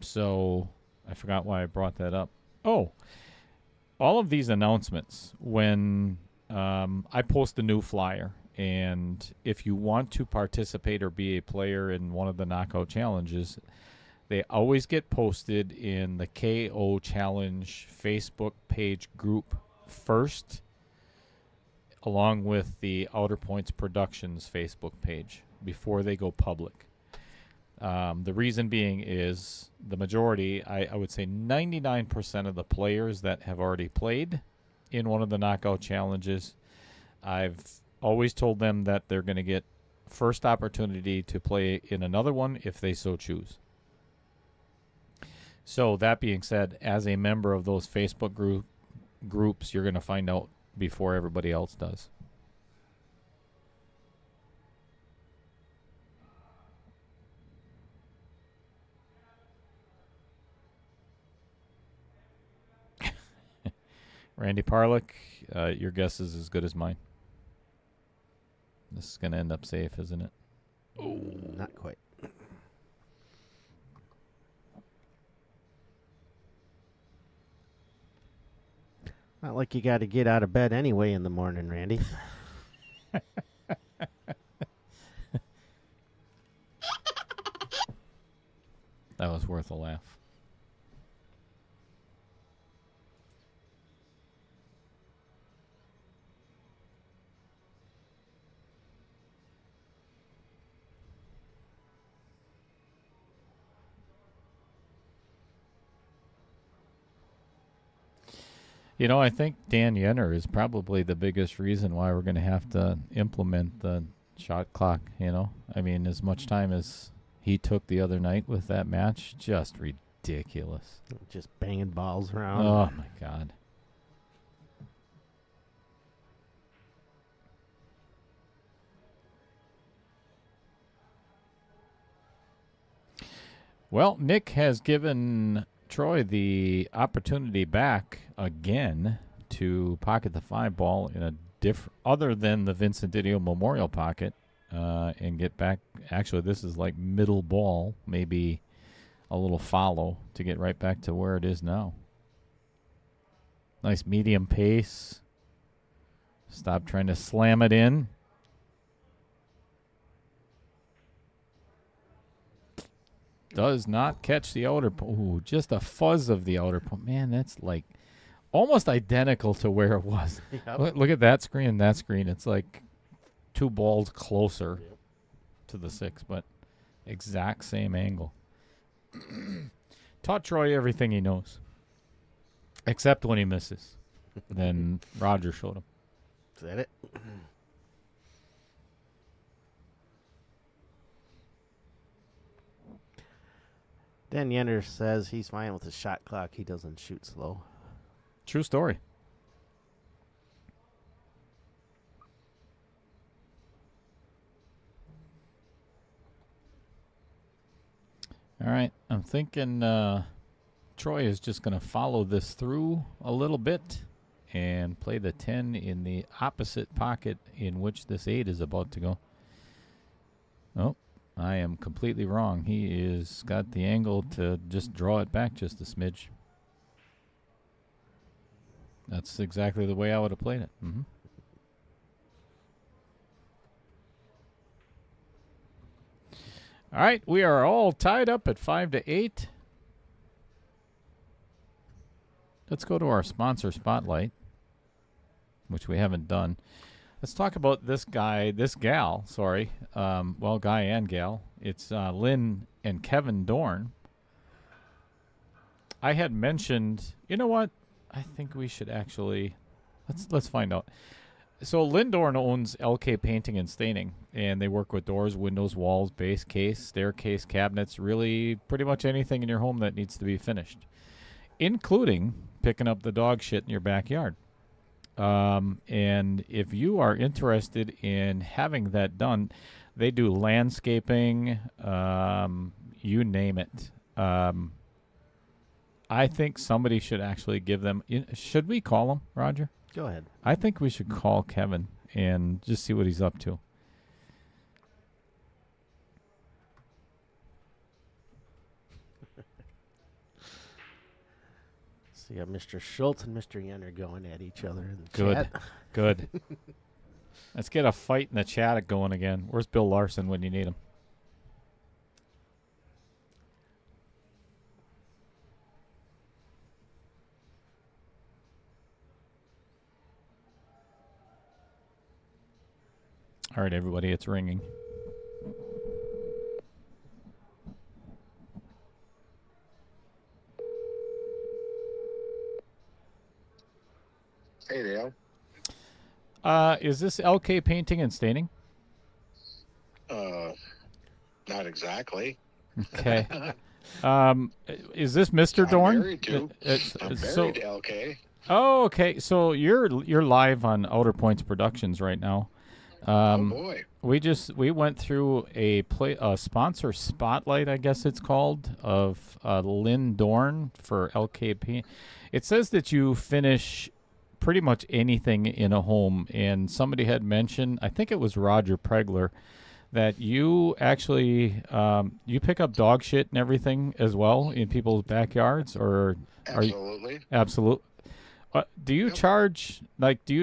[SPEAKER 2] So I forgot why I brought that up. Oh, all of these announcements when I post a new flyer, and if you want to participate or be a player in one of the Knockout Challenges, they always get posted in the KO Challenge Facebook page group first, along with the Outer Points Productions Facebook page before they go public. The reason being is the majority, I would say 99% of the players that have already played in one of the Knockout Challenges, I've always told them that they're going to get first opportunity to play in another one if they so choose. So that being said, as a member of those Facebook groups, you're going to find out before everybody else does. Randy Parlick, your guess is as good as mine. This is going to end up safe, isn't it?
[SPEAKER 3] Not quite. Not like you got to get out of bed anyway in the morning, Randy.
[SPEAKER 2] That was worth a laugh. You know, I think Dan Yenner is probably the biggest reason why we're going to have to implement the shot clock, you know? I mean, as much time as he took the other night with that match, just ridiculous.
[SPEAKER 3] Just banging balls around.
[SPEAKER 2] Oh, my God. Well, Nick has given Troy the opportunity back again to pocket the 5 ball in a other than the Vincent Didio Memorial pocket and get back. Actually, this is like middle ball, maybe a little follow to get right back to where it is now. Nice medium pace. Stop trying to slam it in. Does not catch the outer point. Ooh, just a fuzz of the outer point. Man, that's like almost identical to where it was.
[SPEAKER 3] Yep.
[SPEAKER 2] Look at that screen and that screen. It's like 2 balls closer to the 6, but exact same angle. Taught Troy everything he knows, except when he misses. Then Roger showed him.
[SPEAKER 3] Is that it? Dan Yenner says he's fine with the shot clock. He doesn't shoot slow.
[SPEAKER 2] True story. All right. I'm thinking Troy is just going to follow this through a little bit and play the 10 in the opposite pocket in which this 8 is about to go. Oh, I am completely wrong. He is got the angle to just draw it back just a smidge. That's exactly the way I would have played it. Mm-hmm. All right, we are all tied up at 5-8. Let's go to our sponsor spotlight, which we haven't done. Let's talk about this gal, well, guy and gal. It's Lynn and Kevin Dorn. I had mentioned, you know what? I think we should actually, let's find out. So Lynn Dorn owns LK Painting and Staining, and they work with doors, windows, walls, base, case, staircase, cabinets, really pretty much anything in your home that needs to be finished, including picking up the dog shit in your backyard. And if you are interested in having that done, they do landscaping, you name it. I think somebody should actually give them, should we call him, Roger?
[SPEAKER 3] Go ahead.
[SPEAKER 2] I think we should call Kevin and just see what he's up to.
[SPEAKER 3] So you got Mr. Schultz and Mr. Yenner going at each other in the
[SPEAKER 2] Good.
[SPEAKER 3] chat.
[SPEAKER 2] Good. Let's get a fight in the chat going again. Where's Bill Larson when you need him? All right, everybody, it's ringing.
[SPEAKER 6] Hey, Dale.
[SPEAKER 2] Is this LK Painting and Staining?
[SPEAKER 6] Not exactly.
[SPEAKER 2] Okay. Is this Mr.
[SPEAKER 6] I'm
[SPEAKER 2] Dorn?
[SPEAKER 6] married to. I'm married
[SPEAKER 2] So,
[SPEAKER 6] to LK.
[SPEAKER 2] oh, okay. So you're live on Outer Points Productions right now.
[SPEAKER 6] Oh boy.
[SPEAKER 2] We went through a sponsor spotlight, I guess it's called, of Lynn Dorn for LKP. It says that you finish pretty much anything in a home, and somebody had mentioned, I think it was Roger Pregler, that you actually you pick up dog shit and everything as well in people's backyards, or
[SPEAKER 6] Absolutely.
[SPEAKER 2] absolutely. Do you
[SPEAKER 6] Yep.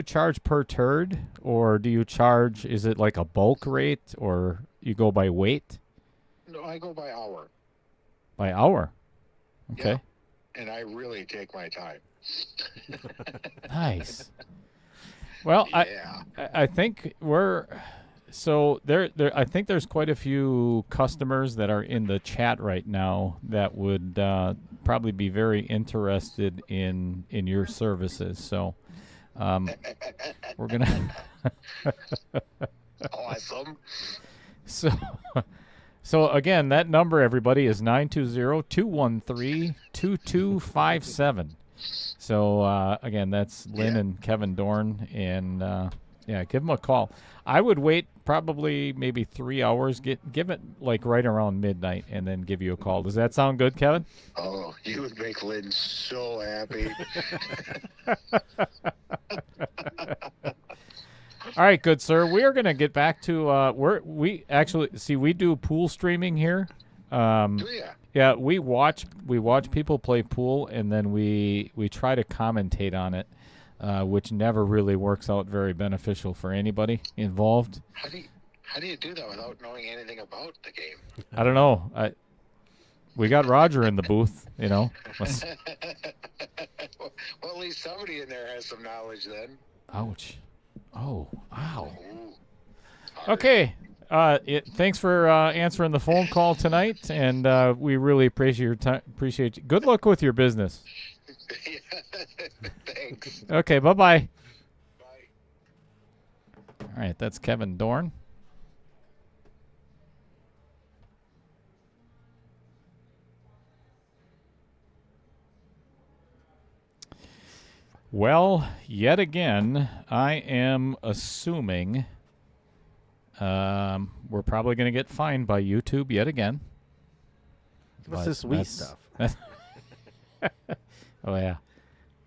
[SPEAKER 2] charge per turd, or do you charge, is it like a bulk rate, or you go by weight?
[SPEAKER 6] No, I go by hour.
[SPEAKER 2] By hour. Okay.
[SPEAKER 6] Yeah. And I really take my time.
[SPEAKER 2] Nice. Well,
[SPEAKER 6] Yeah.
[SPEAKER 2] I think we're so there I think there's quite a few customers that are in the chat right now that would probably be very interested in your services. So we're gonna.
[SPEAKER 6] Awesome.
[SPEAKER 2] So again, that number, everybody, is 920-213-2257. So again, that's Lynn and Kevin Dorn, and yeah, give them a call. I would wait probably maybe 3 hours. Give it like right around midnight, and then give you a call. Does that sound good, Kevin?
[SPEAKER 6] Oh, you would make Lynn so happy.
[SPEAKER 2] All right, good sir. We are going to get back to we do pool streaming here.
[SPEAKER 6] Do ya?
[SPEAKER 2] Yeah, we watch people play pool, and then we try to commentate on it, which never really works out very beneficial for anybody involved.
[SPEAKER 6] How do you do that without knowing anything about the game?
[SPEAKER 2] I don't know. We got Roger in the booth, you know.
[SPEAKER 6] Well, at least somebody in there has some knowledge then.
[SPEAKER 2] Ouch. Oh, ow.
[SPEAKER 6] Ooh.
[SPEAKER 2] Okay. Thanks for answering the phone call tonight, and we really appreciate your time. Appreciate you. Good luck with your business.
[SPEAKER 6] Thanks.
[SPEAKER 2] Okay. Bye-bye.
[SPEAKER 6] Bye.
[SPEAKER 2] All right. That's Kevin Dorn. Well, yet again, I am assuming we're probably going to get fined by YouTube yet again.
[SPEAKER 3] What's this Wii stuff?
[SPEAKER 2] Oh, yeah.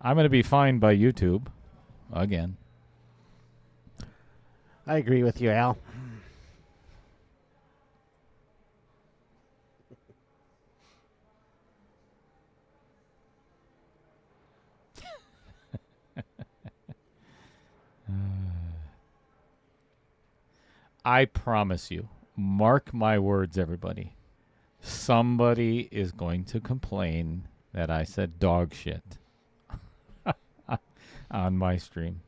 [SPEAKER 2] I'm going to be fined by YouTube again.
[SPEAKER 3] I agree with you, Al.
[SPEAKER 2] I promise you, mark my words, everybody. Somebody is going to complain that I said dog shit on my stream.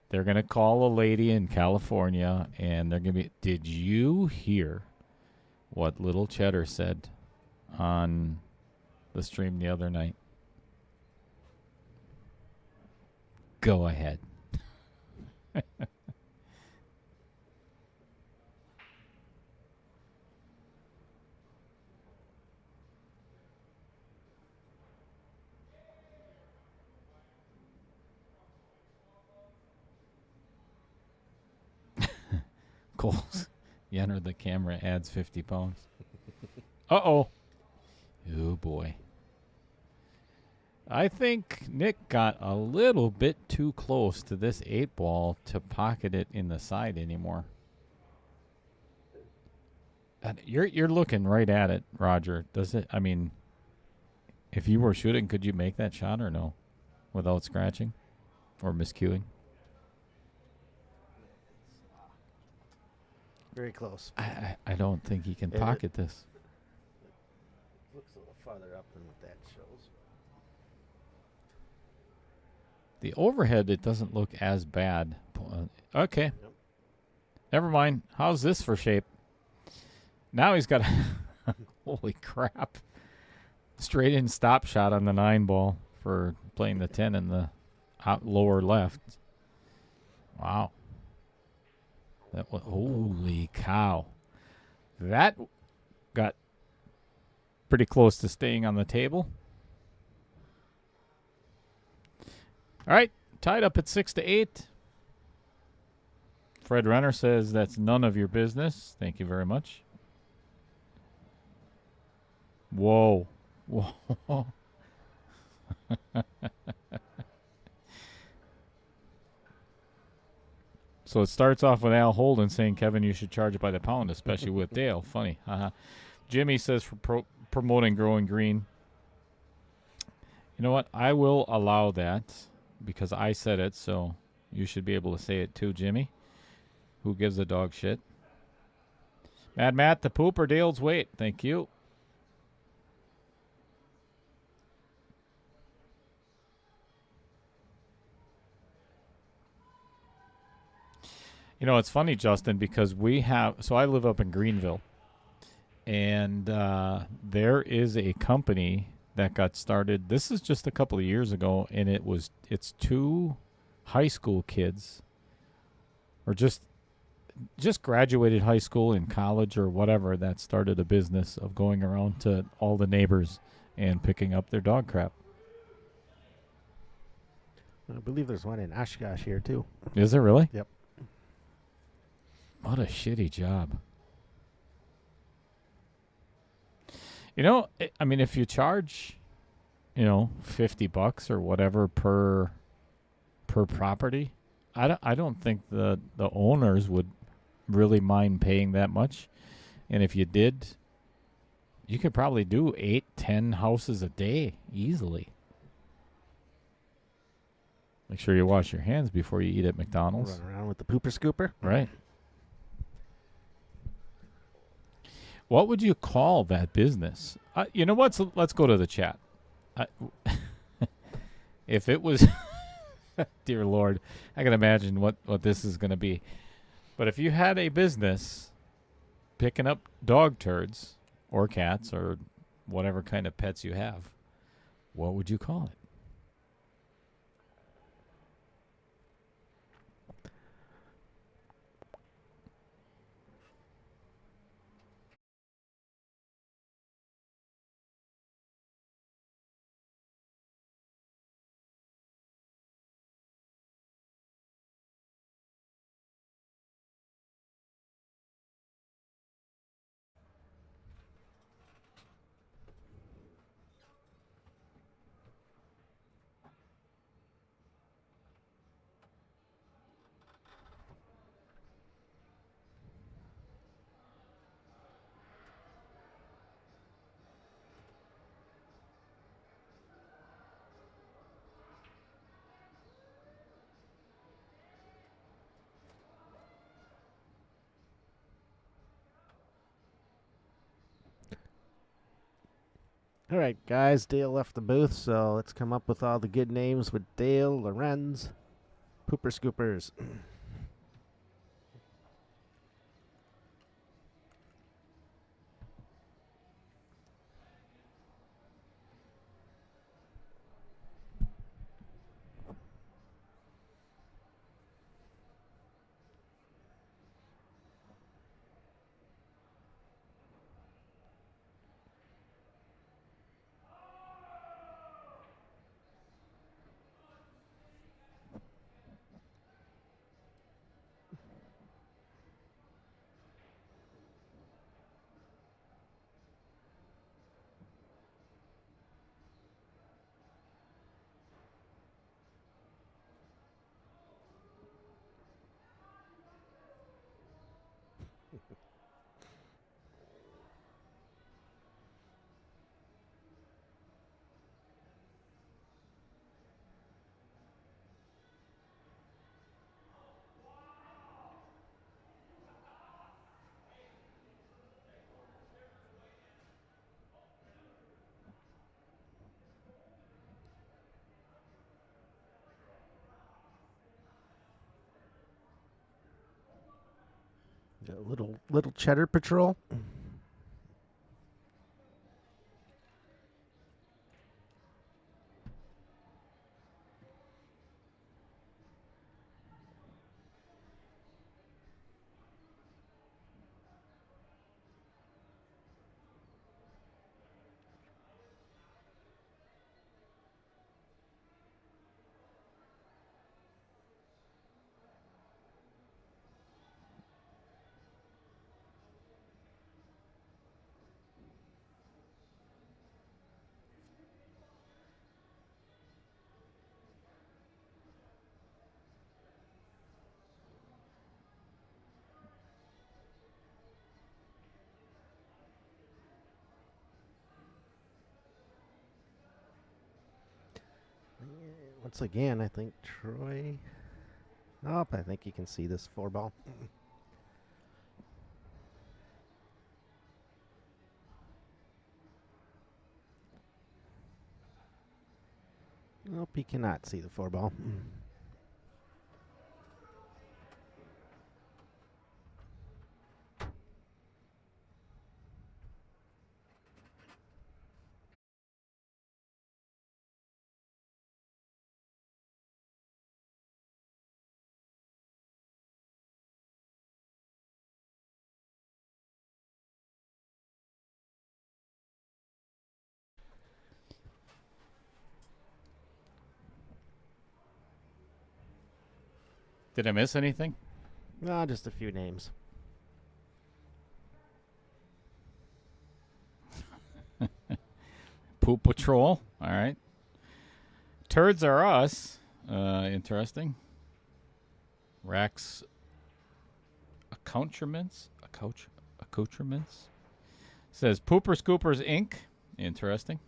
[SPEAKER 2] They're going to call a lady in California, and they're going to be, did you hear what Little Cheddar said on the stream the other night? Go ahead. Coles, you enter the camera, adds 50 pounds. Uh-oh. Oh, boy. I think Nick got a little bit too close to this 8-ball to pocket it in the side anymore. And you're looking right at it, Roger. Does it? I mean, if you were shooting, could you make that shot or no? Without scratching or miscuing?
[SPEAKER 3] Very close.
[SPEAKER 2] I don't think he can pocket this.
[SPEAKER 3] Looks a little farther up than what that shows.
[SPEAKER 2] The overhead, it doesn't look as bad. Okay.
[SPEAKER 3] Yep.
[SPEAKER 2] Never mind. How's this for shape? Now he's got a holy crap. Straight in stop shot on the 9-ball for playing the 10 in the lower left. Wow. That was, holy cow. That got pretty close to staying on the table. All right, tied up at 6-8. Fred Renner says that's none of your business. Thank you very much. Whoa. Whoa. So it starts off with Al Holden saying, Kevin, you should charge it by the pound, especially with Dale. Funny. Jimmy says for promoting Growing Green. You know what? I will allow that because I said it, so you should be able to say it too, Jimmy. Who gives a dog shit? Mad Matt, the poop or Dale's weight? Thank you. You know, it's funny, Justin, because I live up in Greenville, and there is a company that got started. This is just a couple of years ago, and it's two high school kids, or just graduated high school and college or whatever, that started a business of going around to all the neighbors and picking up their dog crap.
[SPEAKER 3] I believe there's one in Oshkosh here too.
[SPEAKER 2] Is there really?
[SPEAKER 3] Yep.
[SPEAKER 2] What a shitty job. You know, I mean, if you charge, $50 or whatever per property, I don't think the owners would really mind paying that much. And if you did, you could probably do 8-10 houses a day easily. Make sure you wash your hands before you eat at McDonald's.
[SPEAKER 3] Run around with the pooper scooper.
[SPEAKER 2] Right. What would you call that business? You know what? Let's go to the chat. If it was, dear Lord, I can imagine what this is going to be. But if you had a business picking up dog turds or cats or whatever kind of pets you have, what would you call it?
[SPEAKER 3] All right, guys. Dale left the booth, so let's come up with all the good names with Dale, Lorenz, Pooper Scoopers. Little cheddar patrol. Once again, I think Troy. Nope, I think you can see this 4-ball. Nope, he cannot see the 4-ball.
[SPEAKER 2] Did I miss anything?
[SPEAKER 3] No, just a few names.
[SPEAKER 2] Poop Patrol. All right. Turds Are Us. Interesting. Rax accoutrements. Accoutrements. Says Pooper Scoopers Inc. Interesting.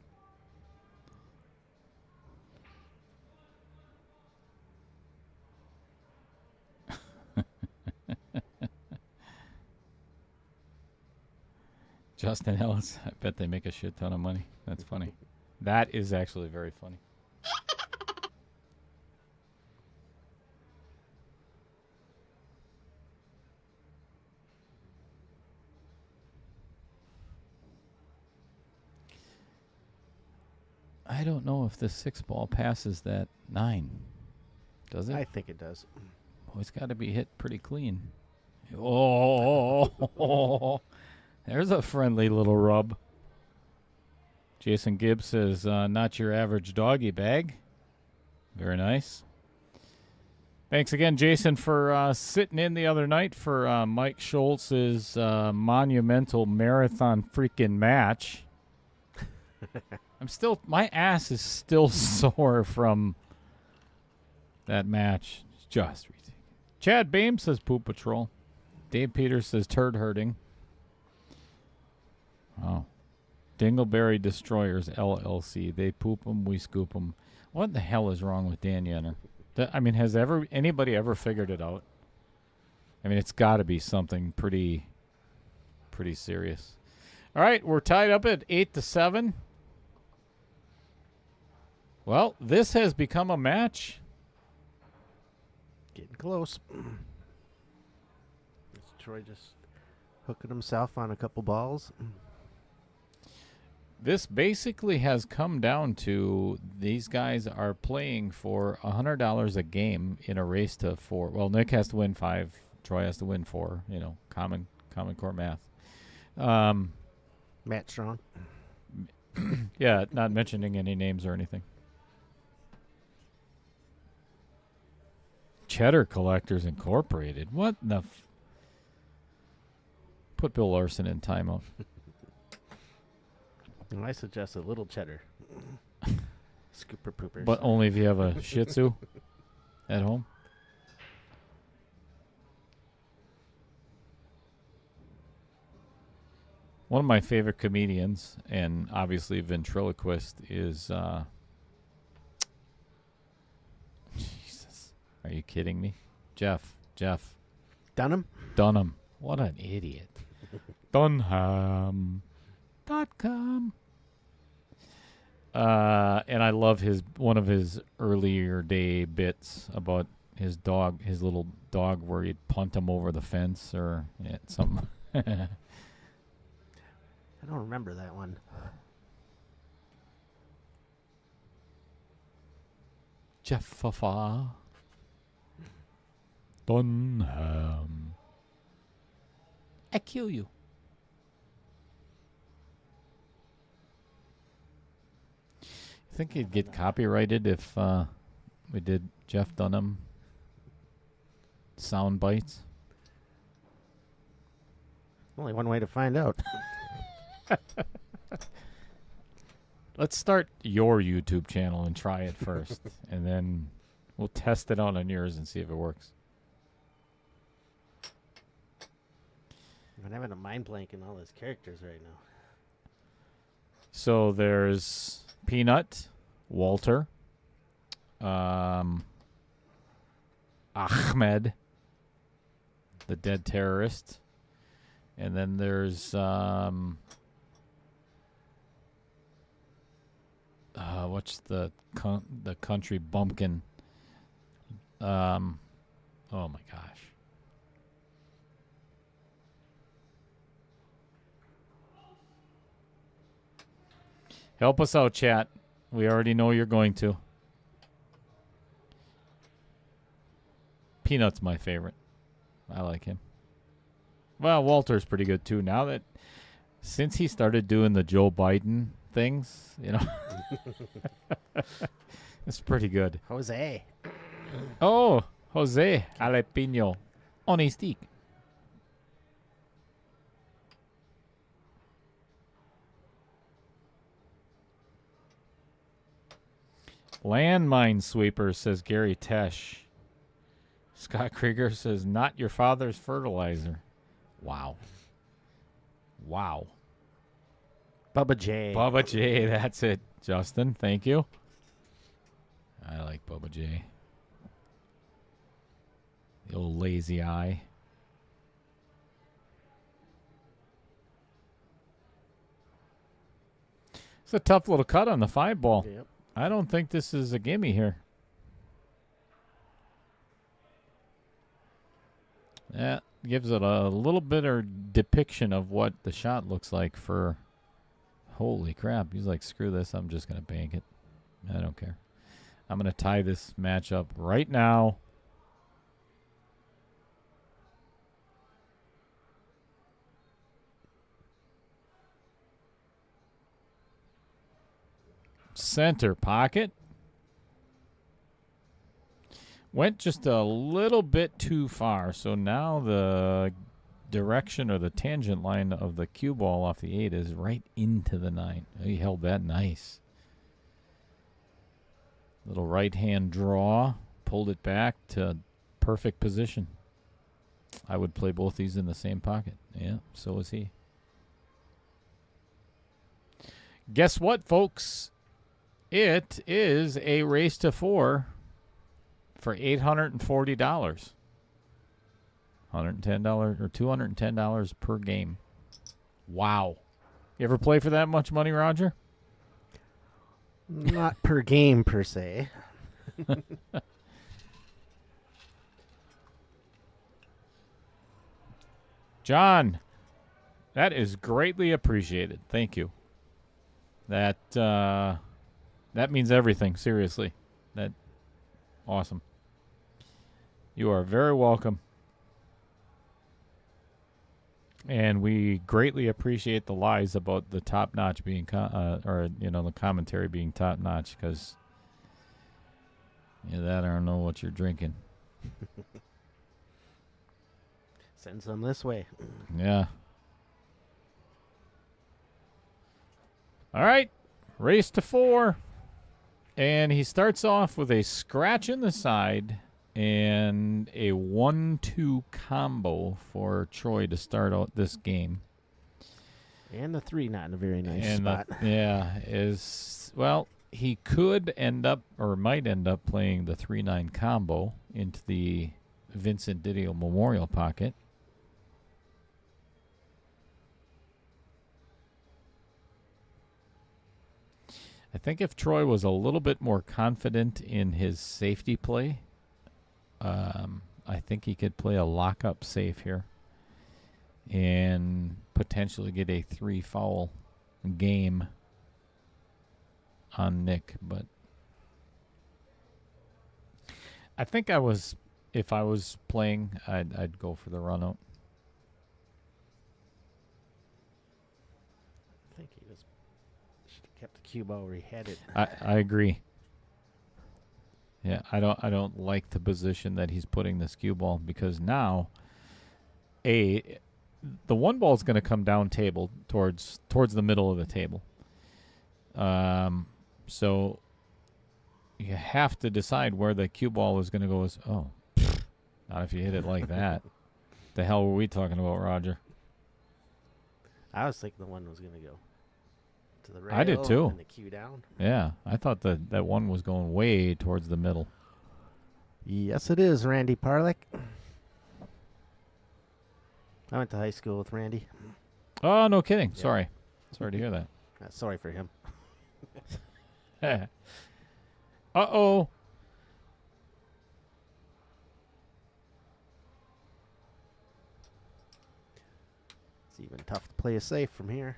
[SPEAKER 2] Justin Ellis. I bet they make a shit ton of money. That's funny. That is actually very funny. I don't know if the 6-ball passes that 9. Does it?
[SPEAKER 3] I think it does.
[SPEAKER 2] Oh, it's got to be hit pretty clean. Oh, there's a friendly little rub. Jason Gibbs says, not your average doggy bag. Very nice. Thanks again, Jason, for sitting in the other night for Mike Schultz's monumental marathon freaking match. My ass is still sore from that match. It's just ridiculous. Chad Bames says Poop Patrol. Dave Peters says turd herding. Oh. Dingleberry Destroyers LLC. They poop them, we scoop them. What the hell is wrong with Dan Yenner? I mean, has anybody ever figured it out? I mean, it's got to be something pretty serious. All right, we're tied up at 8-7. Well, this has become a match.
[SPEAKER 3] Getting close. Is Troy just hooking himself on a couple balls?
[SPEAKER 2] This basically has come down to these guys are playing for $100 a game in a race to 4. Well, Nick has to win 5. Troy has to win 4. You know, common core math.
[SPEAKER 3] Matt Strong.
[SPEAKER 2] Yeah, not mentioning any names or anything. Cheddar Collectors Incorporated. What the put Bill Larson in timeout.
[SPEAKER 3] I suggest a little cheddar. Scooper poopers.
[SPEAKER 2] But only if you have a Shih Tzu at home. One of my favorite comedians, and obviously ventriloquist, is Jesus. Are you kidding me? Jeff.
[SPEAKER 3] Dunham?
[SPEAKER 2] Dunham. What an idiot. Dunham.com. And I love one of his earlier day bits about his little dog, where he'd punt him over the fence or something.
[SPEAKER 3] I don't remember that one.
[SPEAKER 2] Jeff Fafa. Dunham. I kill you. I think he'd get copyrighted if we did Jeff Dunham sound bites.
[SPEAKER 3] Only one way to find out.
[SPEAKER 2] Let's start your YouTube channel and try it first, and then we'll test it out on yours and see if it works.
[SPEAKER 3] I'm having a mind blank in all his characters right now.
[SPEAKER 2] So there's Peanut, Walter, Ahmed, the dead terrorist, and then there's what's the country bumpkin? Oh my gosh. Help us out, chat. We already know you're going to. Peanut's my favorite. I like him. Well, Walter's pretty good too. Since he started doing the Joe Biden things, it's pretty good.
[SPEAKER 3] Jose.
[SPEAKER 2] Oh, Jose Jalapeno on a stick. Landmine sweeper, says Gary Tesh. Scott Krieger says, not your father's fertilizer. Wow. Wow.
[SPEAKER 3] Bubba J.
[SPEAKER 2] Bubba J, that's it. Justin, thank you. I like Bubba J. The old lazy eye. It's a tough little cut on the 5-ball.
[SPEAKER 3] Yep.
[SPEAKER 2] I don't think this is a gimme here. That gives it a little bit of depiction of what the shot looks like for... Holy crap. He's like, screw this. I'm just going to bank it. I don't care. I'm going to tie this match up right now. Center pocket. Went just a little bit too far. So now the direction or the tangent line of the cue ball off the 8 is right into the 9. He held that nice. Little right hand draw. Pulled it back to perfect position. I would play both these in the same pocket. Yeah, so is he. Guess what, folks? It is a race to 4 for $840. $110 or $210 per game. Wow. You ever play for that much money, Roger?
[SPEAKER 3] Not per game, per se.
[SPEAKER 2] John, that is greatly appreciated. Thank you. That means everything, seriously. That awesome. You are very welcome. And we greatly appreciate the lies about the top notch being, the commentary being top notch, because that I don't know what you're drinking.
[SPEAKER 3] Send some this way.
[SPEAKER 2] Yeah. All right. Race to 4. And he starts off with a scratch in the side and a 1-2 combo for Troy to start out this game.
[SPEAKER 3] And the 3 not in a very nice spot.
[SPEAKER 2] He could end up or might end up playing the 3-9 combo into the Vincent Didio Memorial pocket. I think if Troy was a little bit more confident in his safety play, I think he could play a lock-up safe here and potentially get a 3-foul game on Nick. But I think if I was playing, I'd go for the run-out.
[SPEAKER 3] I think he should have kept the cue ball where he had it.
[SPEAKER 2] I agree. Yeah, I don't like the position that he's putting this cue ball, because now the 1 ball is going to come down table towards the middle of the table. So you have to decide where the cue ball is going to go. Not if you hit it like that. The hell were we talking about, Roger?
[SPEAKER 3] I was thinking the 1 was going to go to the rail.
[SPEAKER 2] I did too.
[SPEAKER 3] And the cue down.
[SPEAKER 2] Yeah, I thought that 1 was going way towards the middle.
[SPEAKER 3] Yes, it is, Randy Parlick. I went to high school with Randy.
[SPEAKER 2] Oh, no kidding.
[SPEAKER 3] Yeah.
[SPEAKER 2] Sorry to hear that.
[SPEAKER 3] Sorry for him.
[SPEAKER 2] Uh-oh.
[SPEAKER 3] It's even tough to play it safe from here.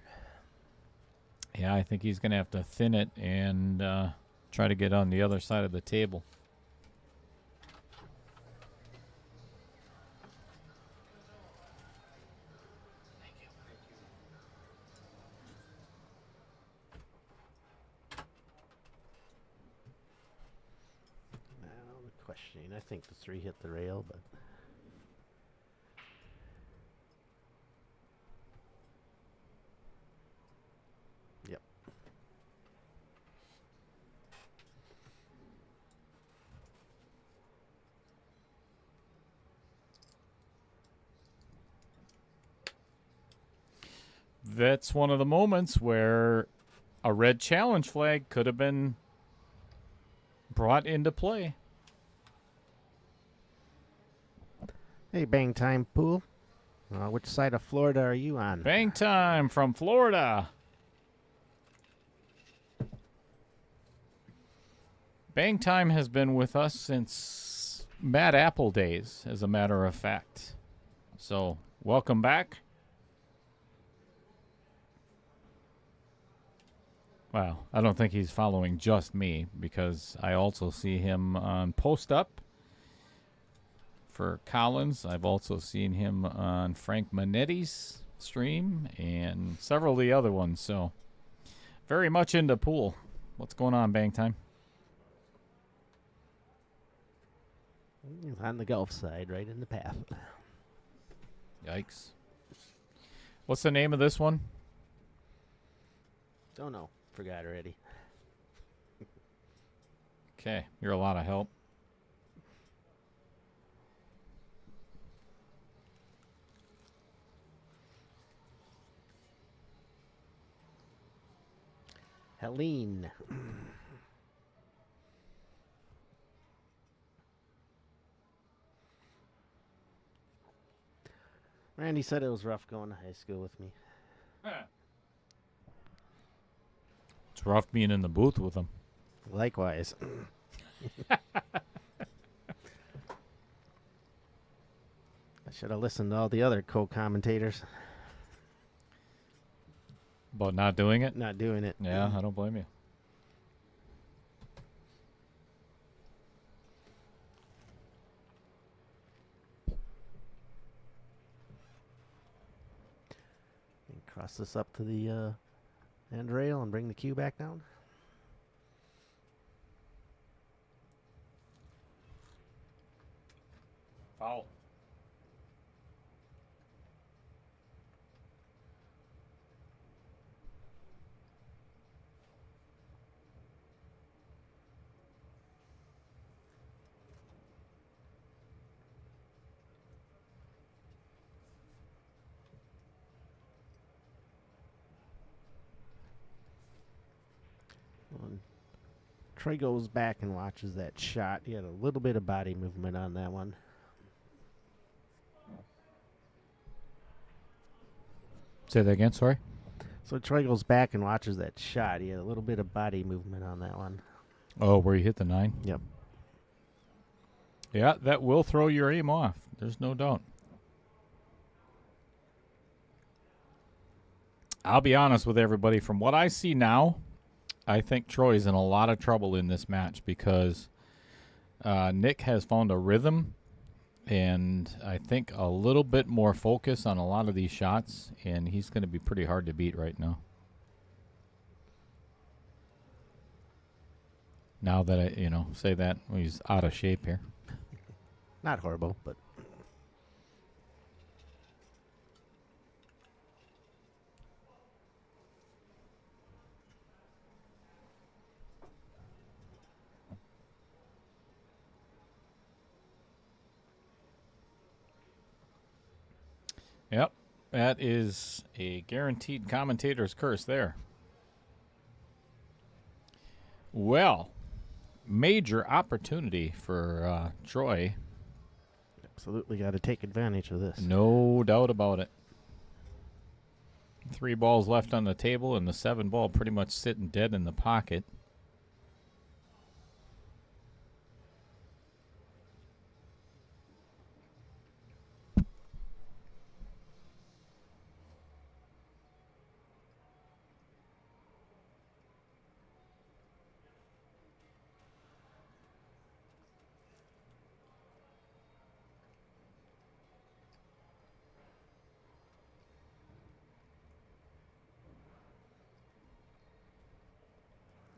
[SPEAKER 2] Yeah, I think he's going to have to thin it and try to get on the other side of the table.
[SPEAKER 3] Now the question machine. I think the 3 hit the rail, but yep.
[SPEAKER 2] That's one of the moments where a red challenge flag could have been brought into play.
[SPEAKER 3] Hey, Bang Time Pool. Which side of Florida are you on?
[SPEAKER 2] Bang time from Florida. Bang time has been with us since Mad Apple days, as a matter of fact. So, welcome back. Well, I don't think he's following just me, because I also see him on Post Up for Collins. I've also seen him on Frank Manetti's stream and several of the other ones. So, very much into pool. What's going on, Bang Time?
[SPEAKER 3] On the Gulf side, right in the path.
[SPEAKER 2] Yikes. What's the name of this one?
[SPEAKER 3] Don't know. Forgot already.
[SPEAKER 2] Okay, you're a lot of help.
[SPEAKER 3] Helene. Randy said it was rough going to high school with me.
[SPEAKER 2] It's rough being in the booth with him.
[SPEAKER 3] Likewise. I should have listened to all the other co-commentators.
[SPEAKER 2] About not doing it?
[SPEAKER 3] Not doing it.
[SPEAKER 2] Yeah, I don't blame you.
[SPEAKER 3] Cross this up to the end rail and bring the cue back down.
[SPEAKER 2] Foul.
[SPEAKER 3] When Troy goes back and watches that shot, he had a little bit of body movement on that one.
[SPEAKER 2] Say that again, sorry?
[SPEAKER 3] So Troy goes back and watches that shot. He had a little bit of body movement on that one.
[SPEAKER 2] Oh, where you hit the 9?
[SPEAKER 3] Yep.
[SPEAKER 2] Yeah, that will throw your aim off. There's no doubt. I'll be honest with everybody. From what I see now, I think Troy's in a lot of trouble in this match because Nick has found a rhythm and I think a little bit more focus on a lot of these shots, and he's going to be pretty hard to beat right now. Now that I, say that, he's out of shape here.
[SPEAKER 3] Not horrible, but
[SPEAKER 2] Yep, that is a guaranteed commentator's curse there. Well, major opportunity for Troy.
[SPEAKER 3] absolutely got to take advantage of this.
[SPEAKER 2] No doubt about it. 3 balls left on the table, and the 7 ball pretty much sitting dead in the pocket.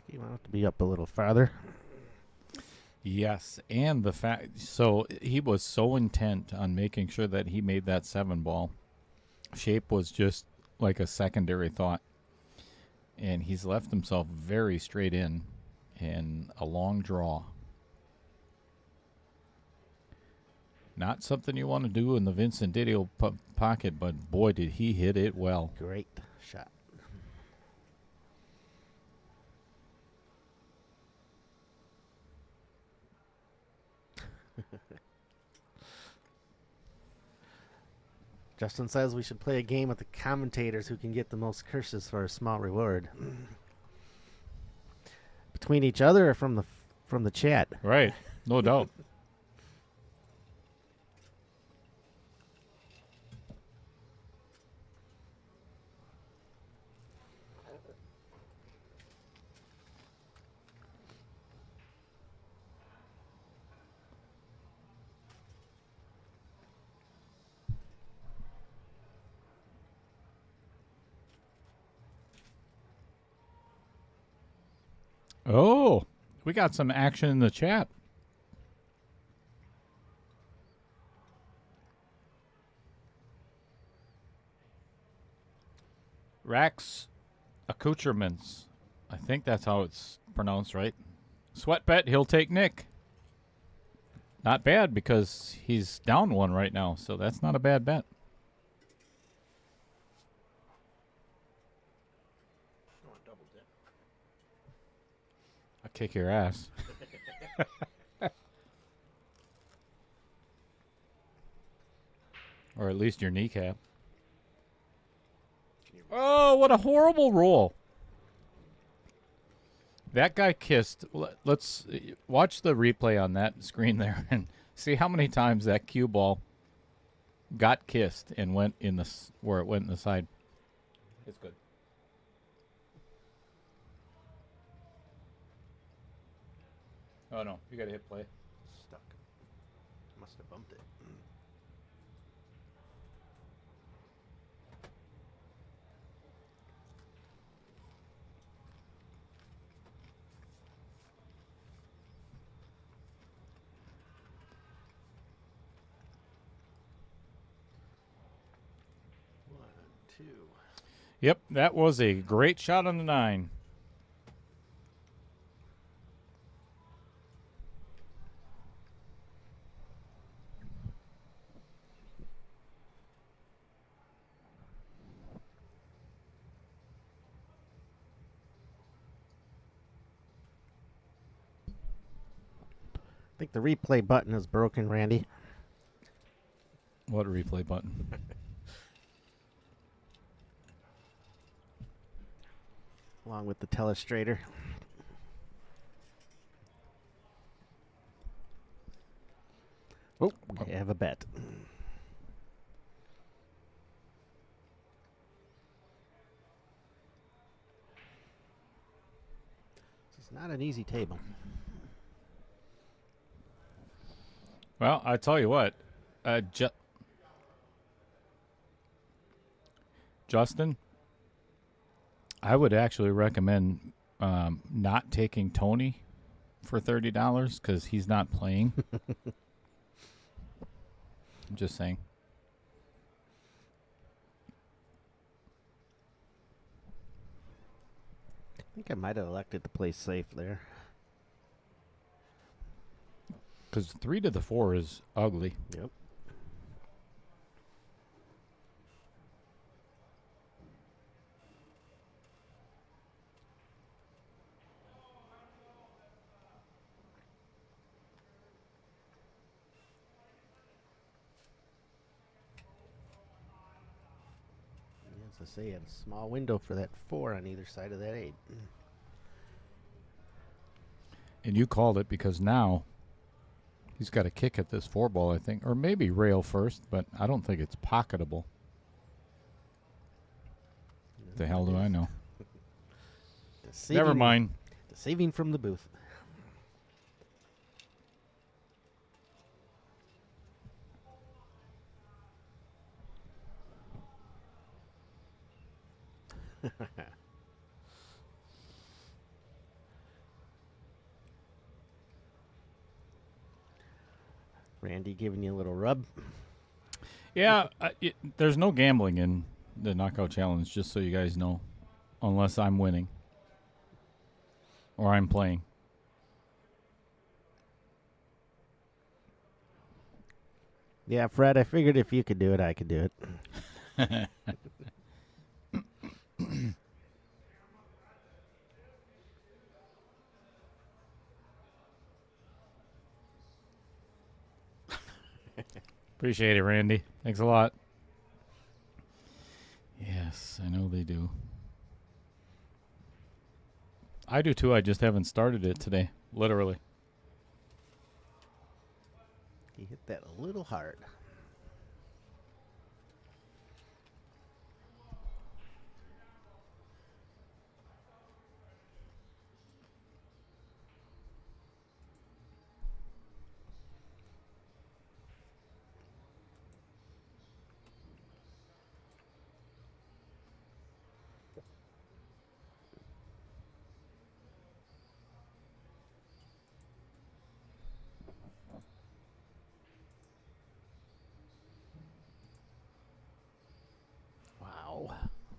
[SPEAKER 3] You want it to be up a little farther.
[SPEAKER 2] Yes, and the fact, so he was so intent on making sure that he made that 7 ball. Shape was just like a secondary thought. And he's left himself very straight in and a long draw. Not something you want to do in the Vincent Didio pocket, but boy, did he hit it well.
[SPEAKER 3] Great shot. Justin says we should play a game with the commentators who can get the most curses for a small reward. Between each other or from the chat?
[SPEAKER 2] Right, no doubt. Oh, we got some action in the chat. Rax accoutrements. I think that's how it's pronounced, right? Sweat bet, he'll take Nick. Not bad because he's down 1 right now, so that's not a bad bet. I'll kick your ass. Or at least your kneecap. Oh, what a horrible roll. That guy kissed. Let's watch the replay on that screen there and see how many times that cue ball got kissed and went in the where it went in the side. It's good. Oh no, you gotta hit play.
[SPEAKER 3] Stuck. Must have bumped it. 2.
[SPEAKER 2] Yep, that was a great shot on the 9.
[SPEAKER 3] I think the replay button is broken, Randy.
[SPEAKER 2] What replay button?
[SPEAKER 3] Along with the telestrator. Oh, we have a bet. This is not an easy table.
[SPEAKER 2] Well, I tell you what, Justin, I would actually recommend not taking Tony for $30 because he's not playing. I'm just saying.
[SPEAKER 3] I think I might have elected to play safe there.
[SPEAKER 2] Because 3 to the 4 is ugly.
[SPEAKER 3] Yep. As I say, had a small window for that 4 on either side of that 8.
[SPEAKER 2] And you called it because now he's got a kick at this 4 ball, I think. Or maybe rail first, but I don't think it's pocketable. The hell do I know? Never mind.
[SPEAKER 3] Deceiving from the booth. Randy giving you a little rub.
[SPEAKER 2] Yeah, there's no gambling in the Knockout Challenge, just so you guys know, unless I'm winning or I'm playing.
[SPEAKER 3] Yeah, Fred, I figured if you could do it, I could do it.
[SPEAKER 2] Appreciate it, Randy. Thanks a lot. Yes, I know they do. I do too. I just haven't started it today. Literally.
[SPEAKER 3] You hit that a little hard.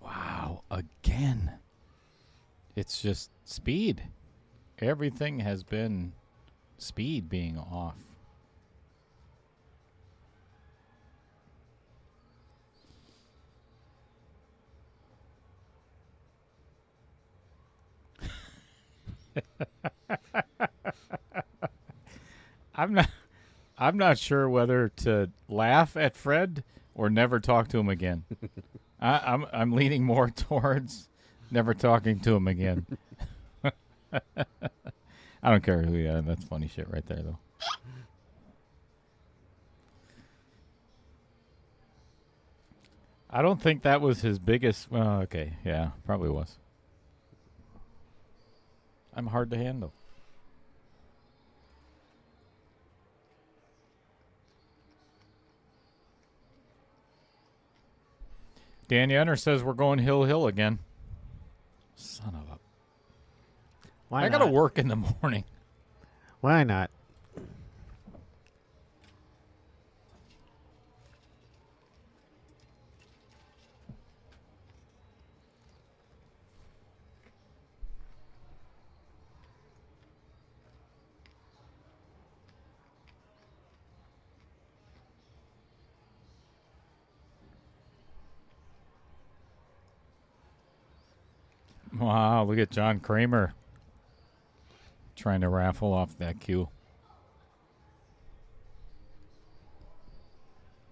[SPEAKER 2] Wow. Again. It's just speed. Everything has been speed being off. I'm not sure whether to laugh at Fred or never talk to him again. I'm leaning more towards never talking to him again. I don't care who you are. That's funny shit right there, though. I don't think that was his biggest. Well, okay, yeah, probably was. I'm hard to handle. Dan Yenner says we're going hill again. Son of a...
[SPEAKER 3] Why
[SPEAKER 2] I
[SPEAKER 3] not?
[SPEAKER 2] gotta work in the morning.
[SPEAKER 3] Why not?
[SPEAKER 2] Wow, look at John Kramer trying to raffle off that cue.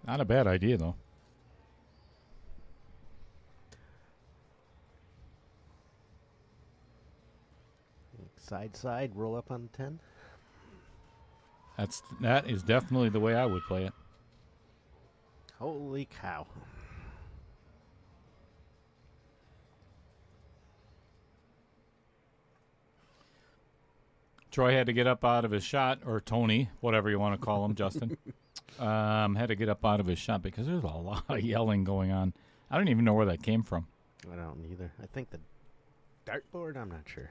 [SPEAKER 2] Not a bad idea, though.
[SPEAKER 3] Side, roll up on the 10.
[SPEAKER 2] That is definitely the way I would play it.
[SPEAKER 3] Holy cow.
[SPEAKER 2] Troy had to get up out of his shot, or Tony, whatever you want to call him, Justin. Had to get up out of his shot because there's a lot of yelling going on. I don't even know where that came from.
[SPEAKER 3] I don't either. I think the dartboard, I'm not sure.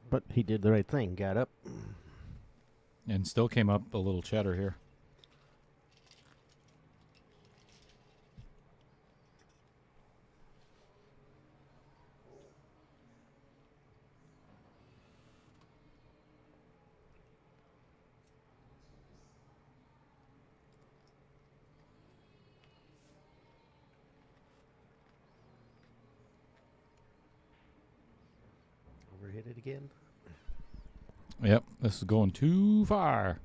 [SPEAKER 3] But he did the right thing. Got up.
[SPEAKER 2] And still came up a little cheddar here.
[SPEAKER 3] Overhit it again.
[SPEAKER 2] Yep, this is going too far.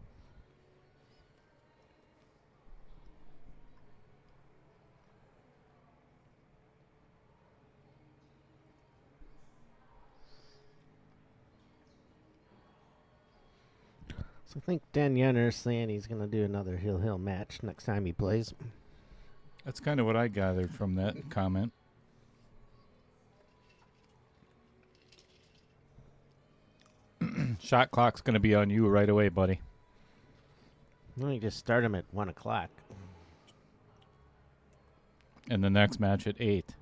[SPEAKER 3] So I think Dan Yenner's saying he's going to do another hill match next time he plays.
[SPEAKER 2] That's kind of what I gathered from that comment. Shot clock's going to be on you right away, buddy.
[SPEAKER 3] Let me just start him at 1 o'clock.
[SPEAKER 2] And the next match at 8.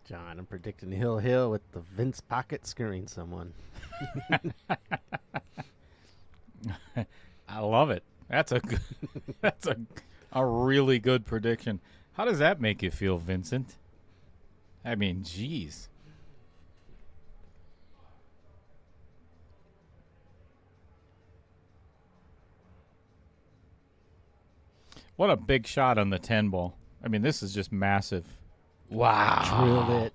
[SPEAKER 3] John, I'm predicting Hill with the Vince pocket screwing someone.
[SPEAKER 2] I love it. That's a good, that's a really good prediction. How does that make you feel, Vincent? I mean, geez. What a big shot on the 10 ball. I mean, this is just massive. Wow.
[SPEAKER 3] Drilled it.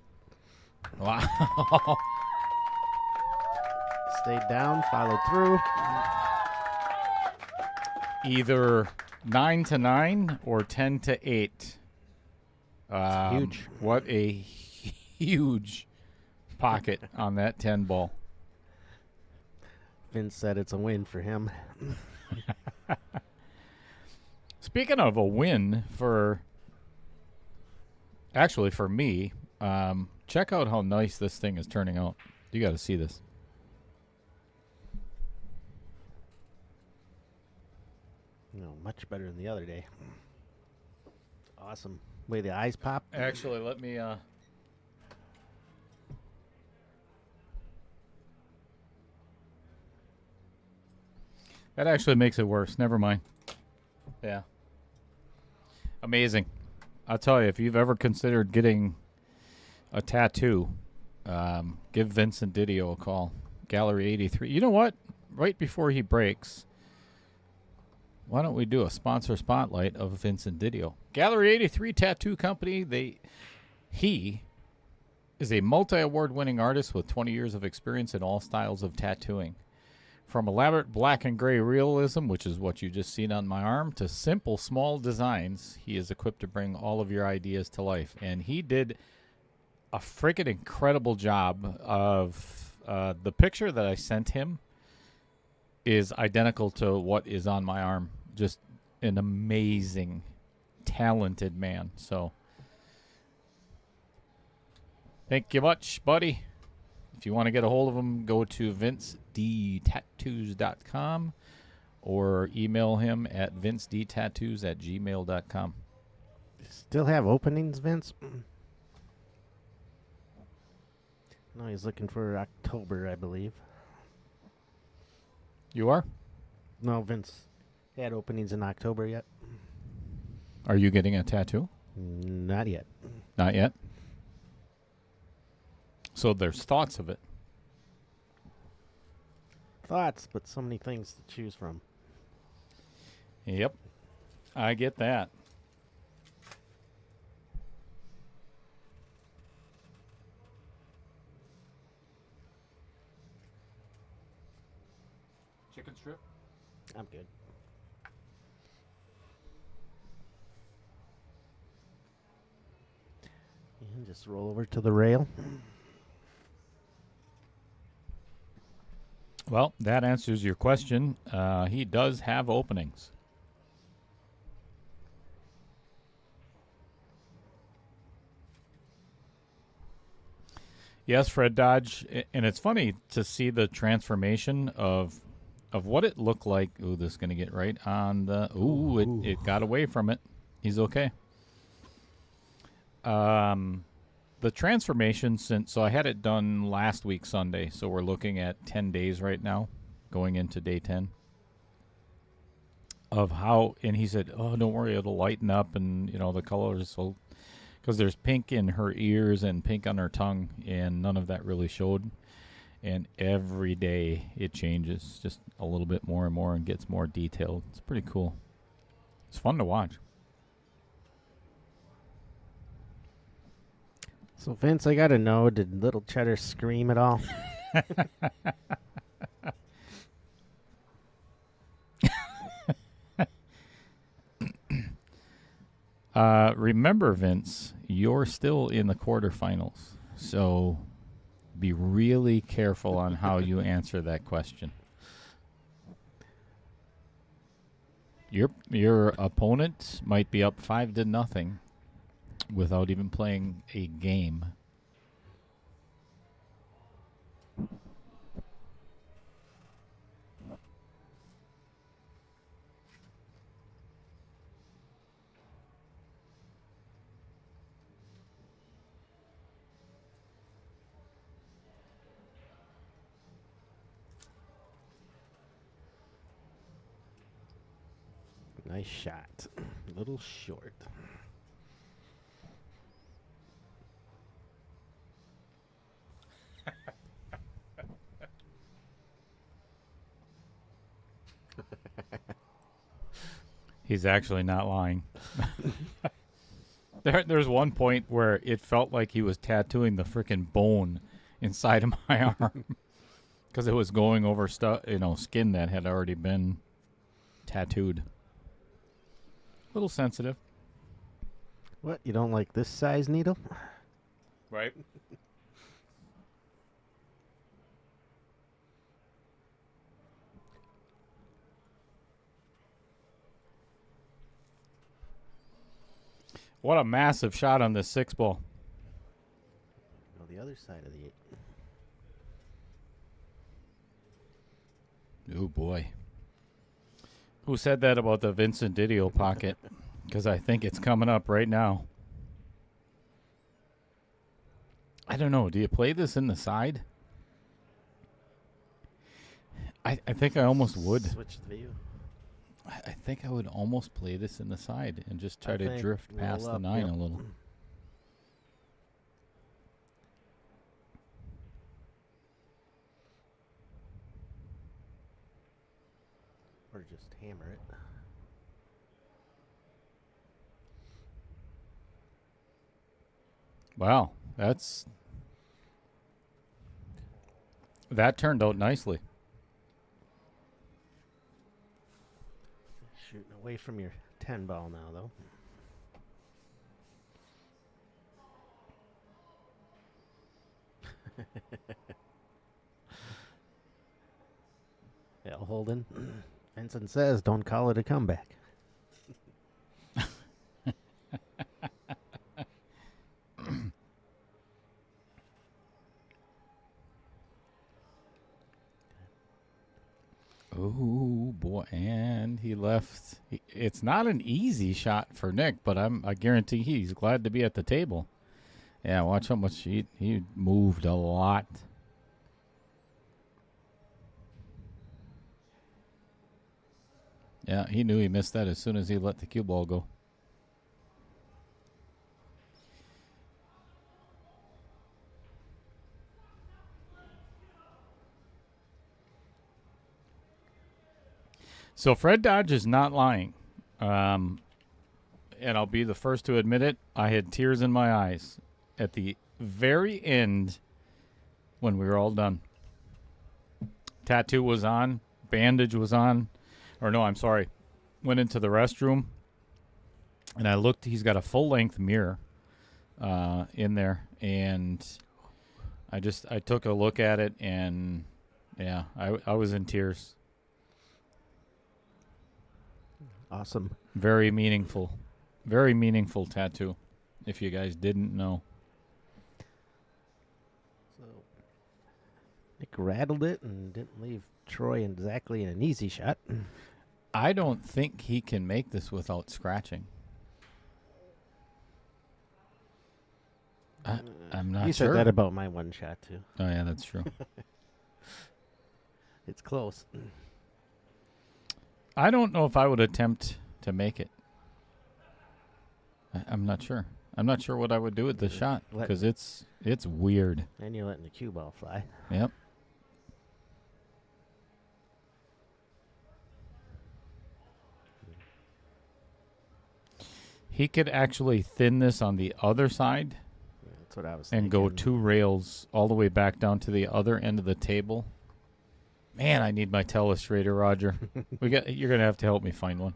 [SPEAKER 2] Wow.
[SPEAKER 3] Stayed down, followed through.
[SPEAKER 2] Either 9-9 or 10-8.
[SPEAKER 3] Huge.
[SPEAKER 2] What a huge pocket on that 10 ball.
[SPEAKER 3] Vince said it's a win for him.
[SPEAKER 2] Speaking of a win for me, check out how nice this thing is turning out. You got to see this.
[SPEAKER 3] Much better than the other day. Awesome. Way the eyes pop.
[SPEAKER 2] Actually, let me that actually makes it worse. Never mind. Yeah. Amazing. I'll tell you, if you've ever considered getting a tattoo, give Vincent Didio a call. Gallery 83. You know what? Right before he breaks, why don't we do a sponsor spotlight of Vincent Didio? Gallery 83 Tattoo Company. He is a multi-award winning artist with 20 years of experience in all styles of tattooing. From elaborate black and gray realism, which is what you just seen on my arm, to simple, small designs, he is equipped to bring all of your ideas to life. And he did a freaking incredible job of the picture that I sent him is identical to what is on my arm. Just an amazing, talented man. So, thank you much, buddy. If you want to get a hold of him, go to vincedtattoos.com or email him at vincedtattoos@gmail.com.
[SPEAKER 3] Still have openings, Vince? No, he's looking for October, I believe.
[SPEAKER 2] You are?
[SPEAKER 3] No, Vince had openings in October yet.
[SPEAKER 2] Are you getting a tattoo?
[SPEAKER 3] Not yet.
[SPEAKER 2] Not yet. So there's thoughts of it.
[SPEAKER 3] Thoughts, but so many things to choose from.
[SPEAKER 2] Yep. I get that. Chicken strip?
[SPEAKER 3] I'm good. And just roll over to the rail.
[SPEAKER 2] Well, that answers your question. He does have openings. Yes, Fred Dodge, and it's funny to see the transformation of what it looked like. Ooh, this is going to get right on the... Ooh, it got away from it. He's okay. The transformation so I had it done last week Sunday, so we're looking at 10 days right now, going into day 10, of how, and he said, oh, don't worry, it'll lighten up, and, the colors will, because there's pink in her ears and pink on her tongue, and none of that really showed, and every day it changes just a little bit more and more and gets more detailed. It's pretty cool. It's fun to watch.
[SPEAKER 3] So, Vince, I got to know, did Little Cheddar scream at all?
[SPEAKER 2] Remember, Vince, you're still in the quarterfinals, so be really careful on how you answer that question. Your opponent might be up 5-0 without even playing a game.
[SPEAKER 3] Nice shot. A little short.
[SPEAKER 2] He's actually not lying. There's one point where it felt like he was tattooing the freaking bone inside of my arm because it was going over skin that had already been tattooed. A little sensitive.
[SPEAKER 3] What? You don't like this size needle?
[SPEAKER 2] Right. What a massive shot on this 6-ball.
[SPEAKER 3] No, the other side of the 8.
[SPEAKER 2] Oh, boy. Who said that about the Vincent Didio pocket? Because I think it's coming up right now. I don't know. Do you play this in the side? I think I almost would.
[SPEAKER 3] Switch the view.
[SPEAKER 2] I think I would almost play this in the side and just try
[SPEAKER 3] I
[SPEAKER 2] to
[SPEAKER 3] think
[SPEAKER 2] drift past
[SPEAKER 3] roll
[SPEAKER 2] the
[SPEAKER 3] up,
[SPEAKER 2] 9
[SPEAKER 3] yep.
[SPEAKER 2] a little.
[SPEAKER 3] Or just hammer it.
[SPEAKER 2] Wow, that turned out nicely.
[SPEAKER 3] Shooting away from your 10 ball now, though. Yeah, Holden. Vincent says, don't call it a comeback.
[SPEAKER 2] Oh boy, and he left. It's not an easy shot for Nick, but I guarantee he's glad to be at the table. Yeah, watch how much he moved a lot. Yeah, he knew he missed that as soon as he let the cue ball go. So Fred Dodge is not lying. And I'll be the first to admit it. I had tears in my eyes at the very end when we were all done. Tattoo was on. Bandage was on. Or no, I'm sorry. Went into the restroom. And I looked. He's got a full-length mirror in there. And I took a look at it. And, yeah, I was in tears.
[SPEAKER 3] Awesome.
[SPEAKER 2] Very meaningful. Very meaningful tattoo, if you guys didn't know.
[SPEAKER 3] So Nick rattled it and didn't leave Troy exactly in an easy shot.
[SPEAKER 2] I don't think he can make this without scratching. I'm not
[SPEAKER 3] You
[SPEAKER 2] sure.
[SPEAKER 3] said that about my one shot, too.
[SPEAKER 2] Oh, yeah, that's true.
[SPEAKER 3] It's close.
[SPEAKER 2] I don't know if I would attempt to make it. I'm not sure. I'm not sure what I would do with the shot because it's weird.
[SPEAKER 3] And you're letting the cue ball fly.
[SPEAKER 2] Yep. He could actually thin this on the other side
[SPEAKER 3] That's what I was
[SPEAKER 2] and
[SPEAKER 3] thinking.
[SPEAKER 2] go 2 rails all the way back down to the other end of the table. Man, I need my telestrator, Roger. You're gonna have to help me find one.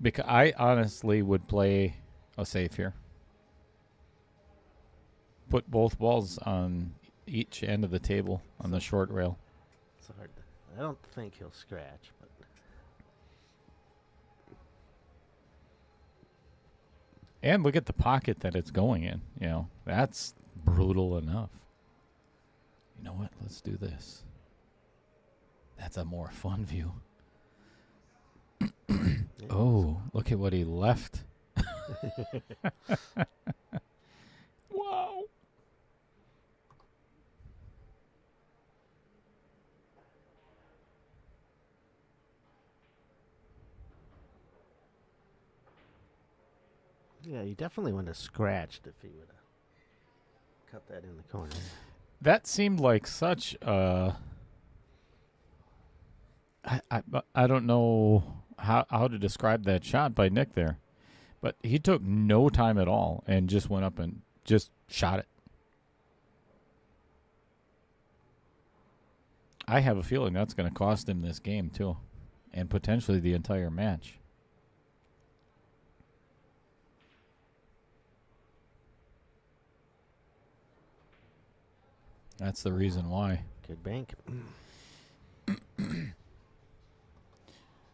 [SPEAKER 2] Because I honestly would play a safe here. Put both balls on each end of the table on the short rail.
[SPEAKER 3] It's hard. I don't think he'll scratch, but
[SPEAKER 2] And look at the pocket that it's going in. You know, that's brutal enough. You know what? Let's do this. That's a more fun view. Oh, look at what he left. Wow.
[SPEAKER 3] Yeah, you definitely wouldn't have scratched if he would have cut that in the corner.
[SPEAKER 2] That seemed like such I don't know how to describe that shot by Nick there. But he took no time at all and just went up and just shot it. I have a feeling that's going to cost him this game too, and potentially the entire match. That's the reason why.
[SPEAKER 3] Good bank.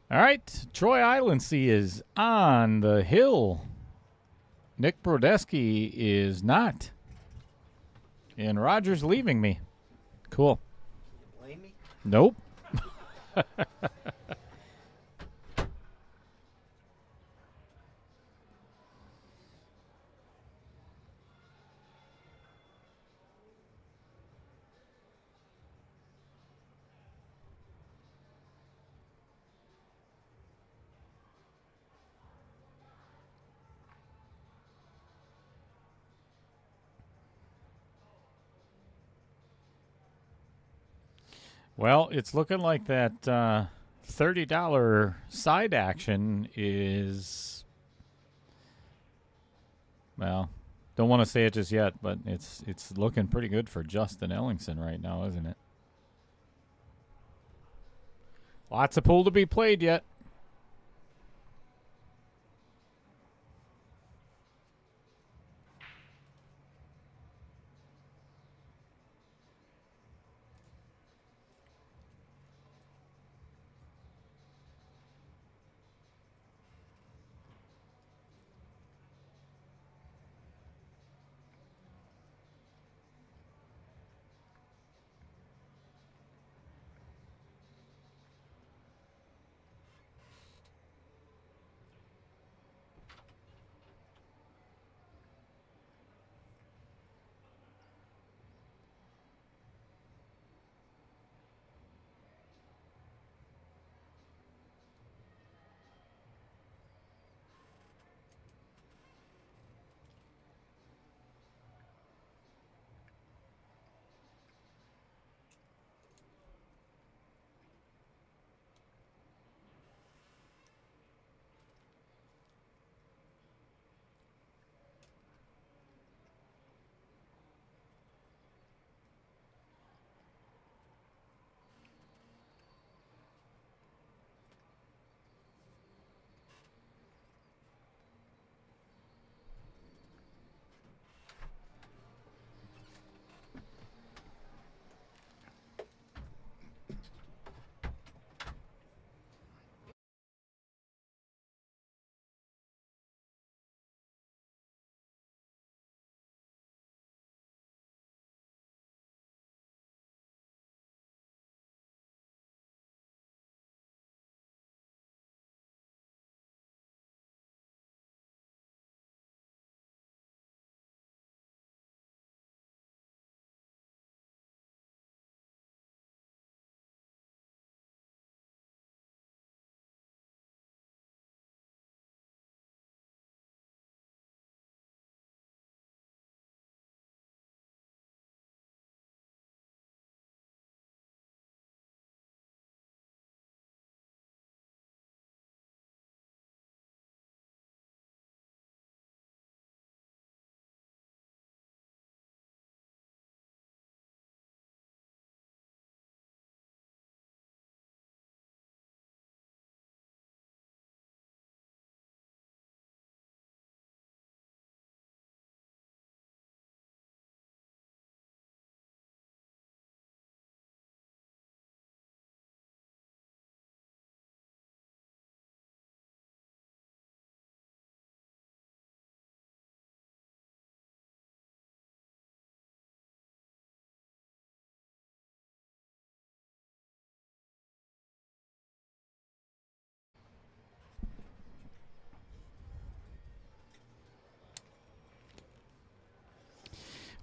[SPEAKER 2] All right, Troy Iloncaie is on the hill. Nick Brodeski is not. And Roger's leaving me. Cool.
[SPEAKER 3] Blame me?
[SPEAKER 2] Nope. Well, it's looking like that $30 side action is, well, don't want to say it just yet, but it's looking pretty good for Justin Ellingson right now, isn't it? Lots of pool to be played yet.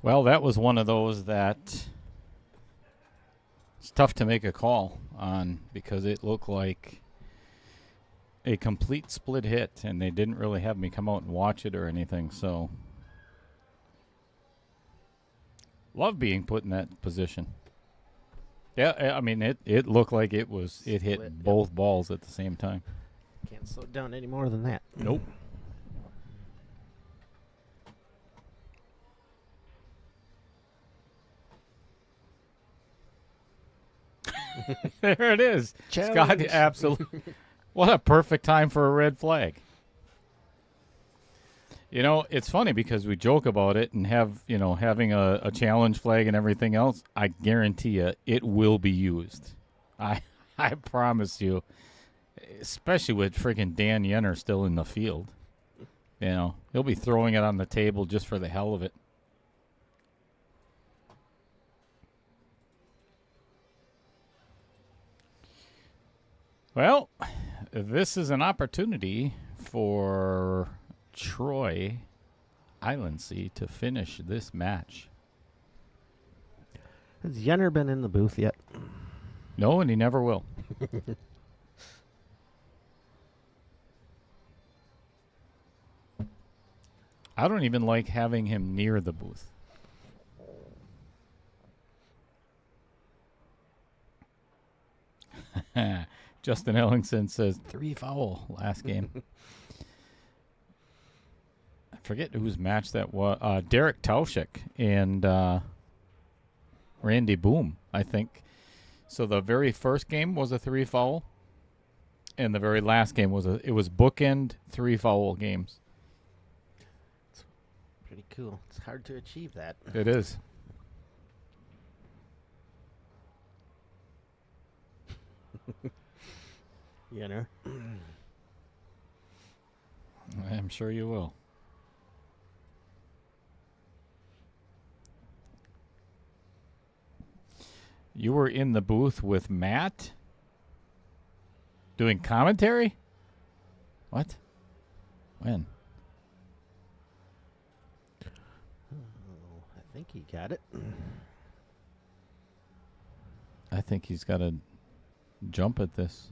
[SPEAKER 2] Well, that was one of those that it's tough to make a call on because it looked like a complete split hit, and they didn't really have me come out and watch it or anything, so love being put in that position. Yeah, I mean, it looked like it hit
[SPEAKER 3] Split,
[SPEAKER 2] both balls at the same time.
[SPEAKER 3] Can't slow it down any more than that.
[SPEAKER 2] Nope. There it is. Scott,
[SPEAKER 3] Challenge.
[SPEAKER 2] absolutely. What a perfect time for a red flag. You know, it's funny because we joke about it and having a challenge flag and everything else. I guarantee you it will be used. I promise you, especially with freaking Dan Yenner still in the field. You know, he'll be throwing it on the table just for the hell of it. Well, this is an opportunity for Troy Iloncaie to finish this match.
[SPEAKER 3] Has Yenner been in the booth yet?
[SPEAKER 2] No, and he never will. I don't even like having him near the booth. Justin Ellingson says 3 foul last game. I forget whose match that was. Derek Tauschik and Randy Boom, I think. So the very first game was a 3 foul, and the very last game was bookend 3 foul games.
[SPEAKER 3] Pretty cool. It's hard to achieve that.
[SPEAKER 2] It is.
[SPEAKER 3] Yenner.
[SPEAKER 2] I'm sure you will. You were in the booth with Matt doing commentary? What? When?
[SPEAKER 3] Oh, I think he got it.
[SPEAKER 2] I think he's got to jump at this.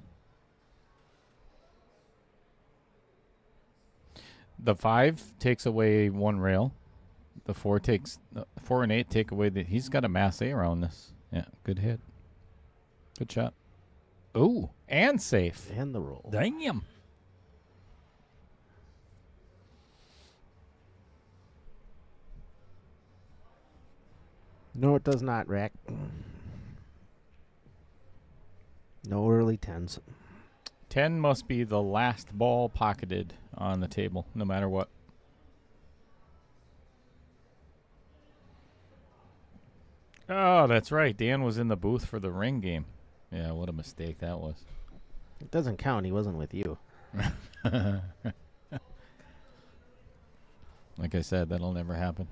[SPEAKER 2] The 5 takes away 1 rail. The 4 and 8 take away he's got a mass A around this. Yeah, good hit. Good shot. Ooh, and safe.
[SPEAKER 3] And the roll.
[SPEAKER 2] Damn.
[SPEAKER 3] No, it does not, Rack. No early 10s.
[SPEAKER 2] 10 must be the last ball pocketed on the table, no matter what. Oh, that's right. Dan was in the booth for the ring game. Yeah, what a mistake that was.
[SPEAKER 3] It doesn't count. He wasn't with you.
[SPEAKER 2] Like I said, that'll never happen.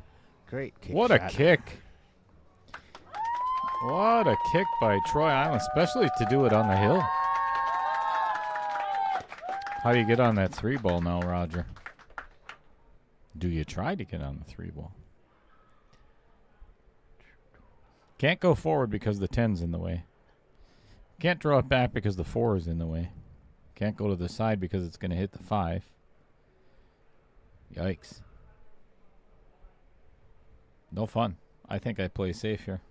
[SPEAKER 3] Great kick.
[SPEAKER 2] What
[SPEAKER 3] shot.
[SPEAKER 2] a kick. What a kick by Troy Island, especially to do it on the hill. How do you get on that 3 ball now, Roger? Do you try to get on the 3 ball? Can't go forward because the 10's in the way. Can't draw it back because the 4 is in the way. Can't go to the side because it's going to hit the 5. Yikes. No fun. I think I play safe here.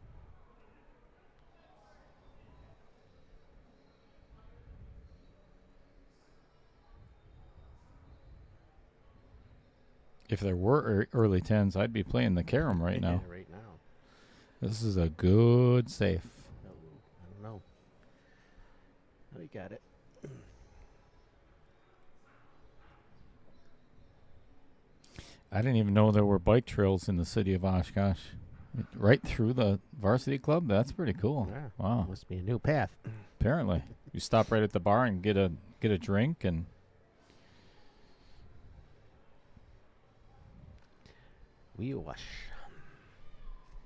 [SPEAKER 2] If there were early 10s, I'd be playing the carom right now.
[SPEAKER 3] Right now.
[SPEAKER 2] This is a good safe.
[SPEAKER 3] No, I don't know. Oh, you got it.
[SPEAKER 2] I didn't even know there were bike trails in the city of Oshkosh. Right through the varsity club? That's pretty cool.
[SPEAKER 3] Yeah.
[SPEAKER 2] Wow.
[SPEAKER 3] Must be a new path.
[SPEAKER 2] Apparently. You stop right at the bar and get a drink and
[SPEAKER 3] Wheel wash.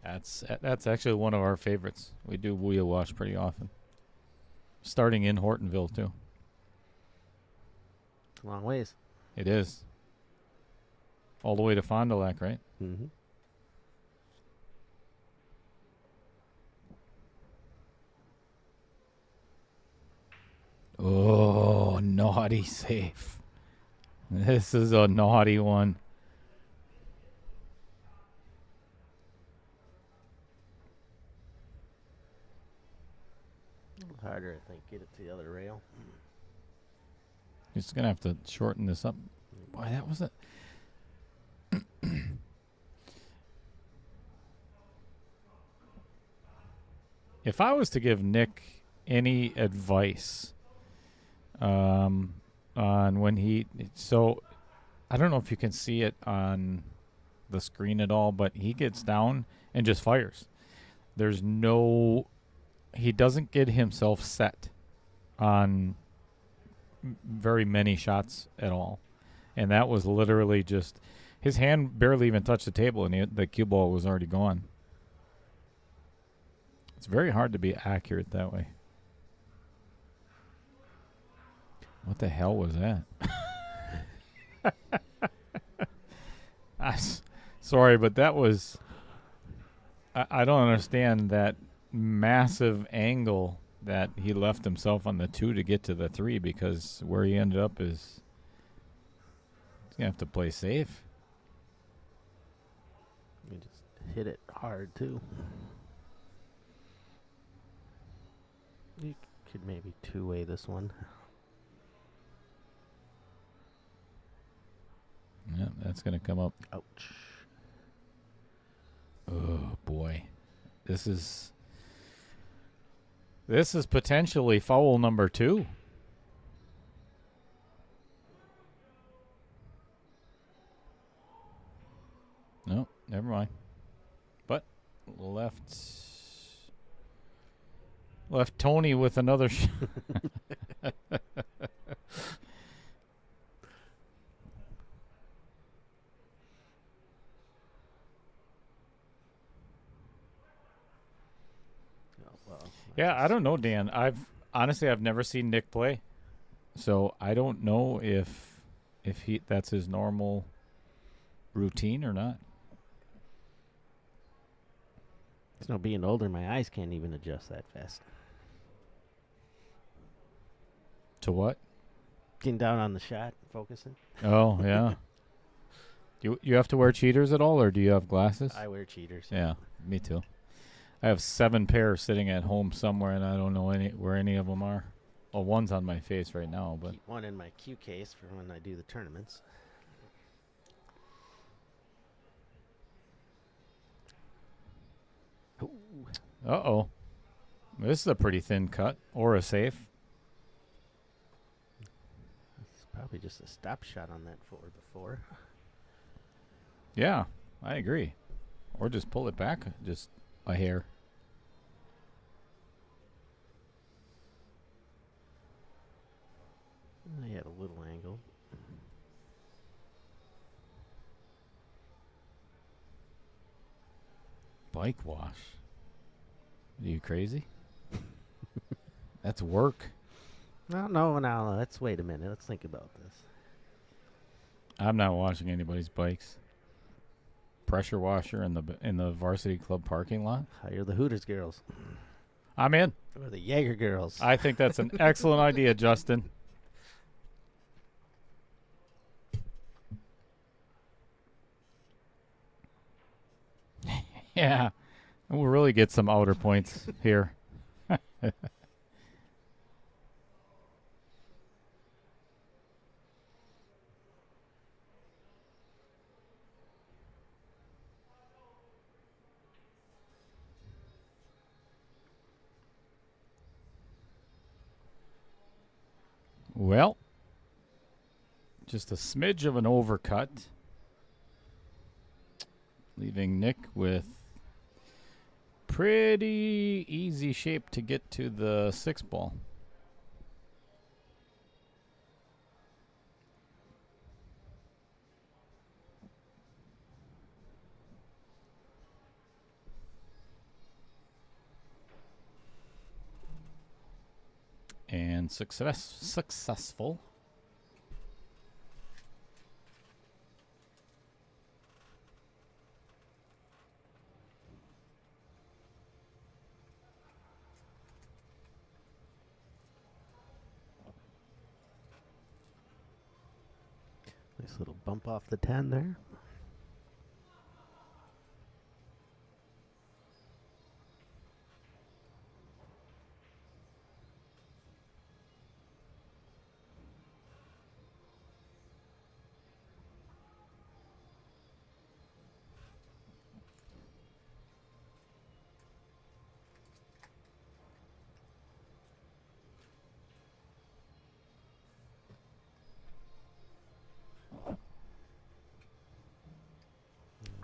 [SPEAKER 2] That's actually one of our favorites. We do wheel wash pretty often. Starting in Hortonville too.
[SPEAKER 3] Long ways.
[SPEAKER 2] It is. All the way to Fond du Lac, right?
[SPEAKER 3] Mm-hmm.
[SPEAKER 2] Oh no. naughty safe. This is a naughty one.
[SPEAKER 3] A little harder, I think. Get it to the other rail.
[SPEAKER 2] You're just going to have to shorten this up. Boy, that was it. If I was to give Nick any advice on when so I don't know if you can see it on the screen at all, but he gets down and just fires. He doesn't get himself set on very many shots at all. And that was literally just, his hand barely even touched the table and the cue ball was already gone. It's very hard to be accurate that way. What the hell was that? Sorry, but that was... I don't understand that massive angle that he left himself on the 2 to get to the 3, because where he ended up is... He's going to have to play safe.
[SPEAKER 3] You just hit it hard, too. You could maybe two-way this one.
[SPEAKER 2] Yeah, that's going to come up.
[SPEAKER 3] Ouch.
[SPEAKER 2] Oh, boy. This is potentially foul number 2. No, never mind. But left Tony with another Yeah, I don't know, Dan. I've never seen Nick play, so I don't know if that's his normal routine or not.
[SPEAKER 3] It's no being older. My eyes can't even adjust that fast.
[SPEAKER 2] To what?
[SPEAKER 3] Getting down on the shot, focusing.
[SPEAKER 2] Oh yeah. You have to wear cheaters at all, or do you have glasses?
[SPEAKER 3] I wear cheaters.
[SPEAKER 2] Yeah, me too. I have 7 pairs sitting at home somewhere, and I don't know where any of them are. Well, one's on my face right now, but
[SPEAKER 3] Keep one in my cue case for when I do the tournaments.
[SPEAKER 2] uh-oh. This is a pretty thin cut, or a safe.
[SPEAKER 3] It's probably just a stop shot on that 4-4.
[SPEAKER 2] Yeah, I agree. Or just pull it back just a hair.
[SPEAKER 3] I had a little angle.
[SPEAKER 2] Bike wash. Are you crazy? That's work.
[SPEAKER 3] No, now let's wait a minute. Let's think about this.
[SPEAKER 2] I'm not washing anybody's bikes. Pressure washer in the varsity club parking lot.
[SPEAKER 3] Hire the Hooters girls.
[SPEAKER 2] I'm in.
[SPEAKER 3] Or the Jaeger girls.
[SPEAKER 2] I think that's an excellent idea, Justin. Yeah. We'll really get some outer points here. Well, just a smidge of an overcut, leaving Nick with pretty easy shape to get to the 6 ball. And successful.
[SPEAKER 3] Nice little bump off the 10 there.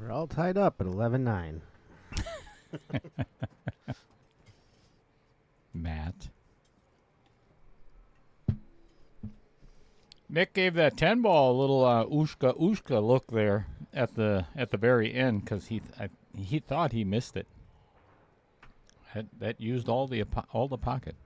[SPEAKER 3] We're all tied up at 11-9.
[SPEAKER 2] Matt. Nick gave that 10 ball a little ooshka look there at the very end because he thought he missed it. That used all the pocket.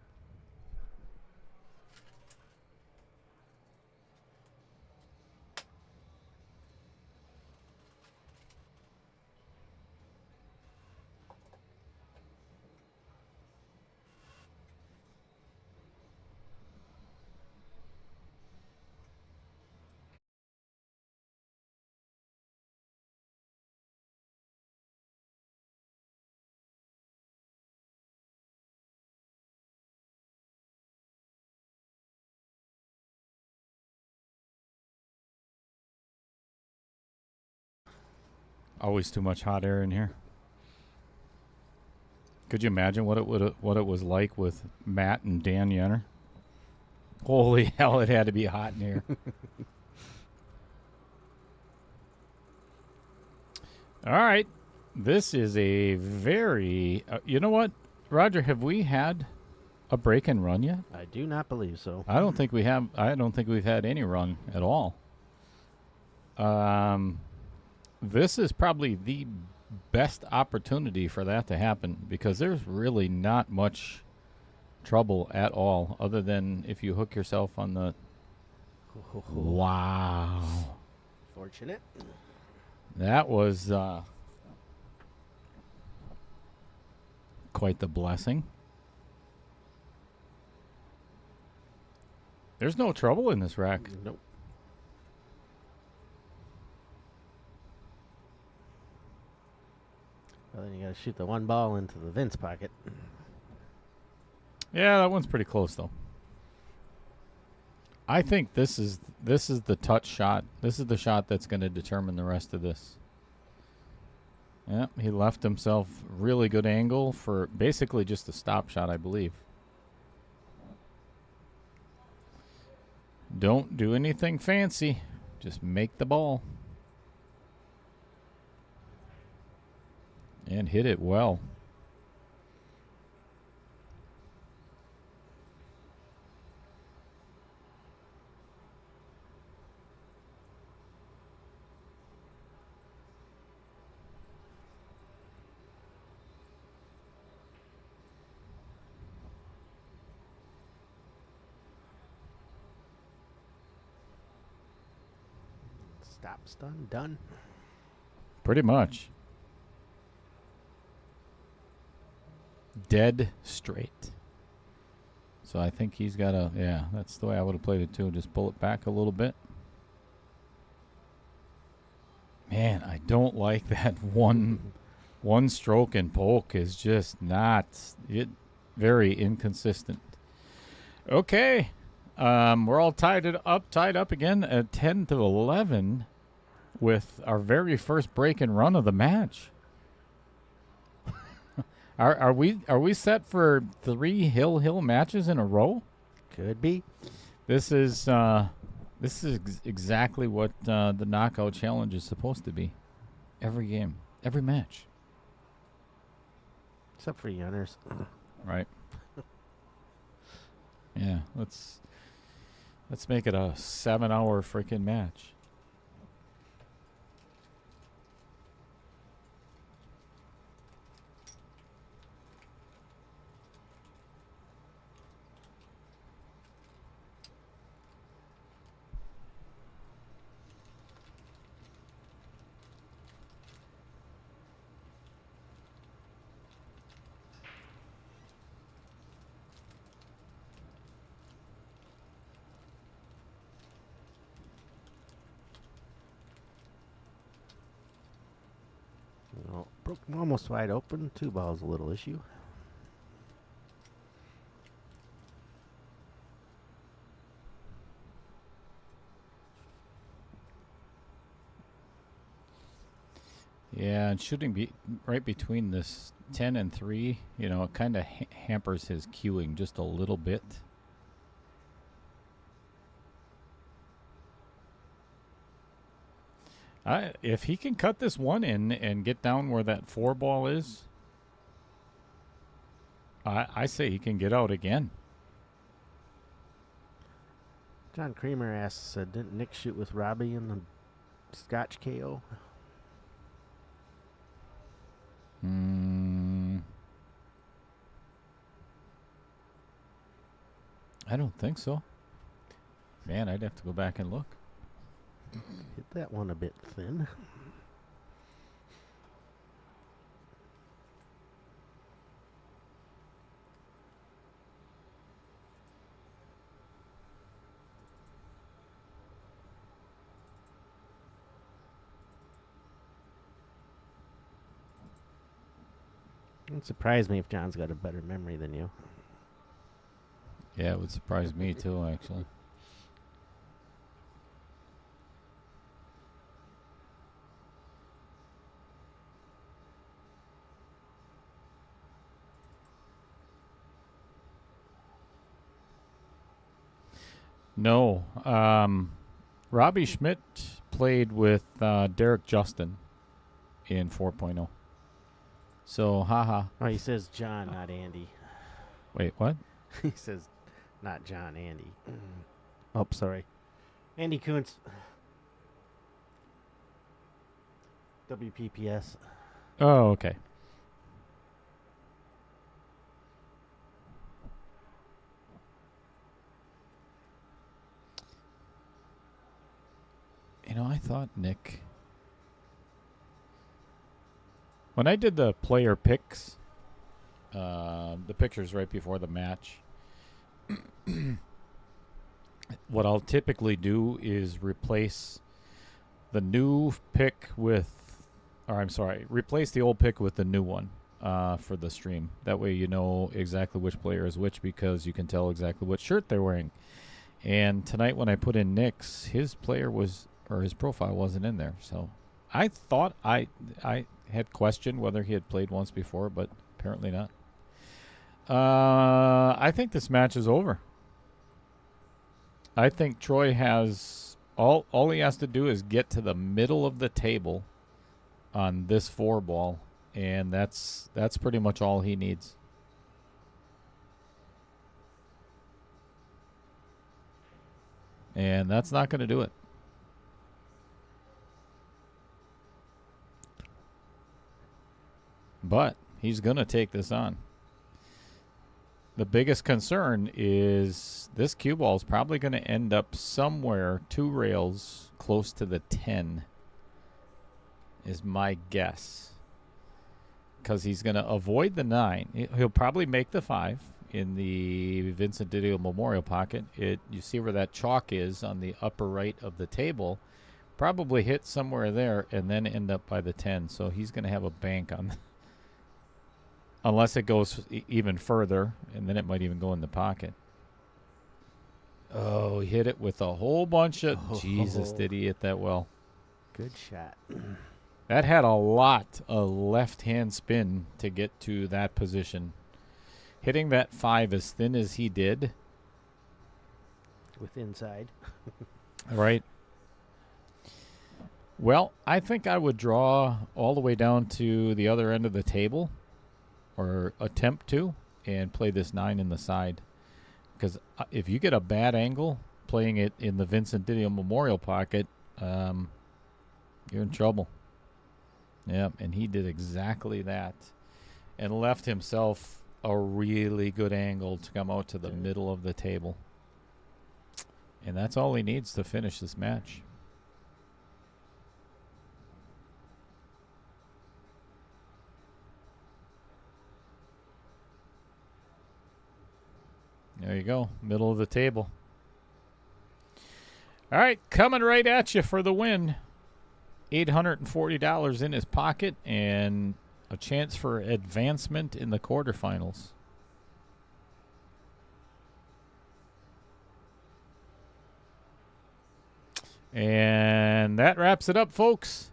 [SPEAKER 2] Always too much hot air in here. Could you imagine what it was like with Matt and Dan Yenner? Holy hell, it had to be hot in here. All right. This is a very you know what, Roger, have we had a break and run yet?
[SPEAKER 3] I do not believe so.
[SPEAKER 2] I don't think we have. I don't think we've had any run at all. This is probably the best opportunity for that to happen because there's really not much trouble at all other than if you hook yourself on the... Wow.
[SPEAKER 3] Fortunate.
[SPEAKER 2] That was quite the blessing. There's no trouble in this rack.
[SPEAKER 3] Nope. Well, then you got to shoot the one ball into the Vince pocket.
[SPEAKER 2] Yeah, that one's pretty close though. I think this is the touch shot. This is the shot that's going to determine the rest of this. Yeah, he left himself really good angle for basically just a stop shot, I believe. Don't do anything fancy. Just make the ball. And hit it well.
[SPEAKER 3] Stop, stun, done.
[SPEAKER 2] Pretty much. Dead straight. So I think he's got a... Yeah, that's the way I would have played it too. Just pull it back a little bit. Man, I don't like that one stroke and poke is just not... very inconsistent. Okay. We're all tied up again at 10-11 with our very first break and run of the match. Are we set for 3 hill matches in a row?
[SPEAKER 3] Could be.
[SPEAKER 2] This is exactly what the knockout challenge is supposed to be. Every game, every match.
[SPEAKER 3] Except for Yenners.
[SPEAKER 2] Right. Yeah, let's make it a 7-hour freaking match.
[SPEAKER 3] Broke them almost wide open. 2 balls a little issue.
[SPEAKER 2] Yeah, and shooting right between this 10 and 3, you know, it kind of hampers his cueing just a little bit. If he can cut this one in and get down where that 4 ball is, I say he can get out again.
[SPEAKER 3] John Kramer asks, didn't Nick shoot with Robbie in the Scotch KO?
[SPEAKER 2] I don't think so. Man, I'd have to go back and look.
[SPEAKER 3] Hit that one a bit thin. It would surprise me if John's got a better memory than you.
[SPEAKER 2] Yeah, it would surprise me too, actually. No. Robbie Schmidt played with Derek Justin in 4.0. So, haha.
[SPEAKER 3] Oh, he says John, not Andy.
[SPEAKER 2] Wait, what?
[SPEAKER 3] He says not John, Andy. Oh, sorry. Andy Kuntz. WPPS.
[SPEAKER 2] Oh, okay. You know, I thought Nick... When I did the player picks, the pictures right before the match, what I'll typically do is replace the new pick with, replace the old pick with the new one for the stream. That way you know exactly which player is which because you can tell exactly what shirt they're wearing. And tonight when I put in Nick's, his player was, or his profile wasn't in there. So I thought I had questioned whether he had played once before, but apparently not. I think this match is over. I think Troy has all he has to do is get to the middle of the table on this 4 ball, and that's pretty much all he needs. And that's not going to do it. But he's going to take this on. The biggest concern is this cue ball is probably going to end up somewhere 2 rails close to the 10 is my guess. Because he's going to avoid the 9. He'll probably make the 5 in the Vincent Didio Memorial pocket. You see where that chalk is on the upper right of the table. Probably hit somewhere there and then end up by the 10. So he's going to have a bank on unless it goes even further, and then it might even go in the pocket. Oh, he hit it with a whole bunch of... Oh. Jesus, did he hit that well.
[SPEAKER 3] Good shot.
[SPEAKER 2] That had a lot of left-hand spin to get to that position. Hitting that 5 as thin as he did.
[SPEAKER 3] With inside.
[SPEAKER 2] Right. Well, I think I would draw all the way down to the other end of the table. Or attempt to, and play this 9 in the side. Because if you get a bad angle playing it in the Vincent Didio Memorial pocket, you're in trouble. Yeah, and he did exactly that. And left himself a really good angle to come out to the middle of the table. And that's all he needs to finish this match. There you go, middle of the table. All right, coming right at you for the win. $840 in his pocket, and a chance for advancement in the quarterfinals. And that wraps it up, folks.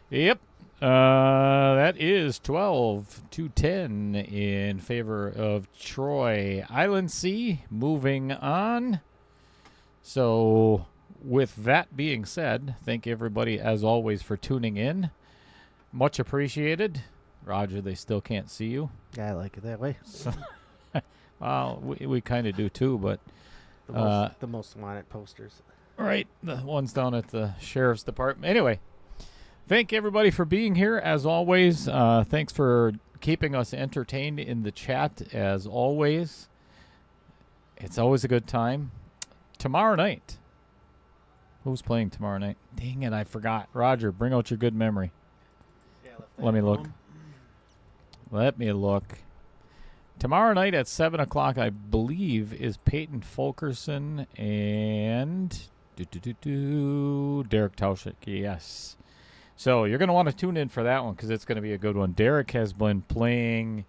[SPEAKER 2] Yep. That is 12-10 in favor of Troy. Island C moving on. So, with that being said, thank everybody, as always, for tuning in. Much appreciated. Roger, they still can't see you.
[SPEAKER 3] Yeah, I like it that way.
[SPEAKER 2] So, well, we kind of do too, but
[SPEAKER 3] The most wanted posters.
[SPEAKER 2] right, the ones down at the sheriff's department. Anyway, thank everybody for being here, as always. Thanks for keeping us entertained in the chat, as always. It's always a good time. Tomorrow night. Who's playing tomorrow night? Dang it, I forgot. Roger, bring out your good memory. Let me look. Let me look. Tomorrow night at 7 o'clock, I believe, is Peyton Fulkerson and Derek Tauschik. Yes. So you're going to want to tune in for that one because it's going to be a good one. Derek has been playing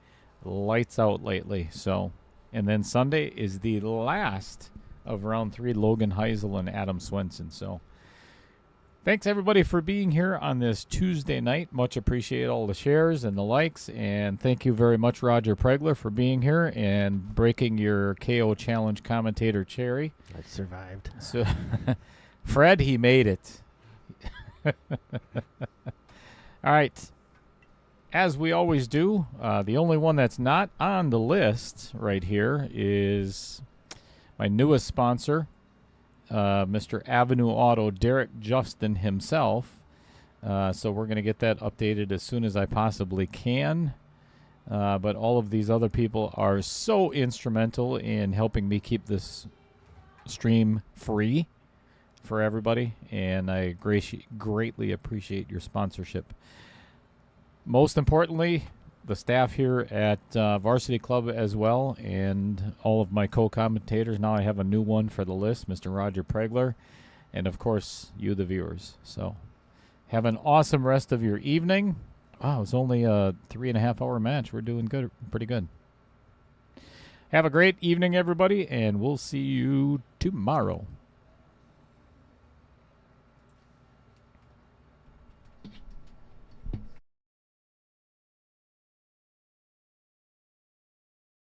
[SPEAKER 2] lights out lately. So, and then Sunday is the last of round 3, Logan Heisel and Adam Swenson. So thanks, everybody, for being here on this Tuesday night. Much appreciate all the shares and the likes. And thank you very much, Roger Pregler, for being here and breaking your KO Challenge commentator cherry.
[SPEAKER 3] I survived.
[SPEAKER 2] So, Fred, he made it. All right. As we always do, the only one that's not on the list right here is my newest sponsor, Mr. Avenue Auto, Derek Justin himself. So we're going to get that updated as soon as I possibly can. But all of these other people are so instrumental in helping me keep this stream free for everybody, and I greatly appreciate your sponsorship. Most importantly, the staff here at Varsity Club as well, and all of my co-commentators. Now I have a new one for the list, Mr. Roger Pregler, and of course, you, the viewers. So have an awesome rest of your evening. Wow, it was only a 3.5-hour match. We're doing good, pretty good. Have a great evening, everybody, and we'll see you tomorrow.